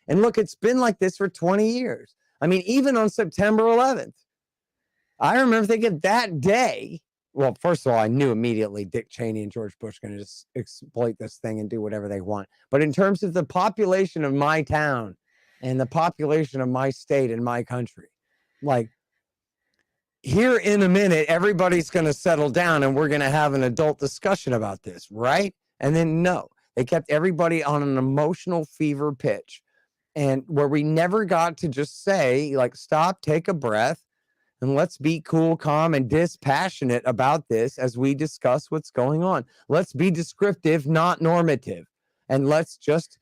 And look, it's been like this for 20 years. I mean, even on September 11th, I remember thinking that day, well, first of all, I knew immediately Dick Cheney and George Bush going to just exploit this thing and do whatever they want. But in terms of the population of my town and the population of my state and my country, like, here in a minute, everybody's going to settle down and we're going to have an adult discussion about this, right? And then no, they kept everybody on an emotional fever pitch, and where we never got to just say, like, stop, take a breath, and let's be cool, calm, and dispassionate about this as we discuss what's going on. Let's be descriptive, not normative, and let's just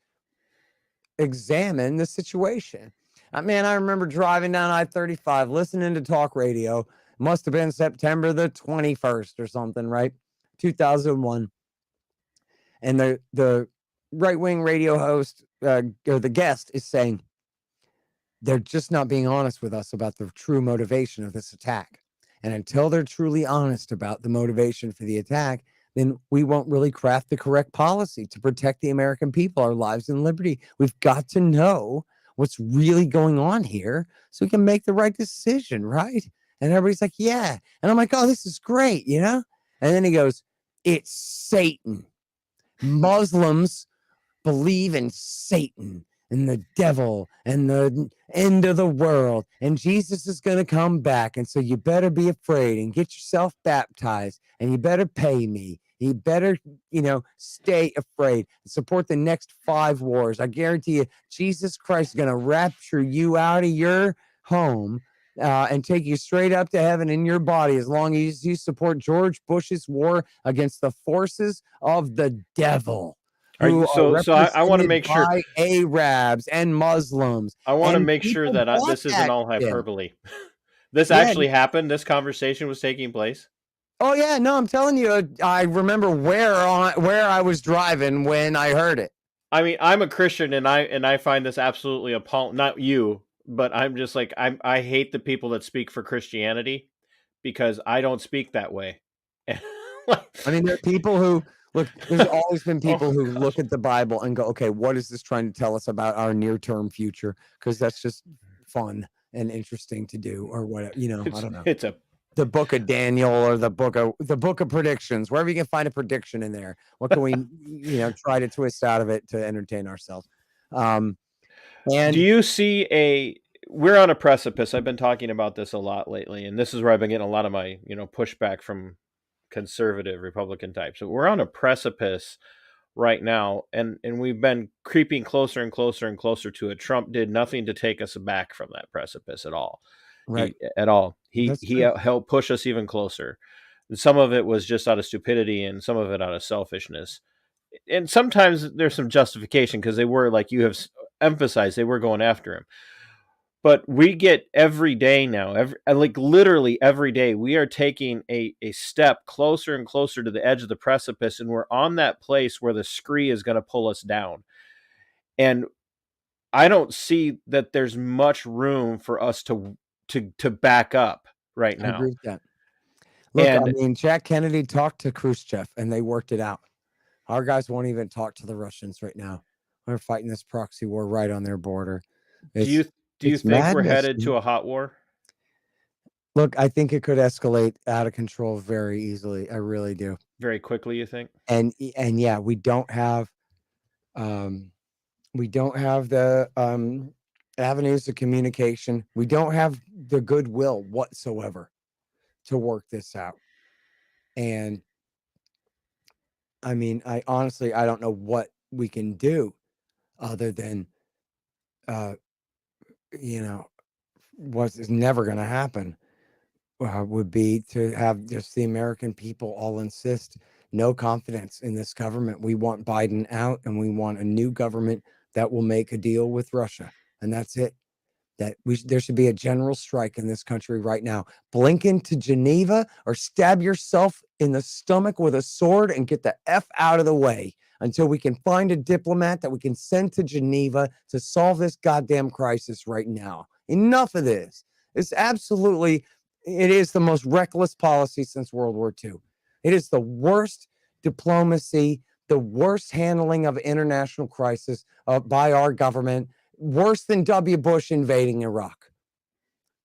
examine the situation. Man, I remember driving down I-35, listening to talk radio. Must have been September the 21st or something, right? 2001. And the right-wing radio host, or the guest, is saying, they're just not being honest with us about the true motivation of this attack. And until they're truly honest about the motivation for the attack, then we won't really craft the correct policy to protect the American people, our lives and liberty. We've got to know what's really going on here so we can make the right decision, right? And everybody's like, yeah. And I'm like, oh, this is great, you know? And then he goes, it's Satan. Muslims believe in Satan and the devil and the end of the world, and Jesus is going to come back. And so you better be afraid and get yourself baptized, and you better pay me. You better, stay afraid and support the next 5 wars. I guarantee you, Jesus Christ is going to rapture you out of your home and take you straight up to heaven in your body as long as you support George Bush's war against the forces of the devil. I want to make sure Arabs and Muslims. I want to make sure that this isn't all hyperbole. This actually happened. This conversation was taking place. Oh yeah, no, I'm telling you, I remember where I was driving when I heard it. I mean, I'm a Christian, and I find this absolutely appalling. Not you, but I'm just like, I hate the people that speak for Christianity because I don't speak that way. I mean, there are people who look. There's always been people who look at the Bible and go, "Okay, what is this trying to tell us about our near-term future?" Because that's just fun and interesting to do, or whatever. I don't know. It's the book of Daniel or the book of predictions, wherever you can find a prediction in there. What can we, try to twist out of it to entertain ourselves? And do you see we're on a precipice. I've been talking about this a lot lately, and this is where I've been getting a lot of my, pushback from conservative Republican types. So we're on a precipice right now, and we've been creeping closer and closer and closer to it. Trump did nothing to take us back from that precipice at all. Right. He helped push us even closer. And some of it was just out of stupidity and some of it out of selfishness. And sometimes there's some justification because they were, like you have emphasized, they were going after him. But we get every day now, literally every day, we are taking a step closer and closer to the edge of the precipice, and we're on that place where the scree is going to pull us down. And I don't see that there's much room for us to back up right now. I agree with that. Look, Jack Kennedy talked to Khrushchev and they worked it out. Our guys won't even talk to the Russians right now. We're fighting this proxy war right on their border. Do you think madness, we're headed to a hot war? Look, I think it could escalate out of control very easily. I really do. Very quickly, you think? And yeah, we don't have the avenues of communication. We don't have the goodwill whatsoever to work this out. And I mean, I honestly don't know what we can do other than what is never going to happen would be to have just the American people all insist no confidence in this government. We want Biden out, and we want a new government that will make a deal with Russia. And that's it. There should be a general strike in this country right now. Blinken to Geneva or stab yourself in the stomach with a sword and get the F out of the way until we can find a diplomat that we can send to Geneva to solve this goddamn crisis right now. Enough of this. It is the most reckless policy since World War II. It is the worst diplomacy, the worst handling of international crisis by our government. Worse than W. Bush invading Iraq.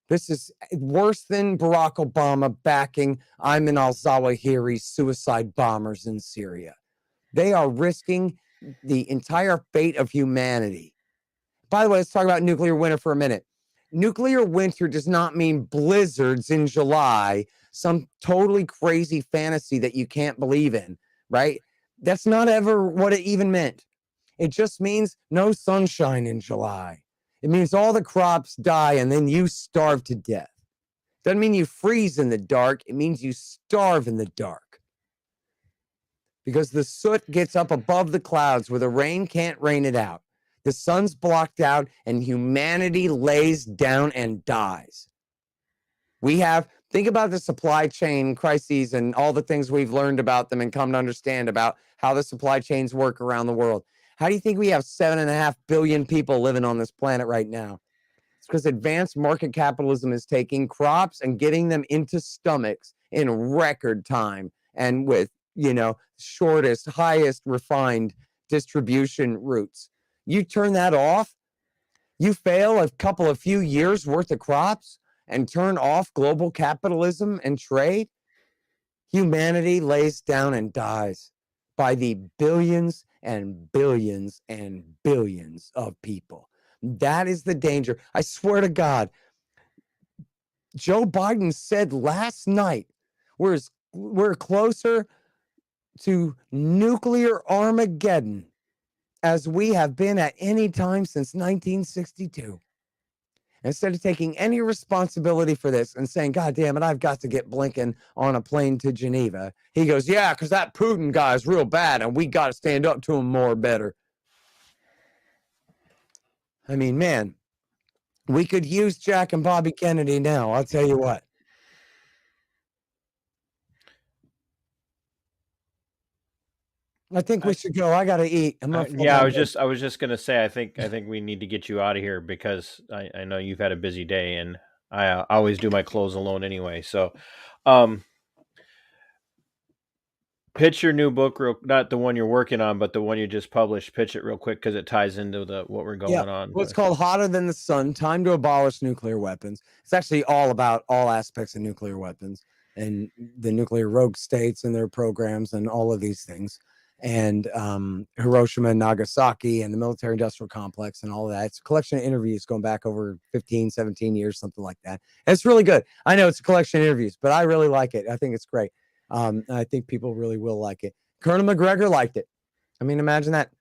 This is worse than Barack Obama backing Ayman al-Zawahiri's suicide bombers in Syria. They are risking the entire fate of humanity. By the way, let's talk about nuclear winter for a minute. Nuclear winter does not mean blizzards in July, some totally crazy fantasy that you can't believe in, right? That's not ever what it even meant. It just means no sunshine in July. It means all the crops die and then you starve to death. Doesn't mean you freeze in the dark. It means you starve in the dark. Because the soot gets up above the clouds where the rain can't rain it out. The sun's blocked out and humanity lays down and dies. Think about the supply chain crises and all the things we've learned about them and come to understand about how the supply chains work around the world. How do you think we have 7.5 billion people living on this planet right now? It's because advanced market capitalism is taking crops and getting them into stomachs in record time and with, shortest, highest refined distribution routes. You turn that off, you fail a few years worth of crops and turn off global capitalism and trade, humanity lays down and dies by the billions and billions and billions of people. That is the danger. I swear to God, Joe Biden said last night, we're closer to nuclear Armageddon as we have been at any time since 1962. Instead of taking any responsibility for this and saying, God damn it, I've got to get Blinken on a plane to Geneva, he goes, yeah, because that Putin guy is real bad and we got to stand up to him more better. I mean, man, we could use Jack and Bobby Kennedy now. I'll tell you what. I think we should go. I got to eat. I was just gonna say, I think we need to get you out of here because I know you've had a busy day, and I always do my close alone anyway. So, pitch your new book, not the one you're working on, but the one you just published. Pitch it real quick because it ties into what we're going on. Well, it's called Hotter Than the Sun: Time to Abolish Nuclear Weapons. It's actually all about all aspects of nuclear weapons and the nuclear rogue states and their programs and all of these things. And Hiroshima and Nagasaki and the military industrial complex and all of that. It's a collection of interviews going back over 15, 17 years, something like that. And it's really good. I know it's a collection of interviews, but I really like it. I think it's great. I think people really will like it. Colonel McGregor liked it. I mean, imagine that.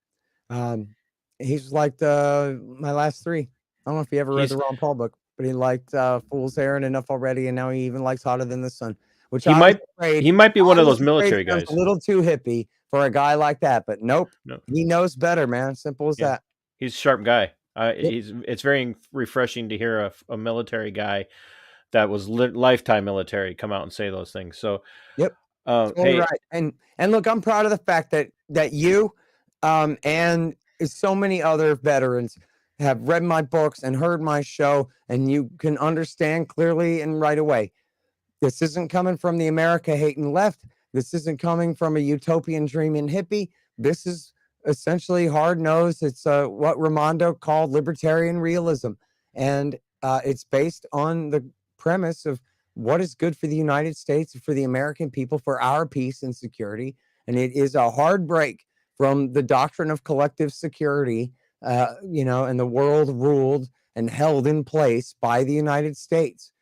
He's liked my last three. I don't know if he ever read the Ron Paul book, but he liked Fool's Errand enough already, and now he even likes Hotter Than the Sun. Which he might be one of those military guys. A little too hippie for a guy like that, but nope. He knows better, man. Simple as that. He's a sharp guy. It's very refreshing to hear a military guy that was lifetime military come out and say those things. So, yep, totally right. And look, I'm proud of the fact that you and so many other veterans have read my books and heard my show, and you can understand clearly and right away. This isn't coming from the America hating left. This isn't coming from a utopian dreaming hippie. This is essentially hard-nosed. It's what Raimondo called libertarian realism. And it's based on the premise of what is good for the United States, for the American people, for our peace and security. And it is a hard break from the doctrine of collective security, and the world ruled and held in place by the United States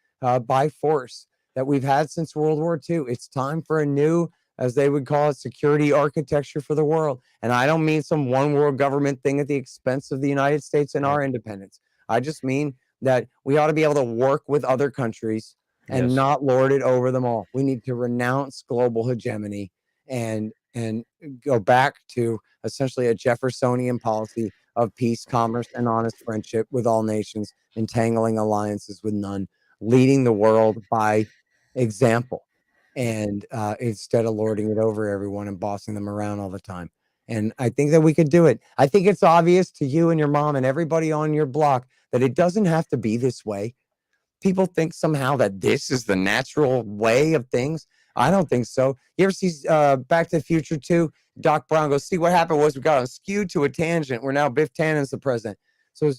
by force that we've had since World War II. It's time for a new, as they would call it, security architecture for the world. And I don't mean some one world government thing at the expense of the United States and our independence. I just mean that we ought to be able to work with other countries and not lord it over them all. We need to renounce global hegemony and go back to essentially a Jeffersonian policy of peace, commerce, and honest friendship with all nations, entangling alliances with none, leading the world by example, and instead of lording it over everyone and bossing them around all the time. And I think that we could do it. I think it's obvious to you and your mom and everybody on your block that it doesn't have to be this way. People think somehow that this is the natural way of things. I don't think so. You ever see Back to the Future 2? Doc Brown goes, see, what happened was we got skewed to a tangent where now Biff Tannen's the president. So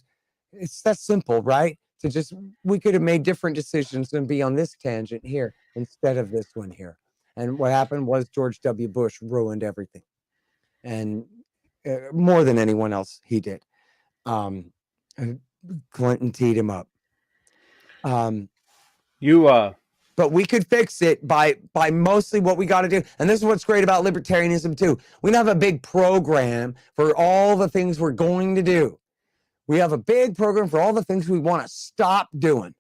it's that simple, right? to just, we could have made different decisions and be on this tangent here instead of this one here. And what happened was George W. Bush ruined everything, and more than anyone else, he did. Clinton teed him up. But we could fix it by mostly what we got to do. And this is what's great about libertarianism too. We don't have a big program for all the things we're going to do. We have a big program for all the things we want to stop doing.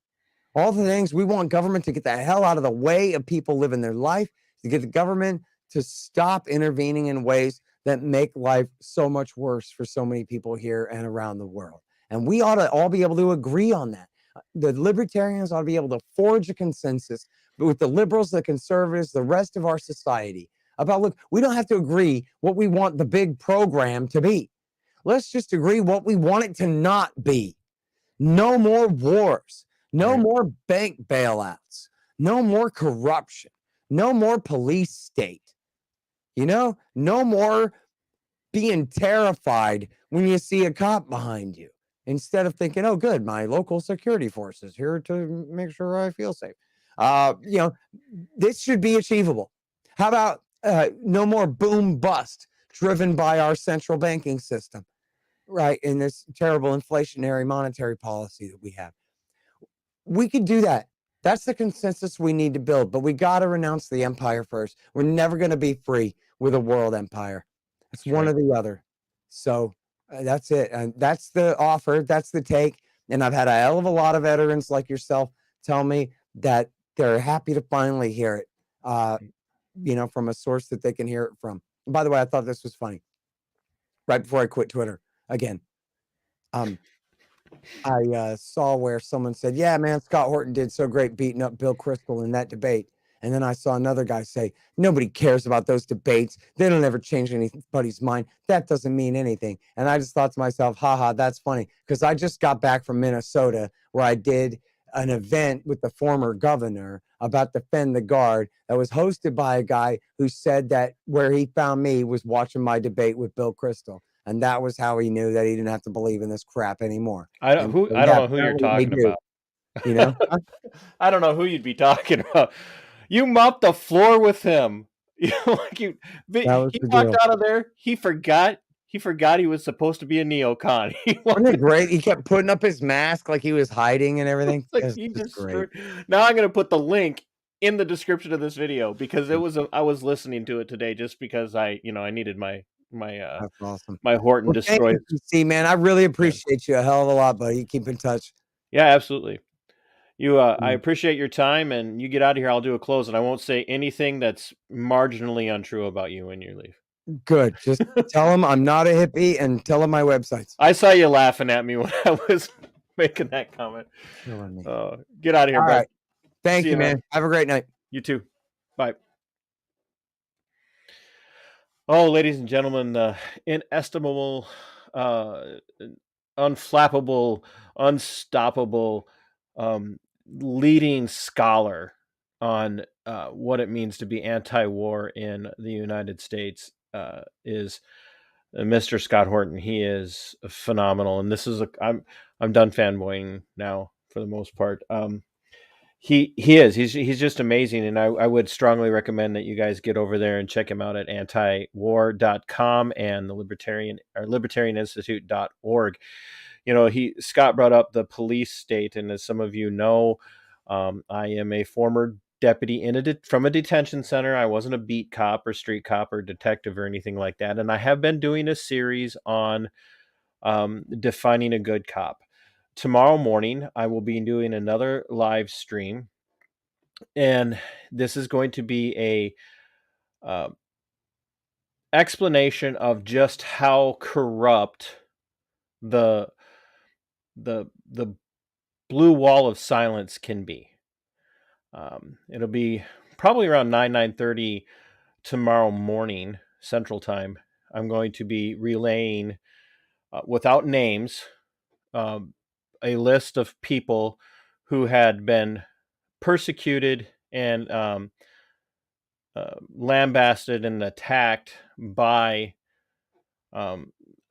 All the things we want government to get the hell out of the way of people living their life, to get the government to stop intervening in ways that make life so much worse for so many people here and around the world. And we ought to all be able to agree on that. The libertarians ought to be able to forge a consensus with the liberals, the conservatives, the rest of our society about, look, we don't have to agree what we want the big program to be. Let's just agree what we want it to not be. No more wars, no more bank bailouts, no more corruption, no more police state, no more being terrified when you see a cop behind you. Instead of thinking, oh, good, my local security force is here to make sure I feel safe. This should be achievable. How about no more boom bust driven by our central banking system, right? In this terrible inflationary monetary policy that we have. We could do that. That's the consensus we need to build, but we got to renounce the empire first. We're never going to be free with a world empire. It's one or the other. So that's it. And that's the offer. That's the take. And I've had a hell of a lot of veterans like yourself tell me that they're happy to finally hear it, from a source that they can hear it from. And by the way, I thought this was funny. Right before I quit Twitter again, I saw where someone said, yeah, man, Scott Horton did so great beating up Bill Kristol in that debate. And then I saw another guy say, nobody cares about those debates. They don't ever change anybody's mind. That doesn't mean anything. And I just thought to myself, haha, that's funny. Because I just got back from Minnesota where I did an event with the former governor about Defend the Guard that was hosted by a guy who said that where he found me was watching my debate with Bill Kristol. And that was how he knew that he didn't have to believe in this crap anymore. I don't know who you're talking about. I don't know who you'd be talking about. You mopped the floor with him. He walked out of there. He forgot he was supposed to be a neocon. Wasn't it great? He kept putting up his mask like he was hiding and everything. Great. Now I'm going to put the link in the description of this video because I was listening to it today just because I needed my that's awesome. My Horton destroyed. See, man, I really appreciate you a hell of a lot, buddy. Keep in touch. Yeah, absolutely. I appreciate your time, and you get out of here. I'll do a close, and I won't say anything that's marginally untrue about you when you leave. Good. Just tell them I'm not a hippie, and tell them my websites. I saw you laughing at me when I was making that comment. Get out of here, bro. Right. Thank you, man. Have a great night. You too. Bye. Oh, ladies and gentlemen, the inestimable, unflappable, unstoppable, leading scholar on what it means to be anti-war in the United States is Mr. Scott Horton. He is phenomenal, and this is I'm done fanboying now for the most part. He's just amazing, and I would strongly recommend that you guys get over there and check him out at antiwar.com and the libertarianinstitute.org. Scott brought up the police state, and as some of you know, I am a former deputy from a detention center. I wasn't a beat cop or street cop or detective or anything like that, and I have been doing a series on defining a good cop. Tomorrow morning, I will be doing another live stream, and this is going to be a explanation of just how corrupt the blue wall of silence can be. It'll be probably around 9:30 tomorrow morning Central Time. I'm going to be relaying, without names, a list of people who had been persecuted and lambasted and attacked by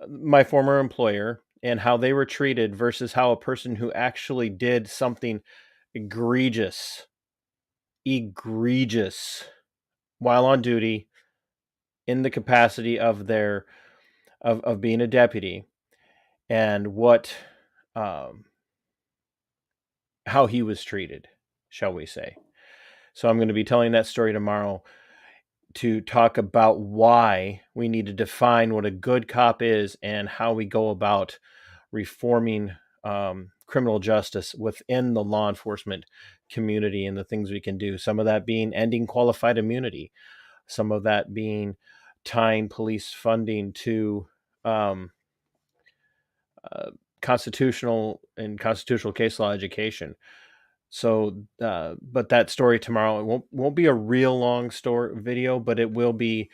my former employer and how they were treated versus how a person who actually did something egregious while on duty in the capacity of their of being a deputy, and what how he was treated, shall we say. So I'm going to be telling that story tomorrow to talk about why we need to define what a good cop is and how we go about reforming criminal justice within the law enforcement community and the things we can do. Some of that being ending qualified immunity. Some of that being tying police funding to constitutional case law education. So, but that story tomorrow, it won't be a real long video, but it will be,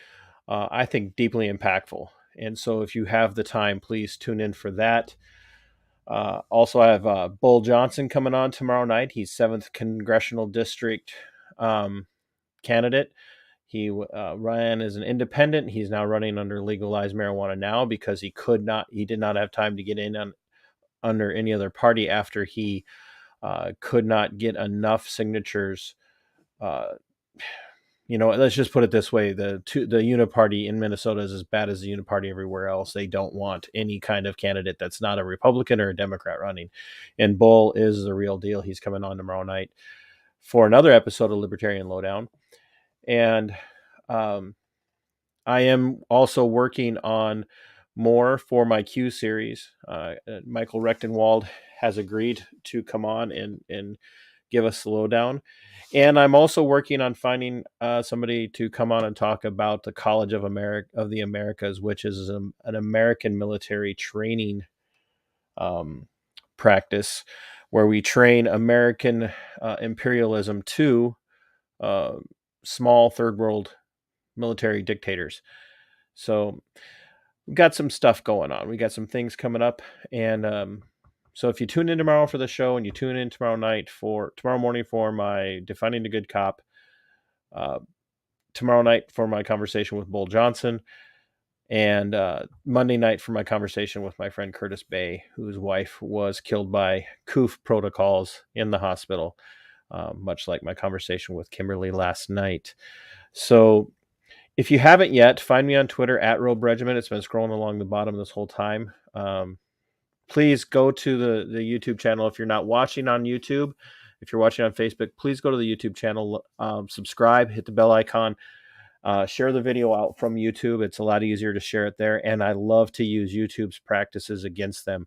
I think, deeply impactful. And so if you have the time, please tune in for that. Also, I have Bull Johnson coming on tomorrow night. He's 7th Congressional District candidate. He ran as an independent. He's now running under Legalize Marijuana Now because he did not have time to get in under any other party after he could not get enough signatures. Let's just put it this way. The uniparty in Minnesota is as bad as the uniparty everywhere else. They don't want any kind of candidate that's not a Republican or a Democrat running. And Bull is the real deal. He's coming on tomorrow night for another episode of Libertarian Lowdown. And I am also working on more for my Q series. Michael Rechtenwald has agreed to come on and give us the lowdown. And I'm also working on finding somebody to come on and talk about the College of the Americas, which is an American military training practice where we train American imperialism to small third world military dictators. So we've got some stuff going on. We got some things coming up. And so if you tune in tomorrow for the show and you tune in tomorrow morning for my Defining the Good Cop, tomorrow night for my conversation with Bull Johnson, and Monday night for my conversation with my friend Curtis Bay, whose wife was killed by COOF protocols in the hospital, much like my conversation with Kimberly last night. So if you haven't yet, find me on Twitter at Robe Regiment. It's been scrolling along the bottom this whole time. Please go to the YouTube channel. If you're not watching on YouTube, if you're watching on Facebook, please go to the YouTube channel, subscribe, hit the bell icon, share the video out from YouTube. It's a lot easier to share it there. And I love to use YouTube's practices against them.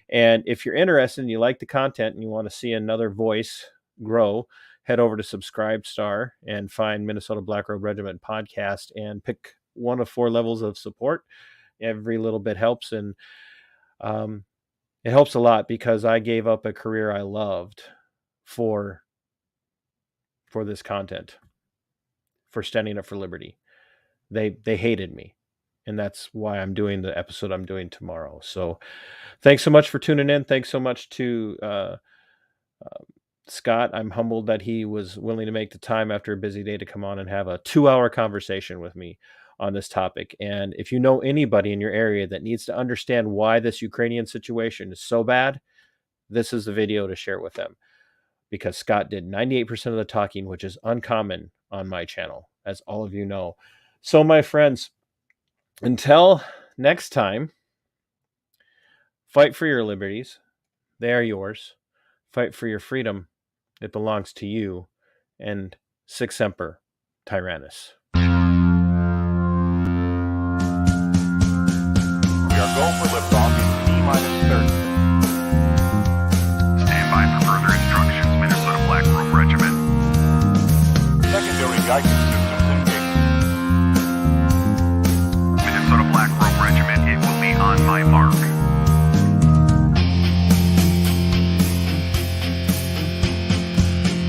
And if you're interested and you like the content and you want to see another voice grow, head over to Subscribestar and find Minnesota Black Robe Regiment podcast and pick one of 4 levels of support. Every little bit helps. And it helps a lot because I gave up a career I loved for this content, for standing up for liberty. They hated me. And that's why I'm doing the episode I'm doing tomorrow. So thanks so much for tuning in. Thanks so much to Scott. I'm humbled that he was willing to make the time after a busy day to come on and have a 2-hour conversation with me on this topic. And if you know anybody in your area that needs to understand why this Ukrainian situation is so bad, this is the video to share with them, because Scott did 98% of the talking, which is uncommon on my channel, as all of you know. So my friends, until next time, fight for your liberties. They are yours. Fight for your freedom. It belongs to you. And Sic Semper Tyrannis. We are go for liftoff in T-30. Stand by for further instructions, Minnesota Black Robe Regiment. Secondary guidance systems engaged. Minnesota Black Robe Regiment, it will be on my mark.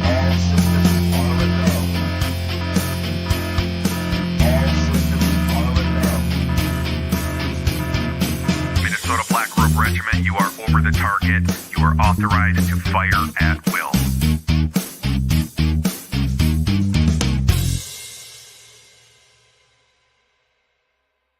All systems are a go. All systems are a go. Minnesota Black Robe Regiment, you are over the target. You are authorized to fire at